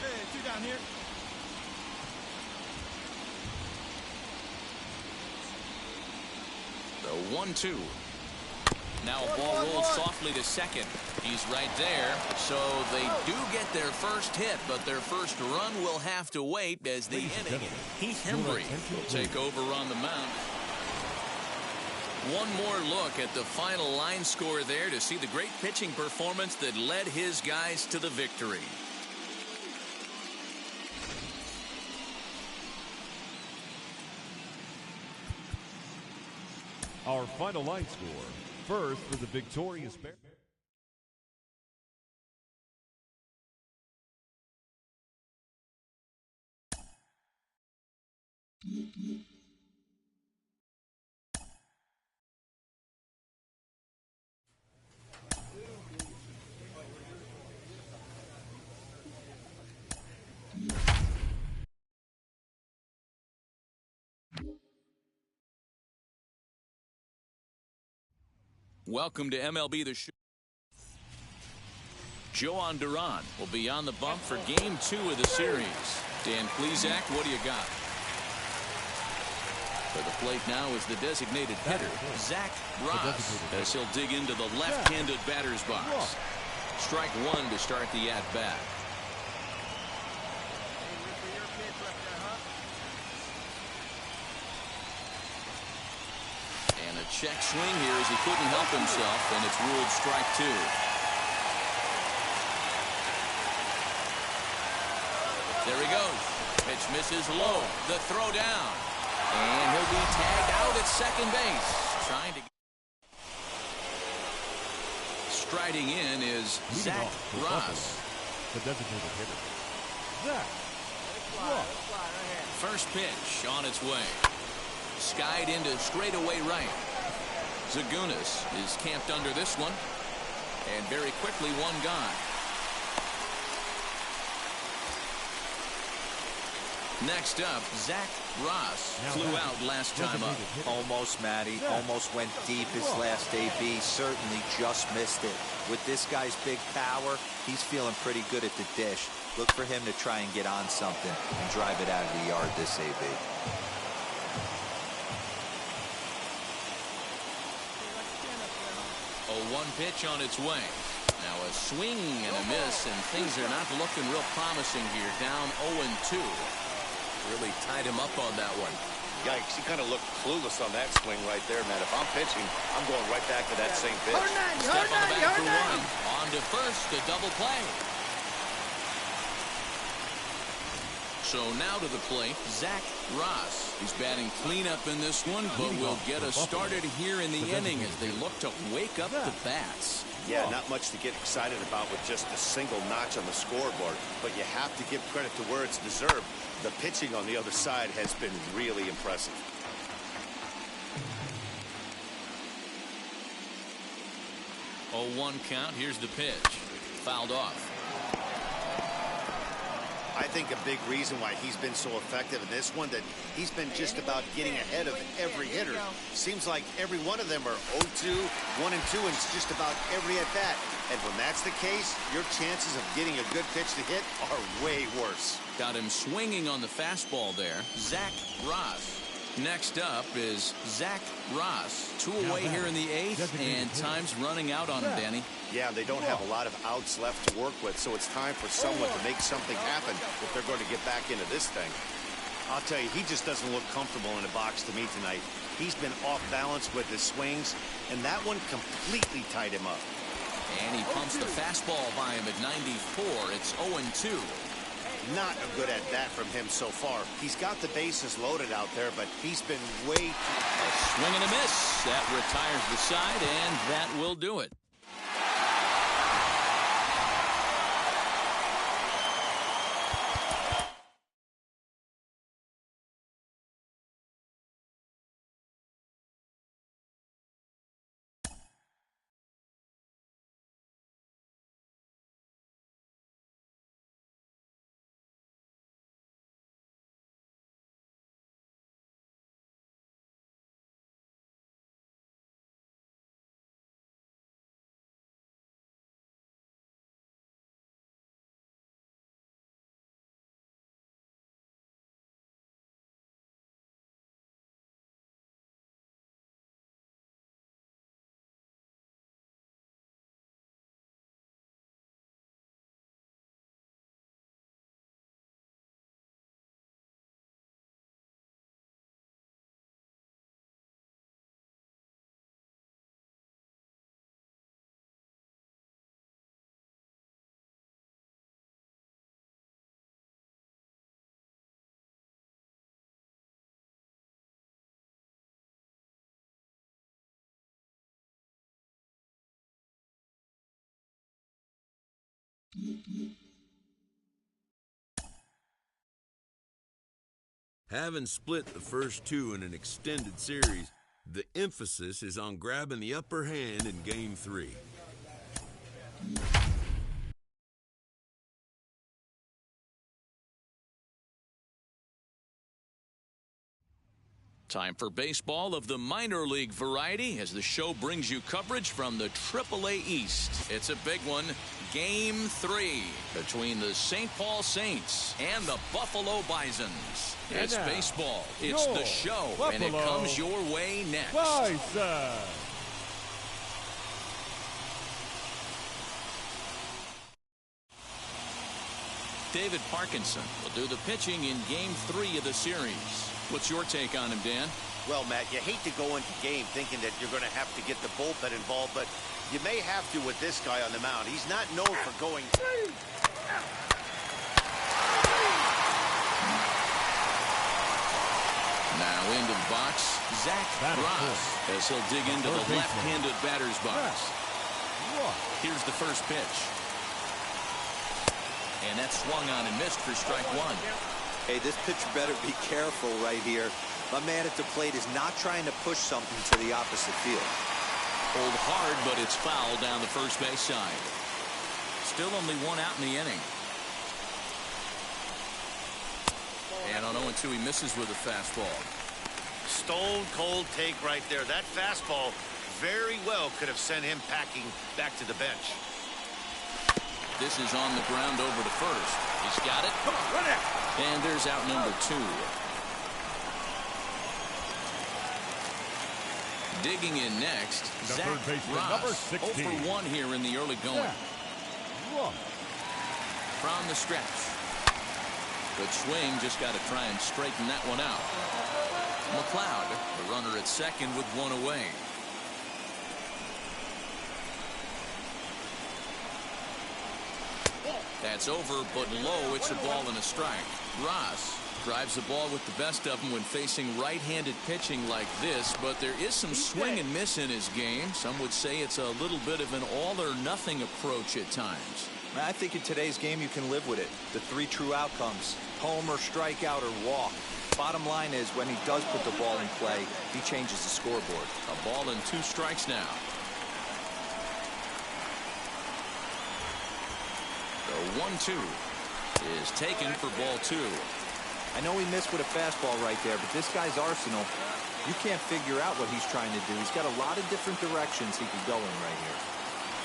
Hey, 2 down here. The 1-2. Now a ball rolls softly to second. He's right there. So they do get their first hit, but their first run will have to wait as the inning. Heath Hembry will take over on the mound. One more look at the final line score there to see the great pitching performance that led his guys to the victory. Our final line score. First for the victorious Bears. Welcome to MLB The Show. Joan Duran will be on the bump for Game 2 of the series. Dan Plesac, what do you got? For the plate now is the designated hitter, Zach Ross, as he'll dig into the left-handed batter's box. Strike one to start the at-bat. And a check swing here as he couldn't help himself, and it's ruled strike two. There he goes. Pitch misses low. The throw down. And he'll be tagged out at second base. Trying to... Striding in is Zach Ross. The designated hitter, Zach Ross. First pitch on its way. Skied into straightaway right. Zagunis is camped under this one. And very quickly one gone. Next up, Zach Ross flew out last time up. Almost, Matty. Almost went deep his last AB. Certainly just missed it. With this guy's big power, he's feeling pretty good at the dish. Look for him to try and get on something and drive it out of the yard this AB. One pitch on its way. Now a swing and a miss, and things are not looking real promising here. Down 0-2. Really tied him up on that one. Yikes, he kind of looked clueless on that swing right there, man. If I'm pitching, I'm going right back to that same pitch. Step on the back for one. On to first, a double play. So now to the plate, Zach Ross. He's batting cleanup in this one, but will get us started here in the inning as they look to wake up the bats. Yeah, not much to get excited about with just a single notch on the scoreboard, but you have to give credit to where it's deserved. The pitching on the other side has been really impressive. Oh, 1 count. Here's the pitch. Fouled off. I think a big reason why he's been so effective in this one, that he's been just about getting ahead of every hitter. Seems like every one of them are 0-2, 1-2, and it's just about every at-bat. And when that's the case, your chances of getting a good pitch to hit are way worse. Got him swinging on the fastball there. Zach Ross. Next up is Zach Ross. 2 away here in the 8th, and time's running out on him, Danny. Yeah, they don't have a lot of outs left to work with, so it's time for someone to make something happen if they're going to get back into this thing. I'll tell you, he just doesn't look comfortable in the box to me tonight. He's been off balance with his swings, and that one completely tied him up. And he pumps the fastball by him at 94. It's 0-2. Not a good at bat from him so far. He's got the bases loaded out there, but he's been way too... A swing and a miss. That retires the side, and that will do it. Having split the first two in an extended series, the emphasis is on grabbing the upper hand in Game 3. Time for baseball of the minor league variety as the show brings you coverage from the AAA East. It's a big one. Game 3 between the St. Paul Saints and the Buffalo Bisons. It's baseball. It's the show, and it comes your way next. David Parkinson will do the pitching in Game 3 of the series. What's your take on him, Dan? Well, Matt, you hate to go into game thinking that you're going to have to get the bullpen involved, but you may have to with this guy on the mound. He's not known for going. Now into the box, Zach Ross, as he'll dig into the left-handed batter's box. Here's the first pitch. And that swung on and missed for strike one. Hey, this pitcher better be careful right here. My man at the plate is not trying to push something to the opposite field. Pulled hard, but it's foul down the first base side. Still only one out in the inning. And on 0-2, he misses with a fastball. Stone cold take right there. That fastball very well could have sent him packing back to the bench. This is on the ground over to first. He's got it. Come on, run it. And there's out number 2. Digging in next, Zach Ross. 0 for 1 here in the early going. From the stretch. Good swing, just got to try and straighten that one out. McLeod, the runner at second with one away. That's over, but low. It's a ball and a strike. Ross drives the ball with the best of them when facing right-handed pitching like this, but there is some swing and miss in his game. Some would say it's a little bit of an all-or-nothing approach at times. I think in today's game you can live with it. The 3 true outcomes: homer, strikeout, or walk. Bottom line is, when he does put the ball in play, he changes the scoreboard. A ball and 2 strikes now. The 1-2 is taken for ball 2. I know he missed with a fastball right there, but this guy's arsenal, you can't figure out what he's trying to do. He's got a lot of different directions he could go in right here.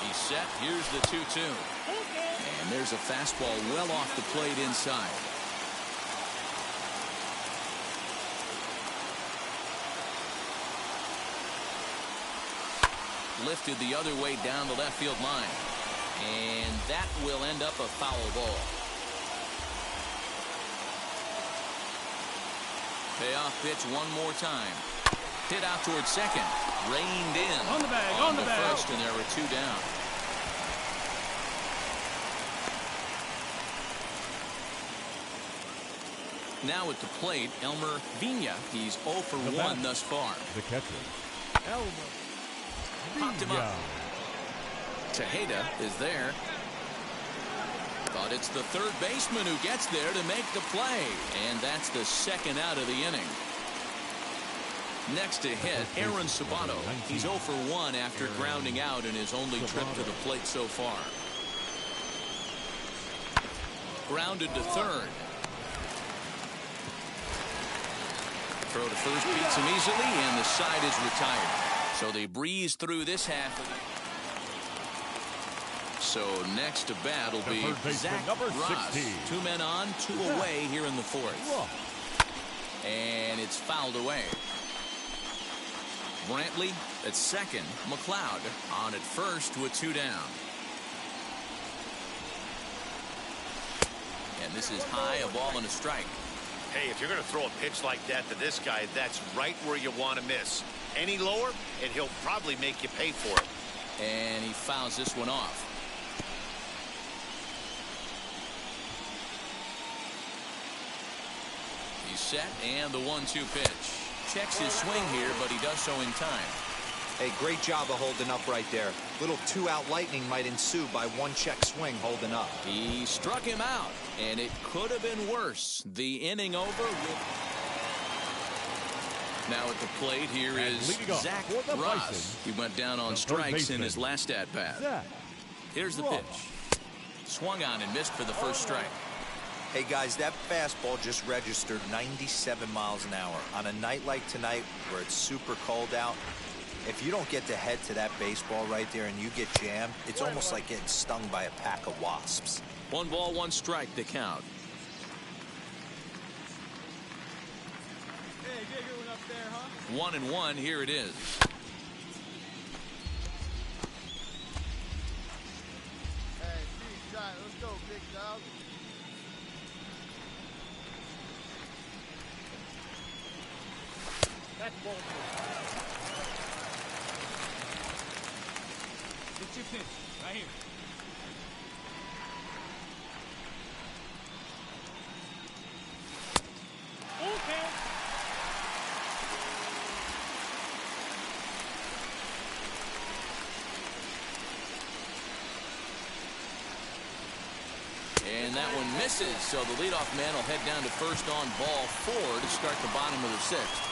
He's set. Here's the 2-2. And there's a fastball well off the plate inside. Lifted the other way down the left field line. And that will end up a foul ball. Payoff pitch one more time. Hit out towards second. Reined in. On the bag, on the first, and there were 2 down. Now at the plate, Elmer Vina. He's 0 for 1 thus far. The catcher, Elmer Popped him up. Tejeda is there. But it's the third baseman who gets there to make the play. And that's the second out of the inning. Next to hit, Aaron Sabato. He's 0 for 1 after grounding out in his only trip to the plate so far. Grounded to third. Throw to first beats him easily, and the side is retired. So they breeze through this half of the... So next to bat will be Zach Ross. 2 men on, 2 away here in the 4th. And it's fouled away. Brantley at second. McLeod on at first with 2 down. And this is high, a ball and a strike. Hey, if you're going to throw a pitch like that to this guy, that's right where you want to miss. Any lower, and he'll probably make you pay for it. And he fouls this one off. He's set, and the 1-2 pitch. Checks his swing here, but he does so in time. Hey, great job of holding up right there. Little two-out lightning might ensue by one-check swing holding up. He struck him out, and it could have been worse. The inning over with... Now at the plate here is Zach Ross. He went down on strikes in his last at-bat. Here's the pitch. Swung on and missed for the first strike. Hey, guys, that fastball just registered 97 miles an hour. On a night like tonight where it's super cold out, if you don't get to head to that baseball right there and you get jammed, it's almost like getting stung by a pack of wasps. 1 ball, 1 strike to count. Hey, get your one up there, huh? 1-1, here it is. Hey, see, shot. Let's go, big dog. That's bullshit. Get your pitch, right here. Okay. And that one misses, so the leadoff man will head down to first on ball 4 to start the bottom of the 6th.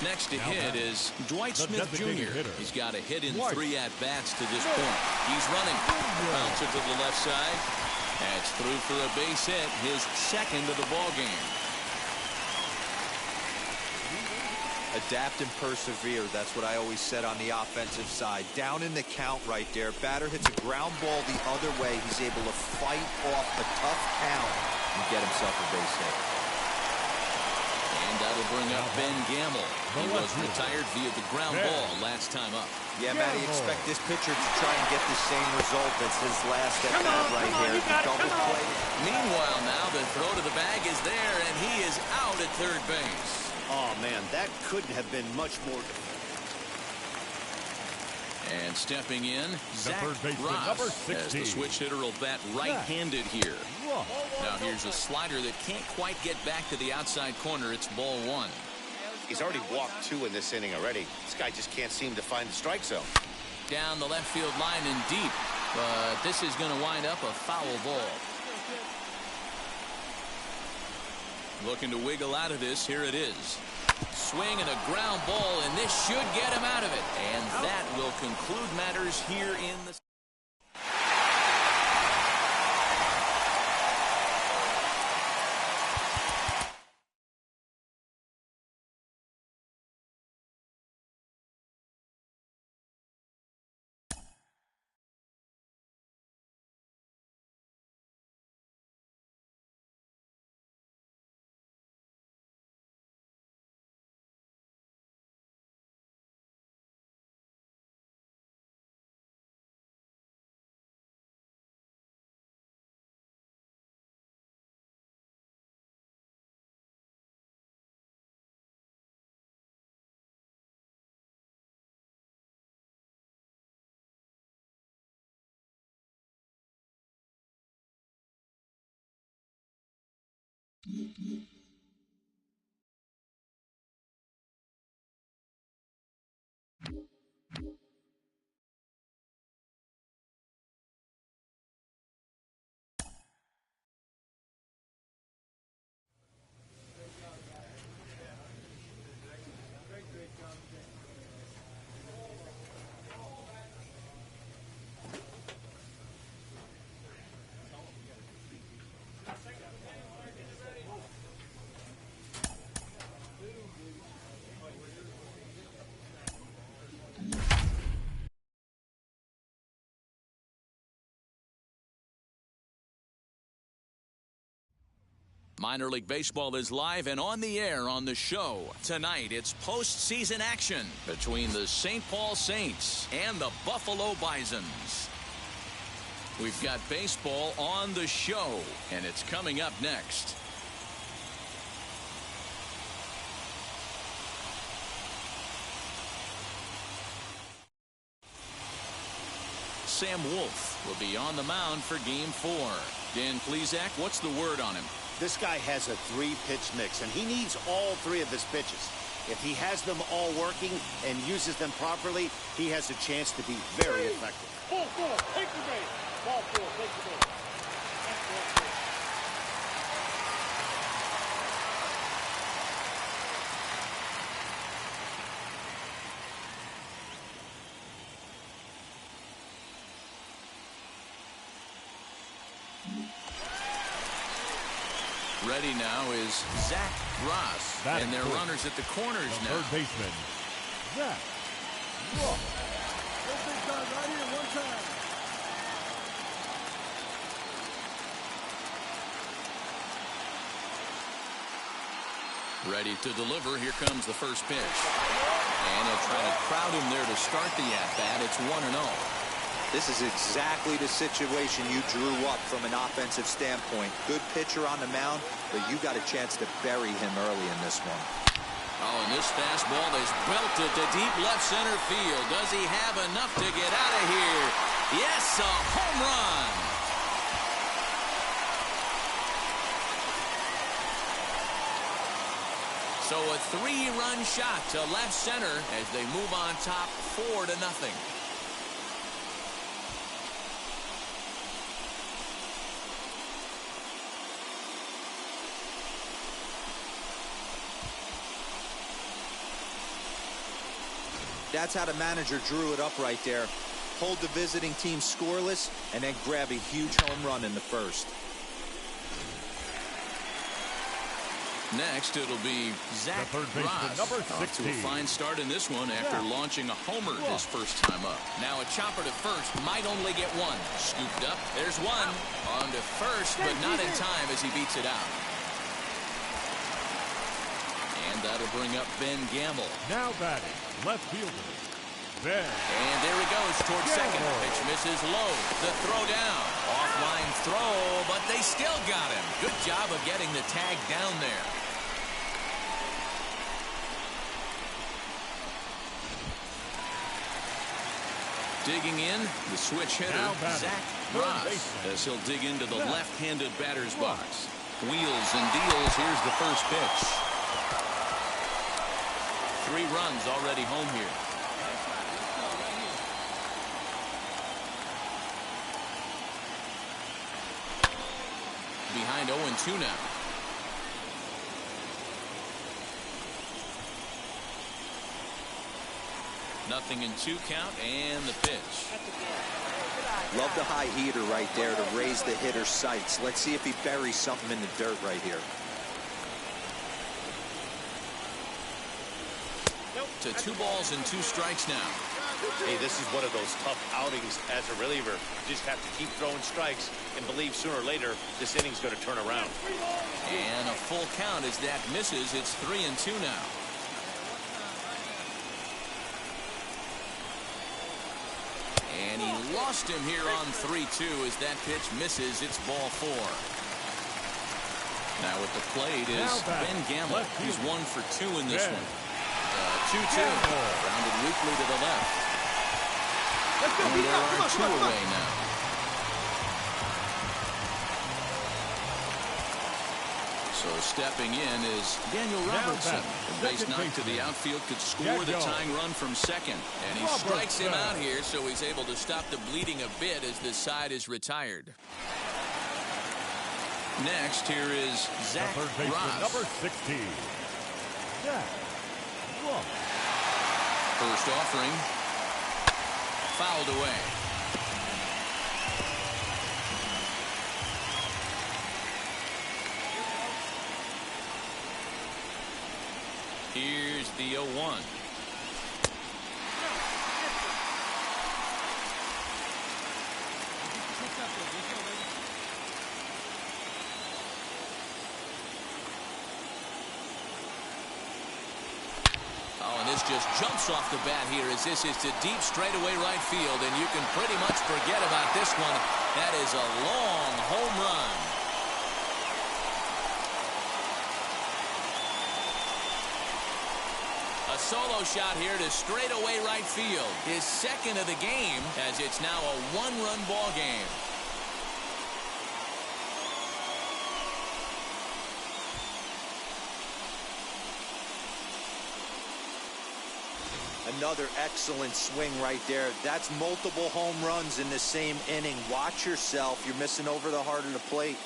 Next to hit is Dwight Smith Jr. He's got a hit in 3 at-bats to this point. He's running. Bouncer to the left side. That's through for a base hit, his second of the ball game. Adapt and persevere. That's what I always said on the offensive side. Down in the count right there. Batter hits a ground ball the other way. He's able to fight off a tough count and get himself a base hit. And that'll bring up Ben Gamble. He was retired via the ground ball last time up. Yeah, Matty, expect this pitcher to try and get the same result as his last at-bat right here. Double play. Meanwhile, now the throw to the bag is there, and he is out at third base. Oh, man, that couldn't have been much more. And stepping in, Zach Ross, as the switch hitter will bat right-handed here. Now here's a slider that can't quite get back to the outside corner. It's ball 1. He's already walked 2 in this inning already. This guy just can't seem to find the strike zone. Down the left field line and deep, but this is going to wind up a foul ball. Looking to wiggle out of this. Here it is. Swing and a ground ball, and this should get him out of it. And that will conclude matters here in the... Minor League Baseball is live and on the air on the show. Tonight, it's postseason action between the St. Paul Saints and the Buffalo Bisons. We've got baseball on the show, and it's coming up next. Sam Wolf will be on the mound for Game 4. Dan Plesac, what's the word on him? This guy has a 3-pitch mix, and he needs all 3 of his pitches. If he has them all working and uses them properly, he has a chance to be very effective. Ball four, take the base. Ball four, take the base. That's ball four. Ready now is Zach Ross. And their runners at the corners now. Third baseman, Zach Ross. Big guy right here, one time. Ready to deliver. Here comes the first pitch. And he'll try to crowd him there to start the at-bat. It's 1-0. This is exactly the situation you drew up from an offensive standpoint. Good pitcher on the mound, but you got a chance to bury him early in this one. Oh, and this fastball is belted to deep left center field. Does he have enough to get out of here? Yes, a home run. So a 3-run shot to left center as they move on top 4-0. That's how the manager drew it up right there. Hold the visiting team scoreless and then grab a huge home run in the first. Next, it'll be Zach Ross. Number Off to a fine start in this one after launching a homer his first time up. Now a chopper to first might only get one. Scooped up. There's one. On to first, but not in time as he beats it out. And that'll bring up Ben Gamble. Now batting, left fielder, Ben. And there he goes towards second. Pitch misses low. The throw down. Offline throw, but they still got him. Good job of getting the tag down there. Digging in, the switch hitter, Zach Ross, as he'll dig into the left-handed batter's box. Wheels and deals. Here's the first pitch. 3 runs already home here. Behind 0-2 now. Nothing in 2 count, and the pitch. Love the high heater right there to raise the hitter's sights. Let's see if he buries something in the dirt right here. To 2 balls and 2 strikes now. Hey, this is one of those tough outings as a reliever. You just have to keep throwing strikes and believe sooner or later this inning's going to turn around. And a full count as that misses. It's 3-2 now. And he lost him here on 3-2 as that pitch misses. It's ball 4. Now at the plate is Ben Gamble. He's 1 for 2 in this one. 2-2. Rounded weakly to the left. And there are 2 away now. So stepping in is Daniel Robertson. The base knock to the outfield could score the tying run from second. And he strikes him out here, so he's able to stop the bleeding a bit as this side is retired. Next, here is Zach Ross. Number 16. Zach Ross. First offering. Fouled away. Here's the 0-1. This just jumps off the bat here as this is to deep straightaway right field, and you can pretty much forget about this one. That is a long home run. A solo shot here to straightaway right field. His second of the game, as it's now a 1-run ball game. Another excellent swing right there. That's multiple home runs in the same inning. Watch yourself. You're missing over the heart of the plate.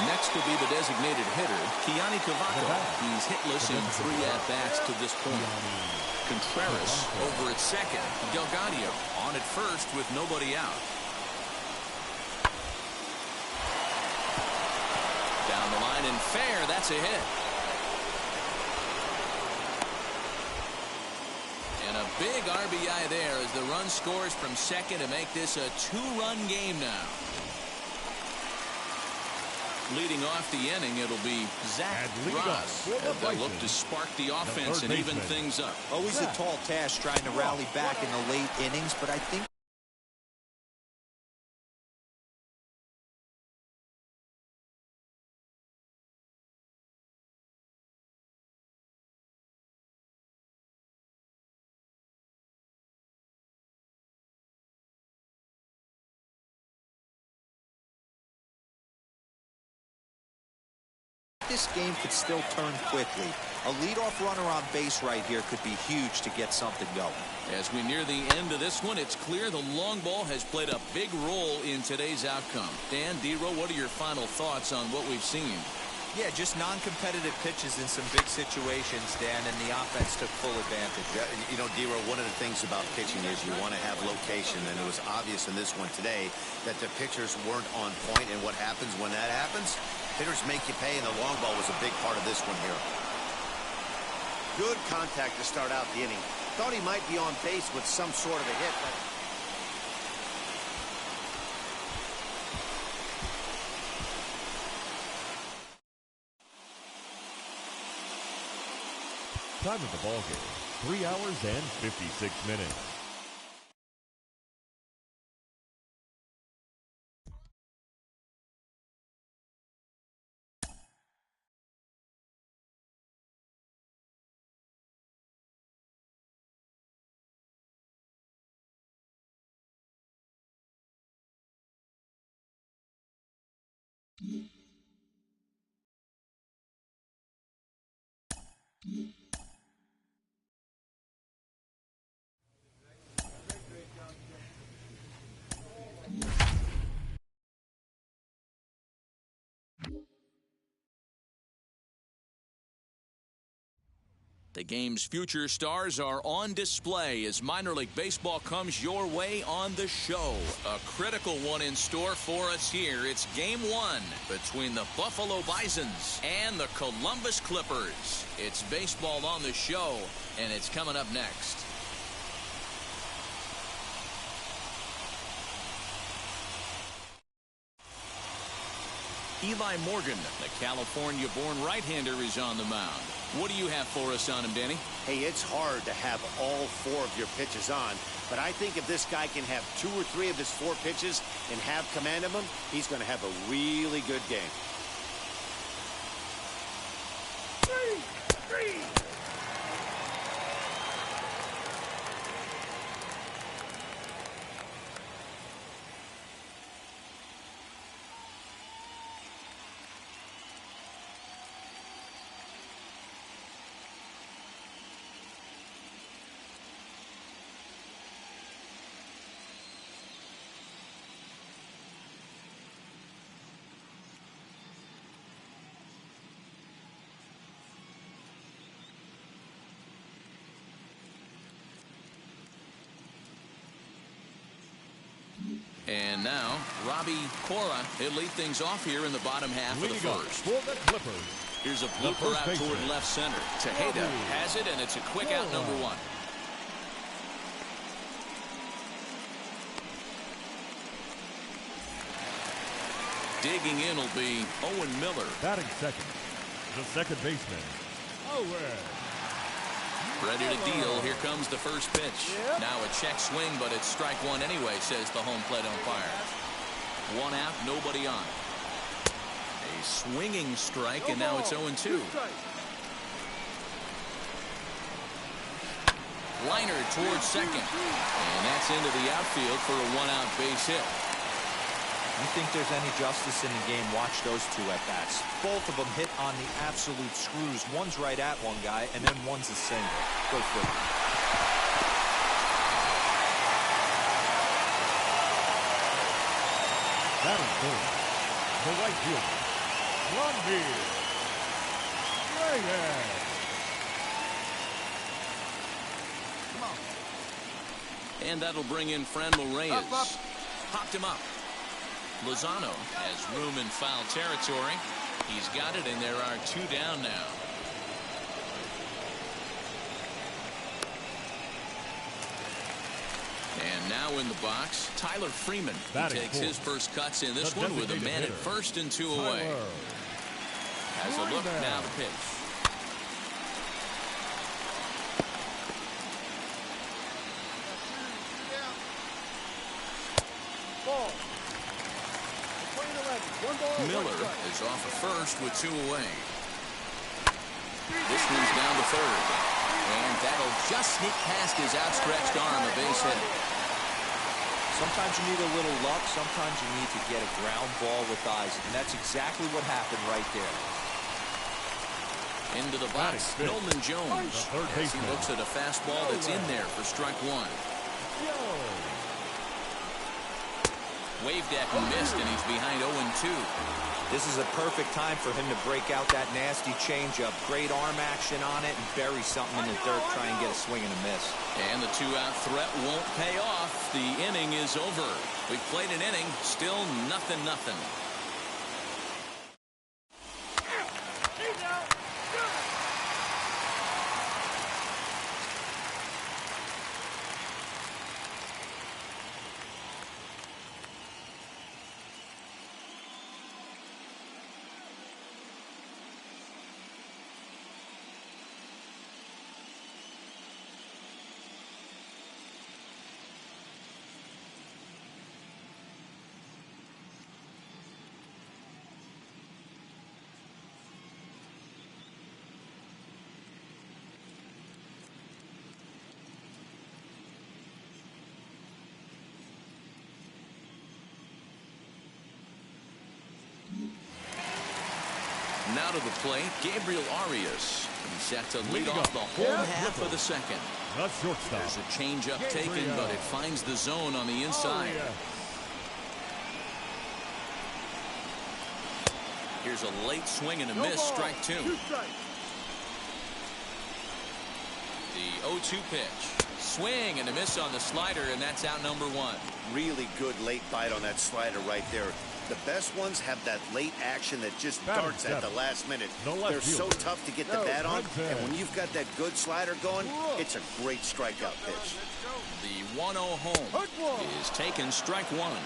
Next will be the designated hitter, Keani Cavaco. He's hitless in 3 at-bats to this point. Contreras over at second. Delgado on at first with nobody out. Down the line and fair. That's a hit. And a big RBI there as the run scores from second to make this a 2-run game now. Leading off the inning, it'll be Zach Ross. They'll look to spark the offense and even things up. Always a tall task trying to rally back in the late innings, but I think this game could still turn quickly. A leadoff runner on base right here could be huge to get something going. As we near the end of this one, it's clear the long ball has played a big role in today's outcome. Dan, D-Row, what are your final thoughts on what we've seen? Yeah, just non-competitive pitches in some big situations, Dan, and the offense took full advantage. Yeah, you know, D-Row, one of the things about pitching is you want to have location, and it was obvious in this one today that the pitchers weren't on point, and what happens when that happens? Hitters make you pay, and the long ball was a big part of this one here. Good contact to start out the inning. Thought he might be on base with some sort of a hit, but... Time of the ball game, 3 hours and 56 minutes. The game's future stars are on display as minor league baseball comes your way on the show. A critical one in store for us here. It's game 1 between the Buffalo Bisons and the Columbus Clippers. It's baseball on the show, and it's coming up next. Eli Morgan, the California-born right-hander, is on the mound. What do you have for us on him, Danny? Hey, it's hard to have all 4 of your pitches on, but I think if this guy can have 2 or 3 of his 4 pitches and have command of them, he's going to have a really good game. 3. And now, Robbie Cora, he'll lead things off here in the bottom half of the first. For the Clippers. Here's a blooper out toward left center. Tejeda has it, and it's a quick out, number 1. Digging in will be Owen Miller. Batting second, the second baseman, Owen. Ready to deal. Here comes the first pitch. Now a check swing, but it's strike 1 anyway, says the home plate umpire. 1 out, nobody on. A swinging strike, and now it's 0-2. Liner towards second. And that's into the outfield for a one-out base hit. You think there's any justice in the game, watch those two at-bats. Both of them hit on the absolute screws. One's right at one guy, and then one's a single. Go figure. That is good. The right fielder, Rondell Reyes. And that'll bring in Franmil Reyes. Popped him up. Lozano has room in foul territory. He's got it, and there are two down now. And now in the box, Tyler Freeman. He takes his first cuts in this one with a man at first and two away. Has a look now to pitch. Miller is off of first with two away. This one's down to third. And that'll just sneak past his outstretched arm, a base hit. Sometimes you need a little luck. Sometimes you need to get a ground ball with eyes. And that's exactly what happened right there. Into the box, Nolan Jones. As he looks at a fastball that's in there for strike one. Waved at and missed, and he's behind 0-2. This is a perfect time for him to break out that nasty changeup. Great arm action on it and bury something in the dirt. Try and get a swing and a miss. And the two-out threat won't pay off. The inning is over. We've played an inning, still 0-0. Now to the plate, Gabriel Arias. He's set to lead off the home half of the second. There's a changeup taken, but it finds the zone on the inside. Here's a late swing and a miss, strike two. The 0-2 pitch. Swing and a miss on the slider, and that's out number one. Really good late bite on that slider right there. The best ones have that late action that just darts at the last minute. They're so tough to get the bat on, and when you've got that good slider going, it's a great strikeout pitch. The 1-0 home is taken, strike one.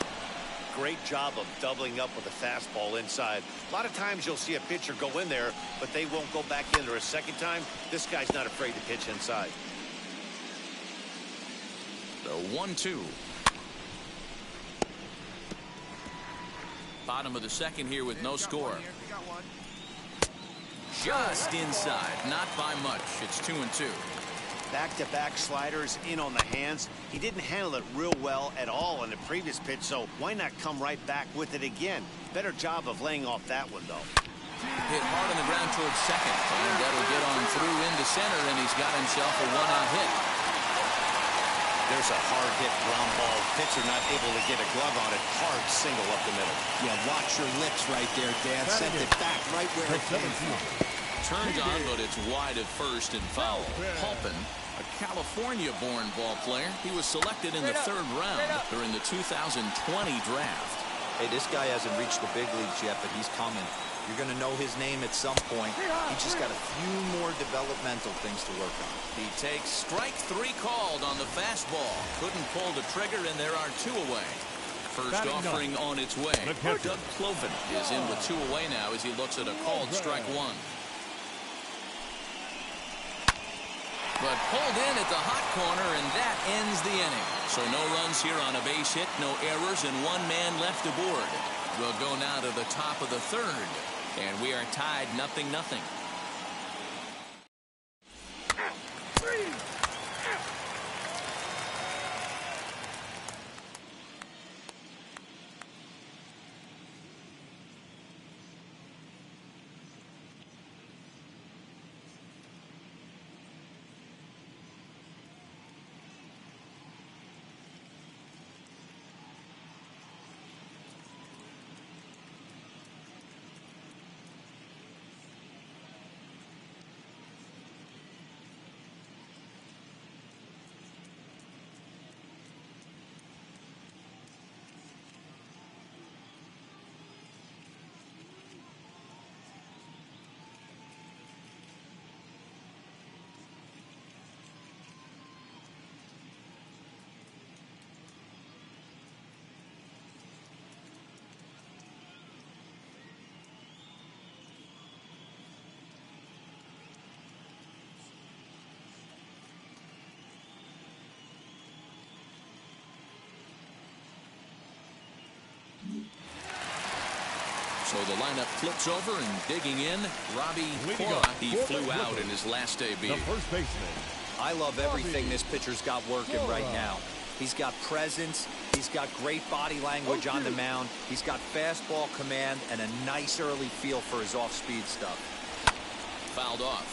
Great job of doubling up with a fastball inside. A lot of times you'll see a pitcher go in there, but they won't go back in there a second time. This guy's not afraid to pitch inside. The 1-2. Bottom of the second here with no score. Just inside, not by much. It's 2-2. Back-to-back sliders in on the hands. He didn't handle it real well at all in the previous pitch, so why not come right back with it again? Better job of laying off that one, though. Hit hard on the ground towards second, and that'll get on through into center, and he's got himself a one-out hit. There's a hard hit ground ball. Pitcher not able to get a glove on it. Hard single up the middle. Yeah, watch your lips right there, Dan. Sent it back right where it came from. Turned on, but it's wide at first and foul. Halpin, a California-born ball player. He was selected in the third round during the 2020 draft. Hey, this guy hasn't reached the big leagues yet, but he's coming. You're going to know his name at some point. He's just got a few more developmental things to work on. He takes strike three called on the fastball. Couldn't pull the trigger, and there are two away. First offering on its way. Doug Cloven is in with two away now as he looks at a called strike one. But pulled in at the hot corner, and that ends the inning. So no runs here on a base hit, no errors, and one man left aboard. We'll go now to the top of the third, and we are tied 0-0. So the lineup flips over and digging in, Robbie Cora. He flew out in his last debut. The first baseman. I love everything this pitcher's got working right now. He's got presence. He's got great body language on the mound. He's got fastball command and a nice early feel for his off-speed stuff. Fouled off.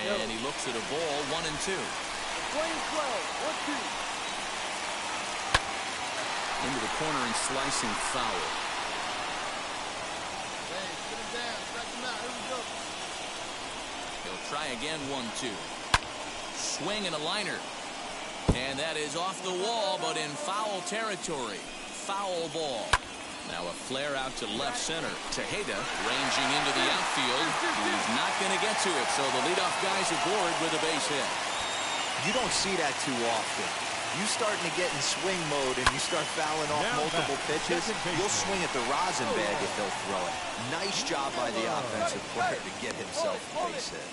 And he looks at a ball, 1-2. Into the corner and slicing foul. He'll try again, 1-2. Swing and a liner. And that is off the wall, but in foul territory. Foul ball. Now a flare out to left center. Tejeda ranging into the outfield. He's not going to get to it, so the leadoff guy's aboard with a base hit. You don't see that too often. You starting to get in swing mode and you start fouling off multiple pitches, you'll swing at the rosin bag if they'll throw it. Nice job by the offensive player to get himself a base hit.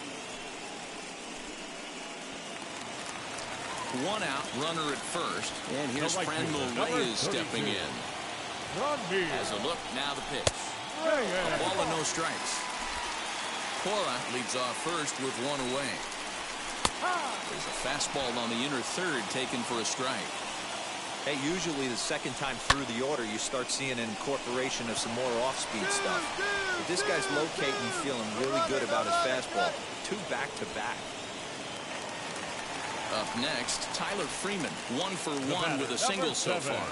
One out, runner at first, and here's Franmil Reyes stepping in. Has a look, now the pitch. A ball and no strikes. Cora leads off first with one away. There's a fastball on the inner third taken for a strike. Hey, usually the second time through the order you start seeing an incorporation of some more off-speed stuff. But this guy's locating, feeling really good about his fastball. 2 back-to-back. Up next, Tyler Freeman, 1 for 1 with a single so far.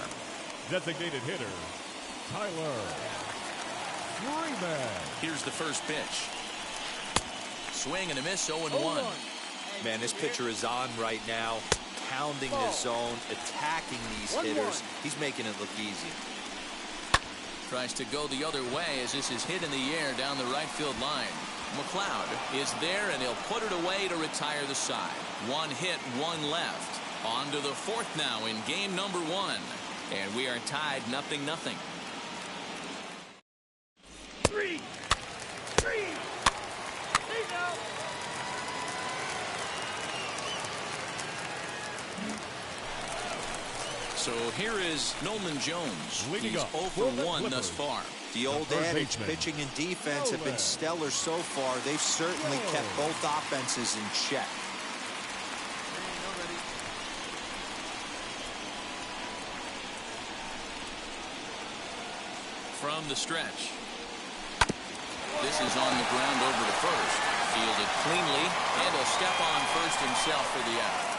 Designated hitter, Tyler Freeman. Here's the first pitch. Swing and a miss, 0-1. Man, this pitcher is on right now, pounding the zone, attacking these hitters. He's making it look easy. Tries to go the other way as this is hit in the air down the right field line. McLeod is there, and he'll put it away to retire the side. 1 hit, 1 left. On to the 4th now in game number 1. And we are tied 0-0. 3. So here is Nolan Jones. He's 0 for 1 thus far. The old adage, pitching and defense have been stellar so far. They've certainly kept both offenses in check. From the stretch. This is on the ground over to first. Fielded cleanly, and he'll step on first himself for the out.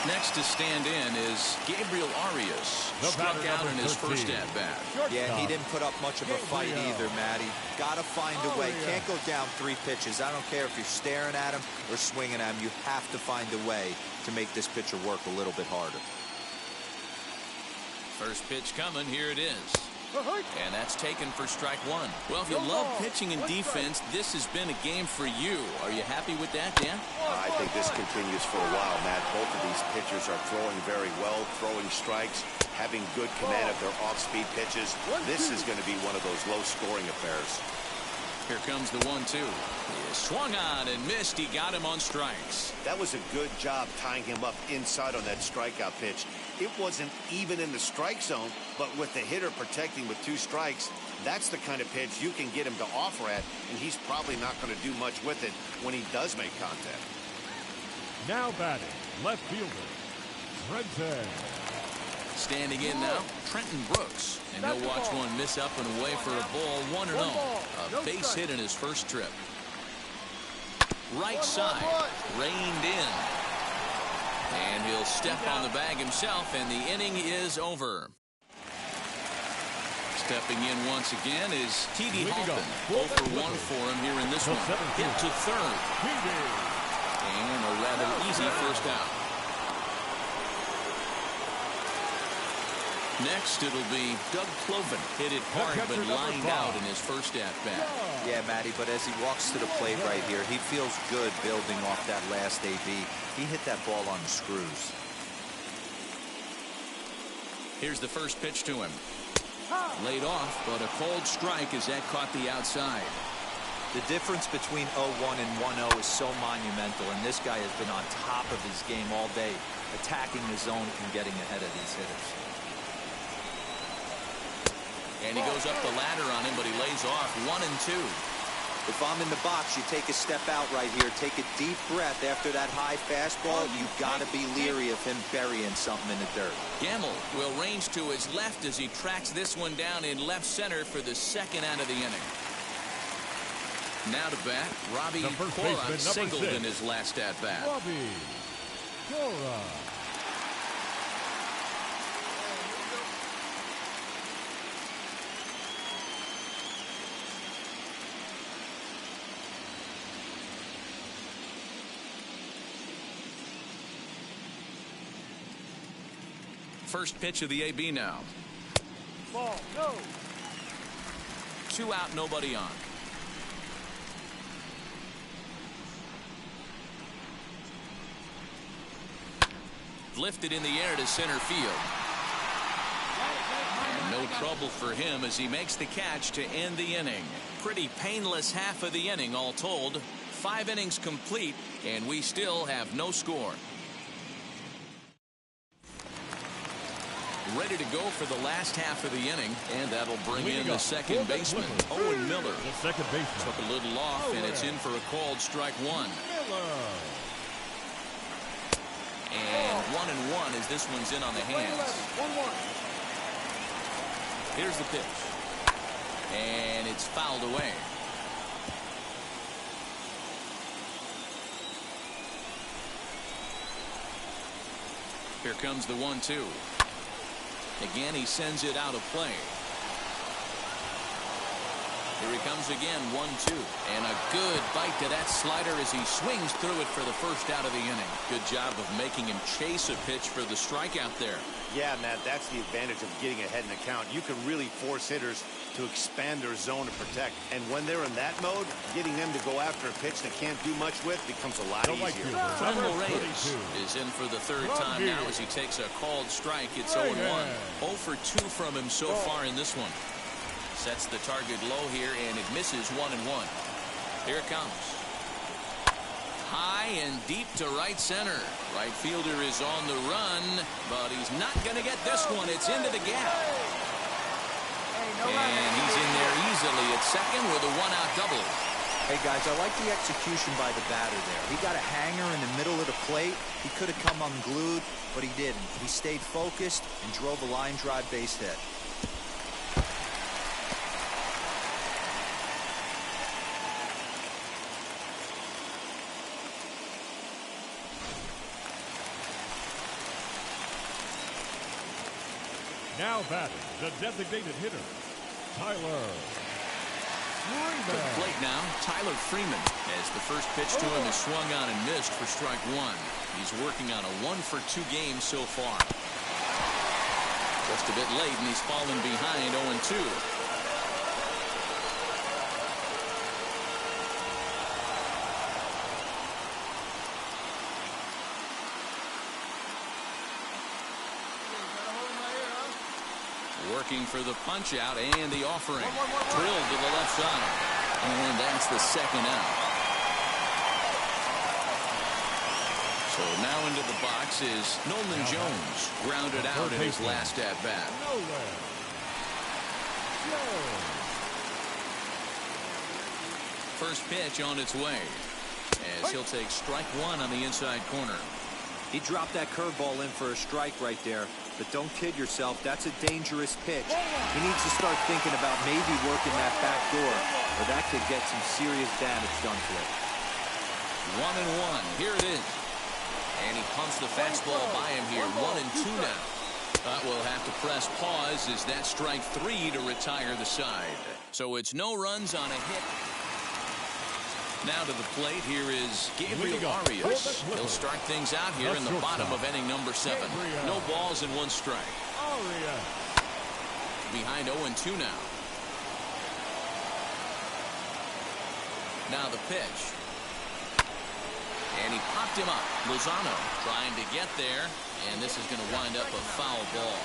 Next to stand in is Gabriel Arias. Struck out in his first at-bat. Yeah, he didn't put up much of a fight either, Matty. Got to find a way. Can't go down 3 pitches. I don't care if you're staring at him or swinging at him. You have to find a way to make this pitcher work a little bit harder. First pitch coming. Here it is. And that's taken for strike 1. Well, if you love pitching and defense, this has been a game for you. Are you happy with that, Dan? I think this continues for a while, Matt. Both of these pitchers are throwing very well, throwing strikes, having good command of their off-speed pitches. This is going to be one of those low-scoring affairs. Here comes the 1-2. He swung on and missed. He got him on strikes. That was a good job tying him up inside on that strikeout pitch. It wasn't even in the strike zone, but with the hitter protecting with 2 strikes, that's the kind of pitch you can get him to offer at, and he's probably not going to do much with it when he does make contact. Now batting, left fielder, Trenton. Standing in now, Trenton Brooks. And he'll watch one miss up and away for a ball, 1-0. A base hit in his first trip. Right side, reined in. And he'll step on the bag himself, and the inning is over. Stepping in once again is T.D. Hoffman. 0 for 1 for him here in this one. Hit to third. And a rather easy first out. Next, it'll be Doug Cloven. Hit it hard, but lined out in his first at-bat. Yeah, Matty, but as he walks to the plate right here, he feels good building off that last AB. He hit that ball on the screws. Here's the first pitch to him. Laid off, but a cold strike as that caught the outside. The difference between 0-1 and 1-0 is so monumental, and this guy has been on top of his game all day. attacking the zone and getting ahead of these hitters. And he goes up the ladder on him, but he lays off 1 and 2. If I'm in the box, you take a step out right here. Take a deep breath after that high fastball. You've got to be leery of him burying something in the dirt. Gamble will range to his left as he tracks this one down in left center for the second out of the inning. Now to bat, Robbie Cora singled in his last at bat. Robbie Cora. First pitch of the AB now. Ball, go. 2 out, nobody on. Lifted in the air to center field. And no trouble for him as he makes the catch to end the inning. Pretty painless half of the inning all told. 5 innings complete, and we still have no score. Ready to go for the last half of the inning, and that'll bring in the second baseman, Owen Miller. The second baseman took a little off, and it's in for a called strike 1. Miller. And 1-1 as this one's in on the hands. Here's the pitch, and it's fouled away. Here comes the 1-2. Again, he sends it out of play. Here he comes again, 1-2. And a good bite to that slider as he swings through it for the first out of the inning. Good job of making him chase a pitch for the strikeout there. Yeah, Matt, that's the advantage of getting ahead in the count. You can really force hitters to expand their zone to protect. And when they're in that mode, getting them to go after a pitch they can't do much with becomes a lot easier. Franmil Reyes is in for the third time now as he takes a called strike. It's 0-1. 0 for 2 from him so far in this one. Sets the target low here, and it misses 1-1. Here it comes. High and deep to right center. Right fielder is on the run, but he's not going to get this one. It's into the gap. And he's in there easily at second with a 1-out double. Hey, guys, I like the execution by the batter there. He got a hanger in the middle of the plate. He could have come unglued, but he didn't. He stayed focused and drove a line drive base hit. Now batting, the designated hitter, Tyler Freeman. To the plate now, Tyler Freeman, as the first pitch to him is swung on and missed for strike 1. He's working on a 1-for-2 game so far. Just a bit late, and he's fallen behind 0-2. Working for the punch out and the offering. Drilled to the left side. And that's the second out. So now into the box is Nolan Jones. Grounded out in his last at bat. First pitch on its way, as he'll take strike 1 on the inside corner. He dropped that curveball in for a strike right there. But don't kid yourself, that's a dangerous pitch. He needs to start thinking about maybe working that back door, or that could get some serious damage done to it. 1-1. Here it is. And he pumps the fastball by him here. 1-2 now. But we'll have to press pause as that strike 3 to retire the side. So it's no runs on a hit. Now to the plate, here is Gabriel Arias. He'll start things out here in the bottom of inning number 7. No balls and 1 strike. Behind 0-2 now. Now the pitch. And he popped him up. Lozano trying to get there. And this is going to wind up a foul ball.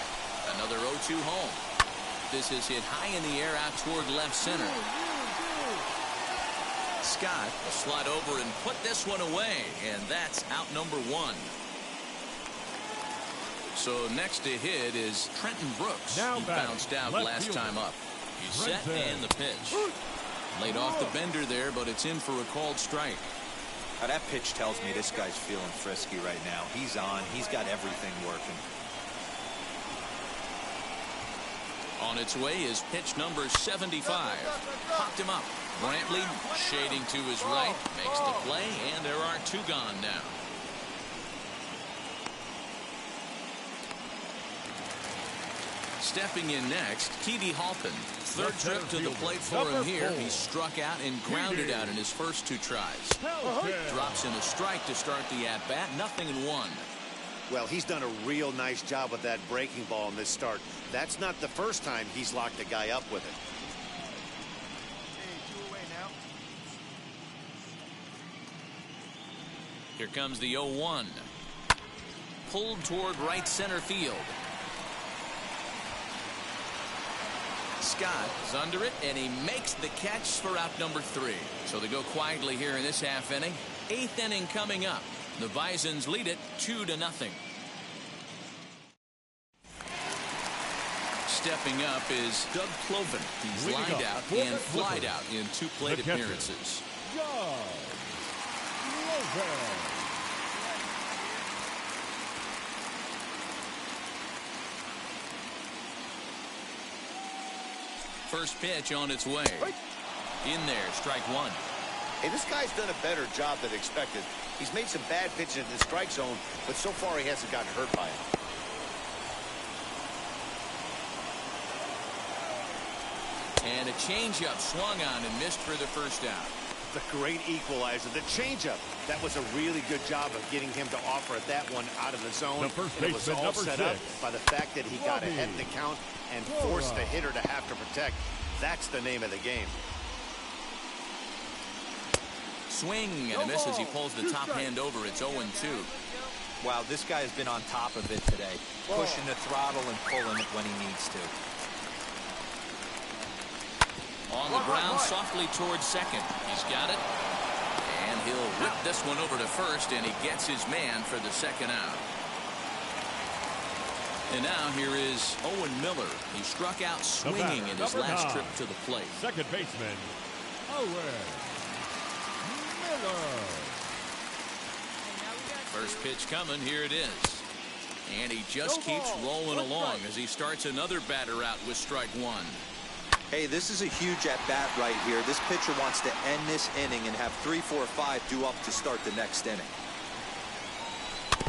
Another 0-2 home. This is hit high in the air out toward left center. Scott will slide over and put this one away, and that's out number 1. So next to hit is Trenton Brooks. Now he bounced out last time up. He's set and the pitch. Laid off the bender there, but it's in for a called strike. Now that pitch tells me this guy's feeling frisky right now. He's on. He's got everything working. On its way is pitch number 75. Popped him up. Brantley shading to his right. Makes the play, and there are 2 gone now. Stepping in next, T.D. Halpin. 3rd trip to the plate for him here. He struck out and grounded out in his first 2 tries. Drops in a strike to start the at-bat. 0-1. Well, he's done a real nice job with that breaking ball in this start. That's not the first time he's locked a guy up with it. Hey, 2 away now. Here comes the 0-1. Pulled toward right center field. Scott is under it, and he makes the catch for out number 3. So they go quietly here in this half inning. 8th inning coming up. The Bisons lead it 2-0. Stepping up is Doug Cloven. He's lined out and flied out in 2 plate appearances. First pitch on its way. In there, strike 1. Hey, this guy's done a better job than expected. He's made some bad pitches in the strike zone, but so far he hasn't gotten hurt by it. And a changeup swung on and missed for the first out. The great equalizer, the changeup. That was a really good job of getting him to offer at that one out of the zone. The first and it was baseman, all number set 6. up by the fact that he got ahead in the count and forced the hitter to have to protect. That's the name of the game. Swing and a miss as he pulls the top hand over. It's 0-2. Wow, this guy has been on top of it today. Pushing the throttle and pulling it when he needs to. On the ground, softly towards second. He's got it. And he'll whip this one over to first, and he gets his man for the second out. And now here is Owen Miller. He struck out swinging in his last trip to the plate. Second baseman, Owen Miller. First pitch coming. Here it is. And he just keeps rolling along as he starts another batter out with strike 1. Hey, this is a huge at-bat right here. This pitcher wants to end this inning and have 3, 4, 5 due up to start the next inning.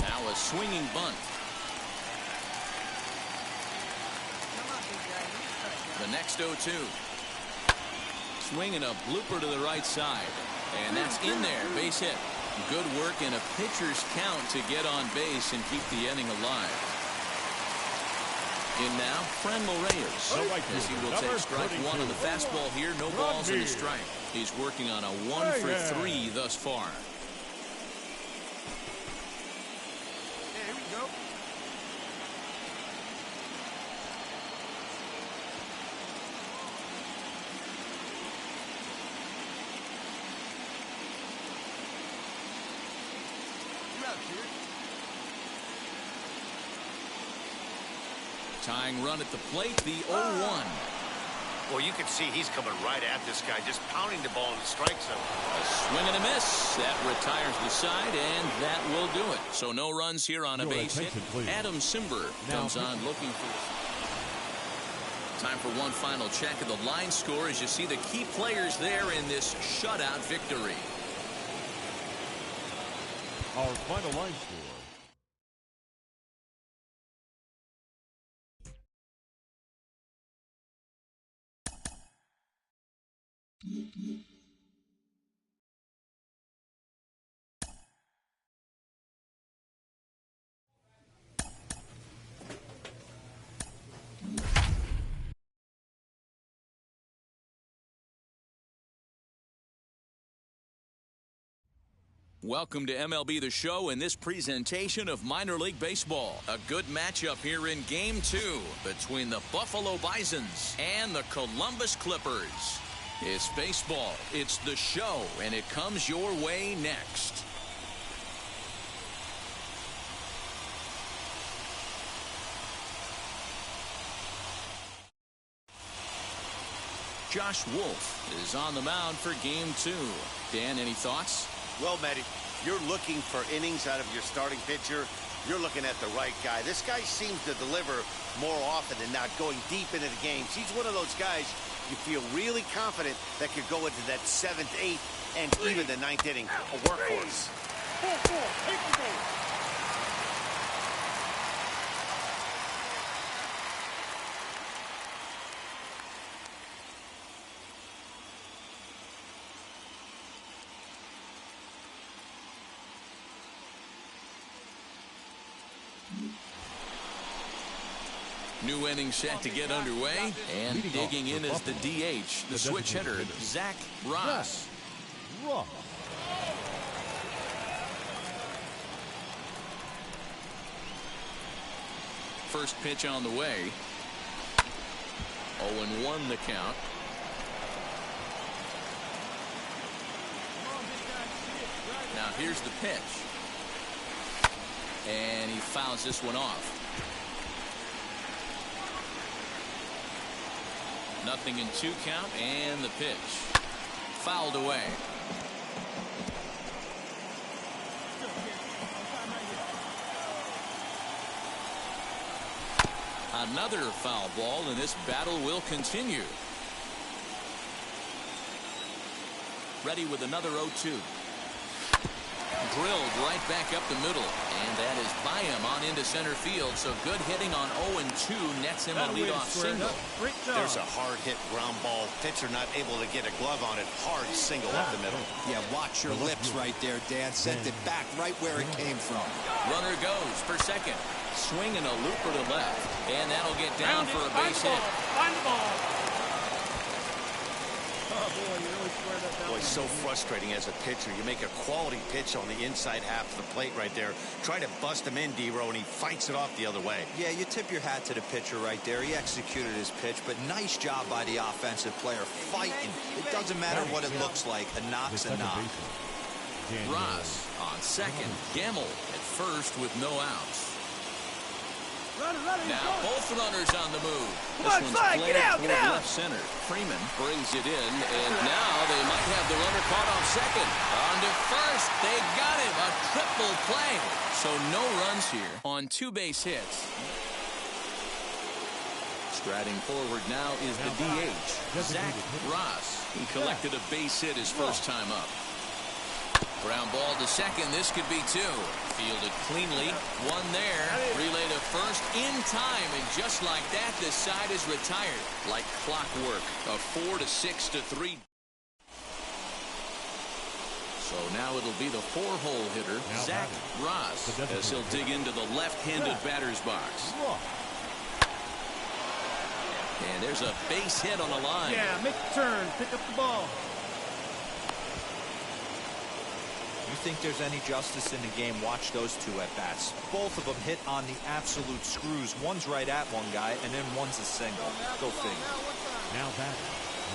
Now a swinging bunt. The next 0-2. Swinging a blooper to the right side. And that's in there. Base hit. Good work in a pitcher's count to get on base and keep the inning alive. In now, Franmil Reyes. As he will take strike 1 on the fastball here. No balls in the strike. He's working on a 1 for 3 thus far. Here we go. You're out here. Tying run at the plate, the 0-1. Well, you can see he's coming right at this guy, just pounding the ball in the strike zone. A swing and a miss. That retires the side, and that will do it. So no runs here on a base hit. Adam Simber comes on looking for... Time for one final check of the line score as you see the key players there in this shutout victory. Our final line score. Welcome to MLB The Show and this presentation of minor league baseball. A good matchup here in Game 2 between the Buffalo Bisons and the Columbus Clippers. It's baseball, it's the show, and it comes your way next. Josh Wolf is on the mound for game 2. Dan, any thoughts? Well, Matty, you're looking for innings out of your starting pitcher. You're looking at the right guy. This guy seems to deliver more often than not, going deep into the games. He's one of those guys you feel really confident that could go into that 7th, 8th, and even the 9th inning. A workhorse. 4-4, take the ball. New inning set to get underway, and digging in is the DH, the switch hitter, Zach Ross. First pitch on the way. 0-1 the count. Now here's the pitch. And he fouls this one off. 0-2 count, and the pitch fouled away. Another foul ball, and this battle will continue. Ready with another 0-2. Drilled right back up the middle, and that is by him on into center field. So good hitting on 0-2 nets him a leadoff single. There's a hard hit ground ball. Pitcher not able to get a glove on it. Hard single up the middle. Yeah, watch your lips right there, Dan. Sent it back right where it came from. Runner goes for second. Swinging a looper to left, and that'll get down for a base hit. Find the ball. Boy, so frustrating as a pitcher. You make a quality pitch on the inside half of the plate right there. Try to bust him in, D-Row, and he fights it off the other way. Yeah, you tip your hat to the pitcher right there. He executed his pitch, but nice job by the offensive player fighting. It doesn't matter what it looks like. A knock's a knock. Ross on second. Gamble at first with no outs. Now both runners on the move. This one's played toward left center. Freeman brings it in, and now they might have the runner caught off second. On to first. They got him. A triple play. So no runs here on 2 base hits. Striding forward now is the DH, Zach Ross. He collected a base hit his first time up. Ground ball to second. This could be 2. Fielded cleanly. 1 there. Relay to first in time. And just like that, this side is retired. Like clockwork. A 4-6-3. So now it'll be the 4-hole hitter, Zach Ross, as he'll dig into the left-handed batter's box. And there's a base hit on the line. Yeah, make the turn. Pick up the ball. You think there's any justice in the game, watch those 2 at-bats. Both of them hit on the absolute screws. One's right at one guy, and then one's a single. Go figure. Now that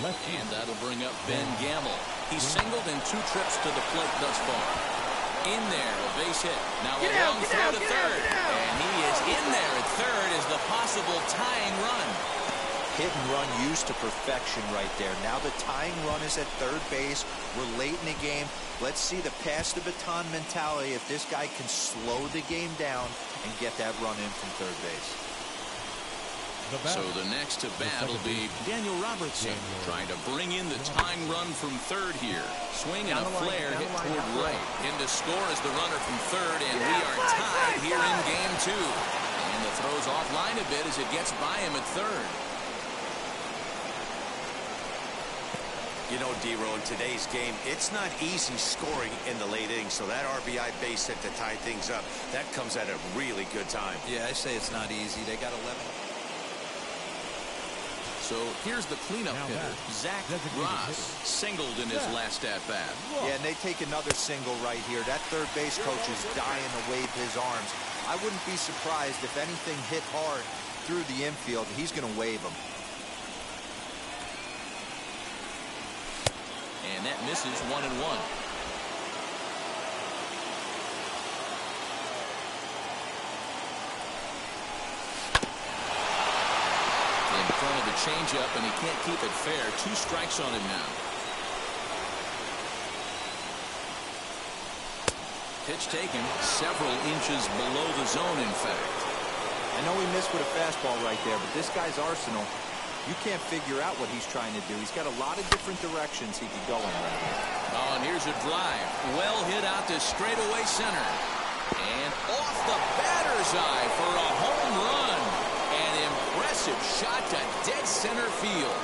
left. And that'll bring up Ben Gamble. He's singled in 2 trips to the plate thus far. In there, a base hit. Now a long throw to third. And he is in there at third as the possible tying run. Hit and run used to perfection right there. Now the tying run is at third base. We're late in the game. Let's see the pass the baton mentality if this guy can slow the game down and get that run in from third base. So the next to bat will be Daniel Robertson, trying to bring in the tying run from third here. Swing and a flare hit toward right. In to score is the runner from third, and we are tied here in game 2. And the throw's offline a bit as it gets by him at third. You know, D-Row, in today's game, it's not easy scoring in the late innings, so that RBI base hit to tie things up, that comes at a really good time. Yeah, I say it's not easy. They got 11. So here's the cleanup hitter, Zach Ross, singled in his last at-bat. Yeah, and they take another single right here. That third base coach is dying to wave his arms. I wouldn't be surprised if anything hit hard through the infield. He's going to wave them. And that misses 1-1. In front of the changeup, and he can't keep it fair. 2 strikes on him now. Pitch taken several inches below the zone, in fact. I know he missed with a fastball right there, but this guy's arsenal, you can't figure out what he's trying to do. He's got a lot of different directions he could go in right here. Oh, and here's a drive. Well hit out to straightaway center. And off the batter's eye for a home run. An impressive shot to dead center field.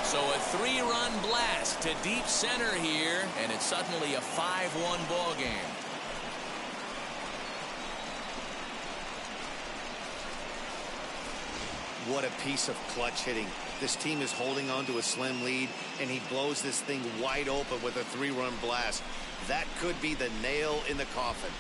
So a 3-run blast to deep center here, and it's suddenly a 5-1 ball game. What a piece of clutch hitting. This team is holding on to a slim lead, and he blows this thing wide open with a 3-run blast. That could be the nail in the coffin.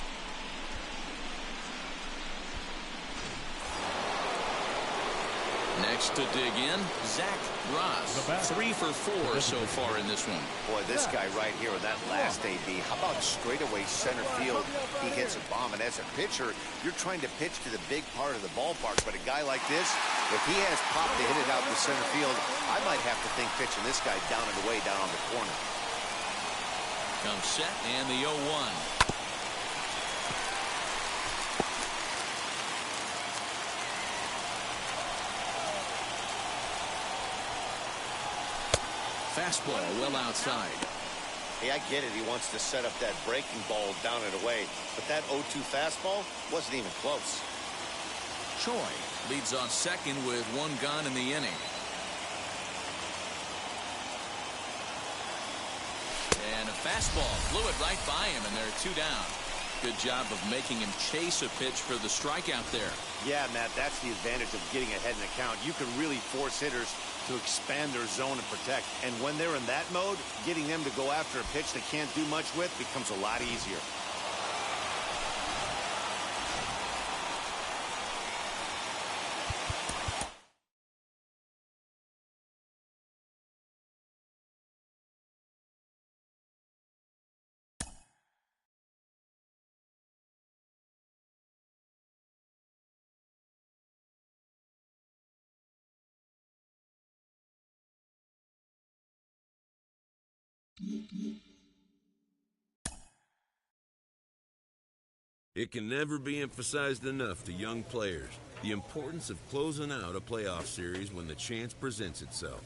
Next to dig in, Zach Ross. 3 for 4 so far in this one. Boy, this guy right here in that last AB, how about straightaway center field? He hits a bomb, and as a pitcher, you're trying to pitch to the big part of the ballpark. But a guy like this, if he has pop to hit it out to center field, I might have to think pitching this guy down and away down on the corner. Comes set, and the 0-1. Fastball well outside. Hey, I get it. He wants to set up that breaking ball down and away. But that 0-2 fastball wasn't even close. Choi leads on second with 1 gone in the inning. And a fastball flew it right by him, and there are 2 down. Good job of making him chase a pitch for the strikeout there. Yeah, Matt, that's the advantage of getting ahead in the count. You can really force hitters to expand their zone and protect. And when they're in that mode, getting them to go after a pitch they can't do much with becomes a lot easier. It can never be emphasized enough to young players the importance of closing out a playoff series when the chance presents itself.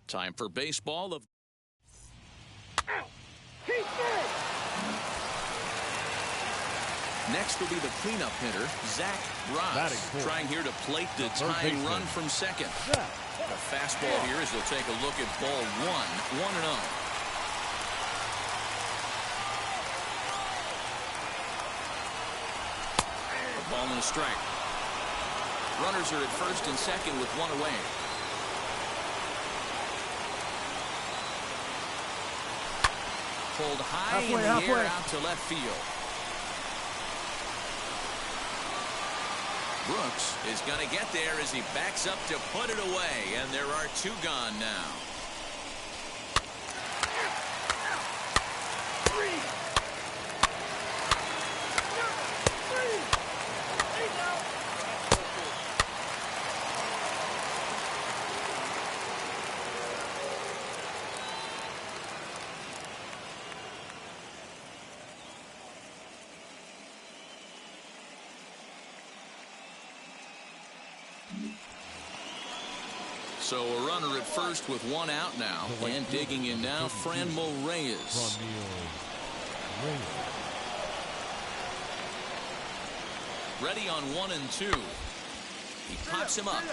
Time for baseball. Next will be the cleanup hitter, Zach Ross, trying here to plate the tying run from second. The fastball here as they'll take a look at ball 1, 1-0. Ball and a strike. Runners are at first and second with one away. Pulled high in the air out to left field. Brooks is going to get there as he backs up to put it away, and there are two gone now. So a runner at first with one out now, and digging in now, Franmil Reyes. Ready on 1 and 2. He pops him up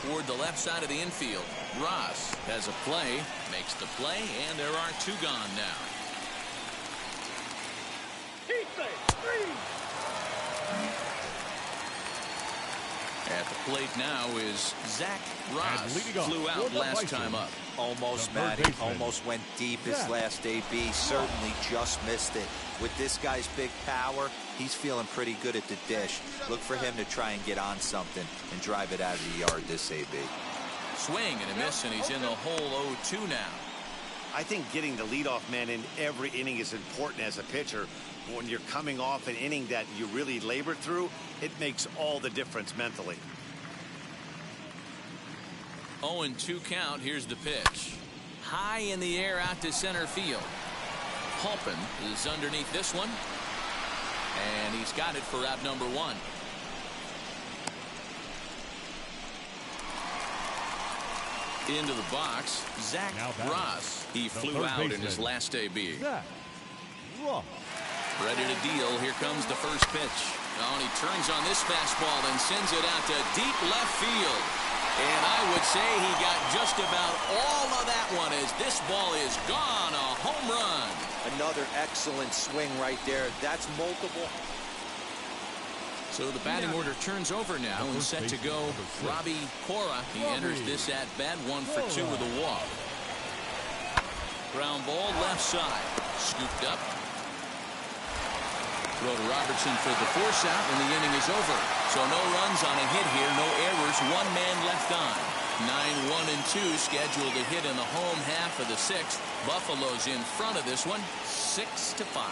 toward the left side of the infield. Ross has a play, makes the play, and there are two gone now. At the plate now is Zach Ross. Flew out last time up. Almost, Matty. Almost went deep his last AB. Certainly just missed it. With this guy's big power, he's feeling pretty good at the dish. Look for him to try and get on something and drive it out of the yard this AB. Swing and a miss, and he's in the hole 0-2 now. I think getting the leadoff man in every inning is important as a pitcher. When you're coming off an inning that you really labored through, it makes all the difference mentally. 0-2 count. Here's the pitch. High in the air out to center field. Halpin is underneath this one. And he's got it for out number 1. Into the box, Zach Ross. He flew out in his last AB. Ready to deal. Here comes the first pitch. Oh, and he turns on this fastball and sends it out to deep left field. And I would say he got just about all of that one as this ball is gone. A home run. Another excellent swing right there. That's multiple. So the batting order turns over now and set to go. Robbie Cora. He enters this at bat, 1 for 2 with a walk. Ground ball left side. Scooped up. Throw to Robertson for the force out, and the inning is over. So no runs on a hit here, no errors, 1 man left on. 9, 1, and 2 scheduled to hit in the home half of the 6th. Buffalo's in front of this one, 6-5.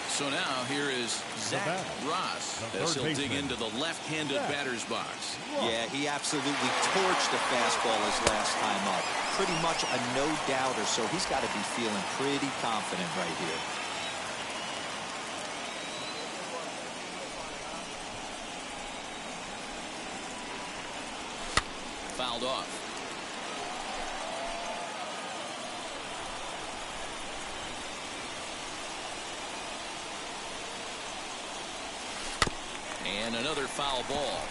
So now here is Zach Ross as he'll dig into the left-handed batter's box. Yeah, he absolutely torched the fastball his last time up. Pretty much a no-doubter, so he's got to be feeling pretty confident right here. Fouled off. And another foul ball.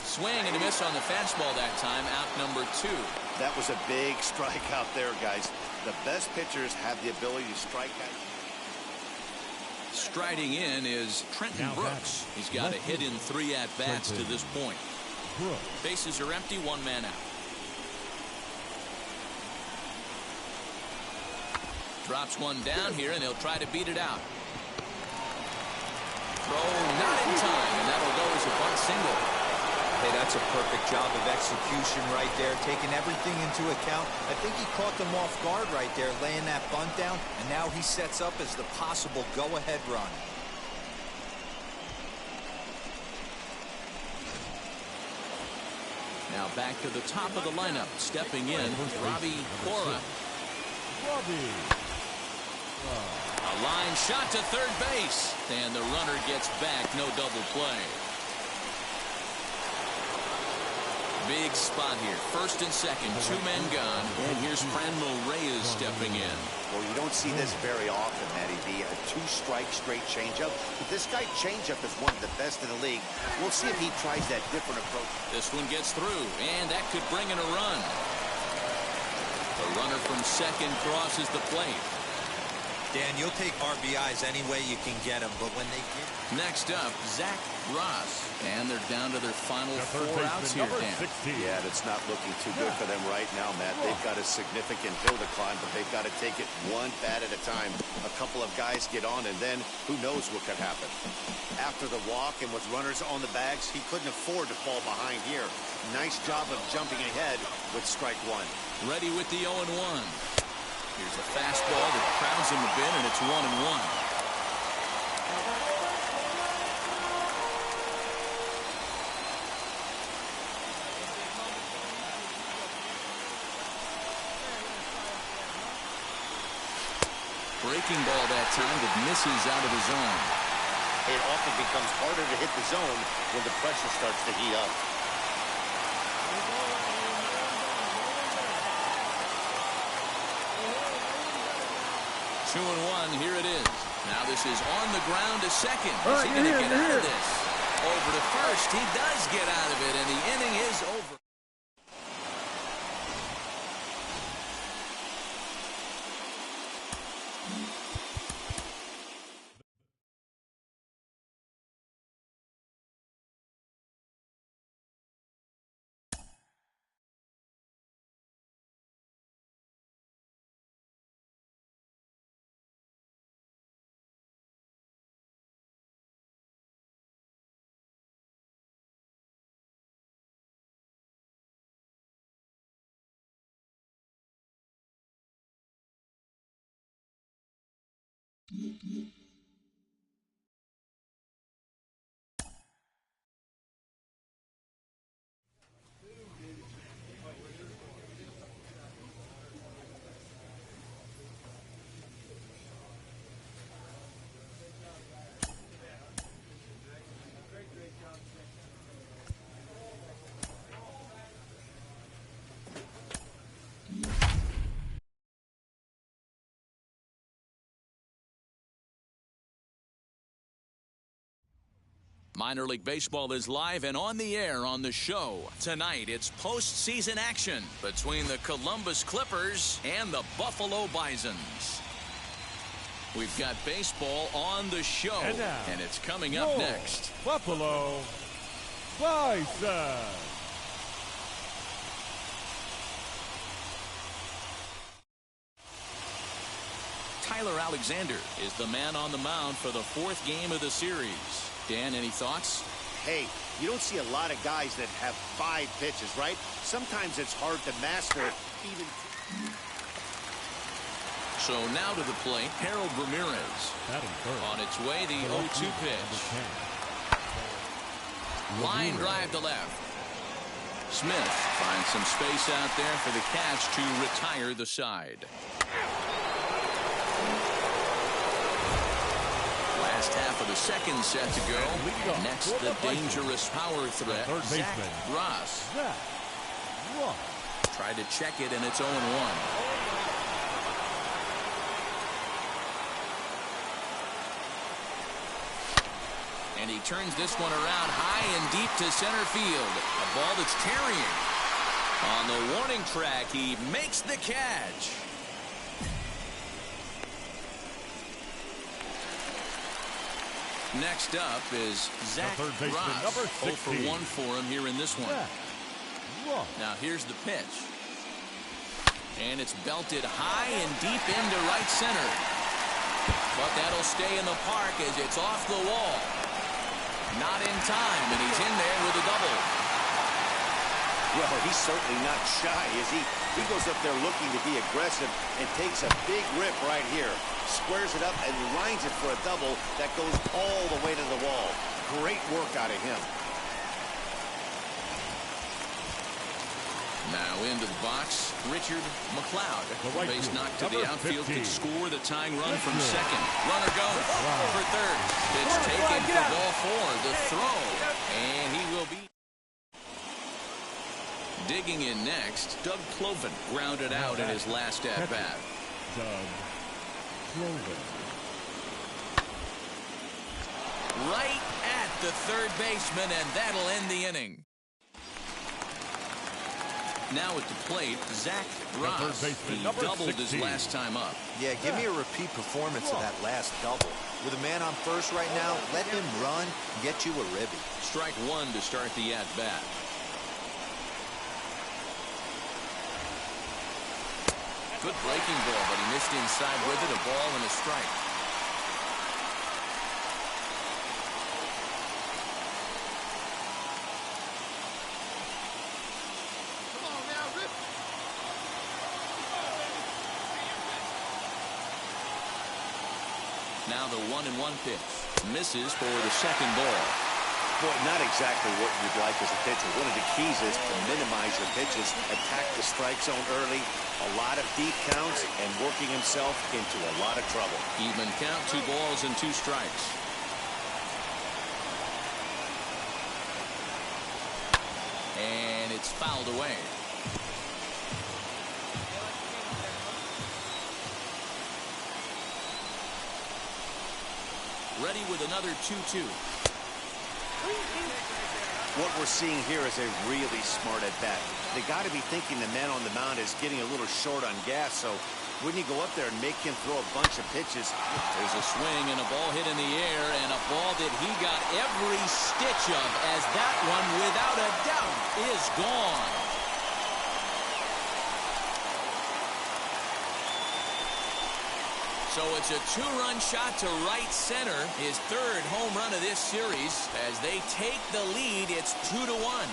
Swing and a miss on the fastball that time, out number 2. That was a big strike out there, guys. The best pitchers have the ability to strike out. Striding in is Trenton Brooks. He's got a hit in 3 at-bats to this point. Bases are empty, 1 man out. Drops one down here, and he'll try to beat it out. Throw not in time, and that'll go as a bunt single. Hey, that's a perfect job of execution right there, taking everything into account. I think he caught them off guard right there, laying that bunt down, and now he sets up as the possible go-ahead run. Now back to the top of the lineup, stepping in, Robbie Cora. A line shot to third base, and the runner gets back, no double play. Big spot here. First and second, 2 men gone. And here's Franmil Reyes stepping in. Well, you don't see this very often, Matty V. A 2-strike straight changeup. But this guy changeup is one of the best in the league. We'll see if he tries that different approach. This one gets through, and that could bring in a run. The runner from second crosses the plate. Dan, you'll take RBIs any way you can get them, but when they get... Next up, Zach Ross. And they're down to their final 4 outs here, Dan. Yeah, that's not looking too good for them right now, Matt. They've got a significant hill to climb, but they've got to take it one bat at a time. A couple of guys get on, and then who knows what could happen. After the walk and with runners on the bags, he couldn't afford to fall behind here. Nice job of jumping ahead with strike 1. Ready with the 0-1. Here's a fastball that crowds him a bit, and it's 1-1. Breaking ball that time that misses out of the zone. It often becomes harder to hit the zone when the pressure starts to heat up. Two and 1, here it is. Now this is on the ground to second. Is he going to get out of this? Over to first. He does get out of it, and the inning is over. Minor League Baseball is live and on the air on the show. Tonight, it's postseason action between the Columbus Clippers and the Buffalo Bisons. We've got baseball on the show, and it's coming up next. Buffalo Bison. Tyler Alexander is the man on the mound for the 4th game of the series. Dan, any thoughts? Hey, you don't see a lot of guys that have 5 pitches, right? Sometimes it's hard to master even. So now to the plate, Harold Ramirez. On its way, the 0-2 pitch. Line drive to left. Smith finds some space out there for the catch to retire the side. Last half of the second set to go. Next, the dangerous power threat, Zach Ross. Tried to check it, and it's 0-1. And he turns this one around high and deep to center field. A ball that's carrying. On the warning track, he makes the catch. Next up is Zach Ross. 0 for 1 for him here in this one. Now here's the pitch. And it's belted high and deep into right center. But that'll stay in the park as it's off the wall. Not in time, and he's in there with a double. Well, he's certainly not shy, is he? He goes up there looking to be aggressive and takes a big rip right here. Squares it up and lines it for a double that goes all the way to the wall. Great work out of him. Now into the box, Richard McLeod. The base knock to the outfield could score the tying run from second. Runner goes for third. Pitch taken for ball 4. The throw, and he will be. Digging in next, Doug Cloven grounded out in his last at-bat. Doug Cloven. Right at the third baseman, and that'll end the inning. Now at the plate, Zach Ross. He doubled his last time up. Yeah, give me a repeat performance of that last double. With a man on first right now, let him run, get you a ribby. Strike one to start the at-bat. Good breaking ball, but he missed inside with it. A ball and a strike. Come on now, rip. Now the 1-1 pitch. Misses for the second ball. Boy, not exactly what you'd like as a pitcher. One of the keys is to minimize your pitches, attack the strike zone early, a lot of deep counts, and working himself into a lot of trouble. Even count, 2 balls and 2 strikes. And it's fouled away. Ready with another 2-2. What we're seeing here is a really smart at-bat. They got to be thinking the man on the mound is getting a little short on gas, so wouldn't you go up there and make him throw a bunch of pitches? There's a swing and a ball hit in the air, and a ball that he got every stitch of, as that one, without a doubt, is gone. So it's a 2-run shot to right center, his 3rd home run of this series. As they take the lead, it's 2-1.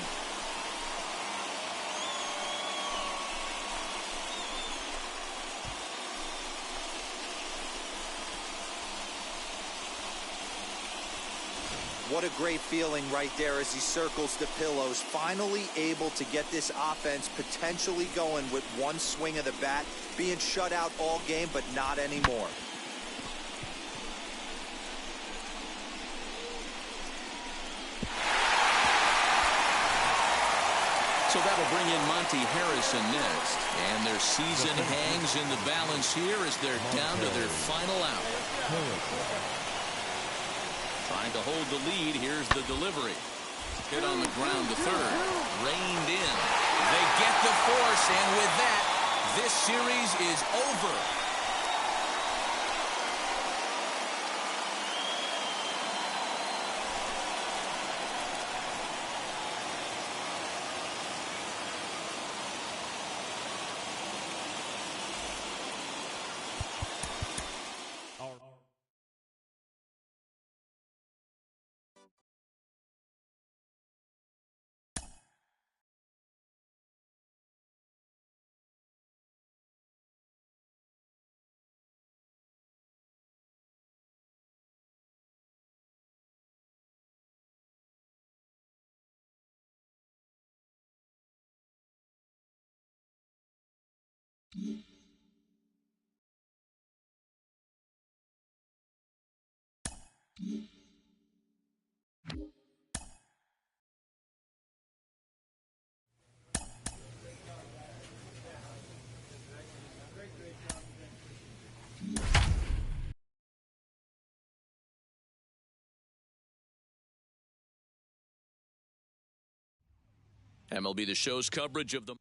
What a great feeling right there as he circles the pillows. Finally able to get this offense potentially going with one swing of the bat. Being shut out all game, but not anymore. So that'll bring in Monty Harrison next. And their season hangs in the balance here as they're down to their final out. Trying to hold the lead. Here's the delivery. Hit on the ground to third. Reined in. They get the force, and with that, this series is over. MLB The Show's coverage of the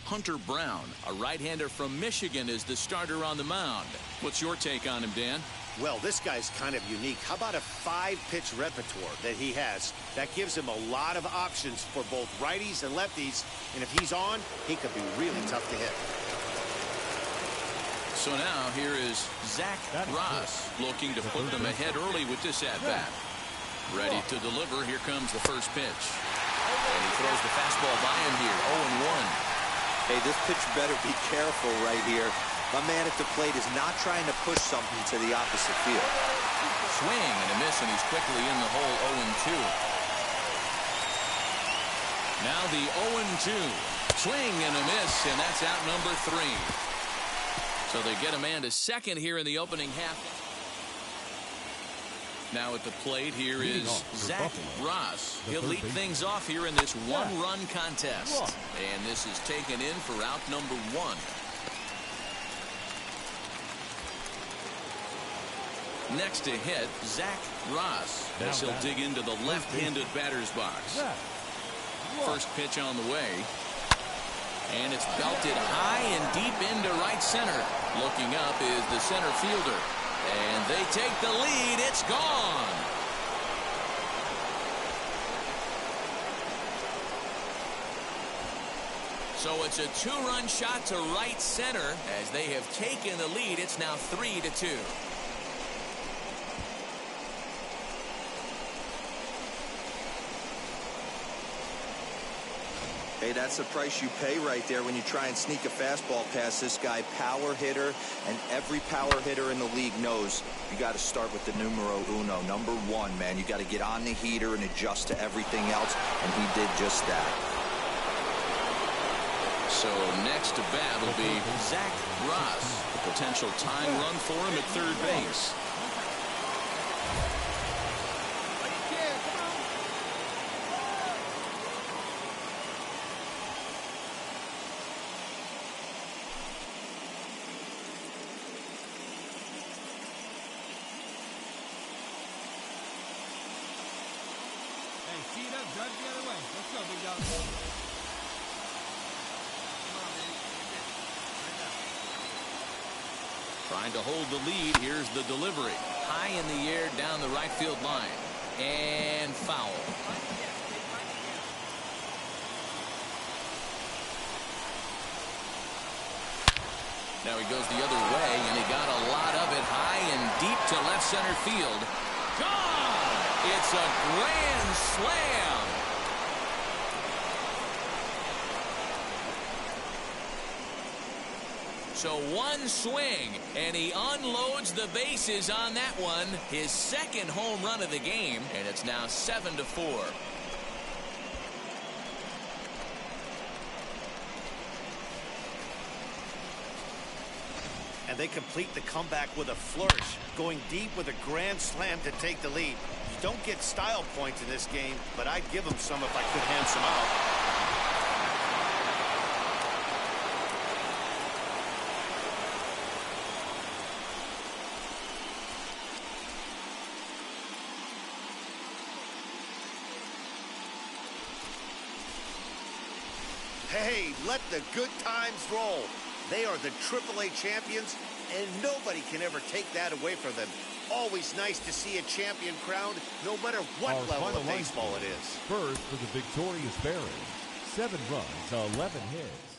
Hunter Brown, a right-hander from Michigan, is the starter on the mound. What's your take on him, Dan? Well, this guy's kind of unique. How about a 5-pitch repertoire that he has? That gives him a lot of options for both righties and lefties, and if he's on, he could be really tough to hit. So now here is Zach Ross looking to put them ahead early with this at-bat. Ready to deliver. Here comes the first pitch. And he throws the fastball by him here. 0-1. Hey, this pitcher better be careful right here. My man at the plate is not trying to push something to the opposite field. Swing and a miss, and he's quickly in the hole. 0-2. Now the 0-2. Swing and a miss, and that's out number 3. So they get a man to second here in the opening half. Now at the plate here is Zach Ross. He'll lead things off here in this one-run contest. And this is taken in for out number 1. Next to hit, Zach Ross, as he'll dig into the left-handed batter's box. First pitch on the way. And it's belted high and deep into right center. Looking up is the center fielder. And they take the lead. It's gone. So it's a 2-run shot to right center. As they have taken the lead, it's now 3-2. Hey, that's the price you pay right there when you try and sneak a fastball past this guy. Power hitter, and every power hitter in the league knows you got to start with the numero uno, number 1, man. You got to get on the heater and adjust to everything else, and he did just that. So next to bat will be Zach Ross. A potential tying run for him at third base. Drive the other way. Let's go, big dog. Come on, man. Trying to hold the lead. Here's the delivery. High in the air down the right field line. And foul. Now he goes the other way, and he got a lot of it high and deep to left center field. Gone! It's a grand slam. So one swing, and he unloads the bases on that one. His second home run of the game, and it's now 7-4. And they complete the comeback with a flourish, going deep with a grand slam to take the lead. You don't get style points in this game, but I'd give them some if I could hand some out. Hey, let the good times roll. They are the AAA champions, and nobody can ever take that away from them. Always nice to see a champion crowned, no matter what level of baseball it is. First for the victorious Barons, 7 runs, 11 hits.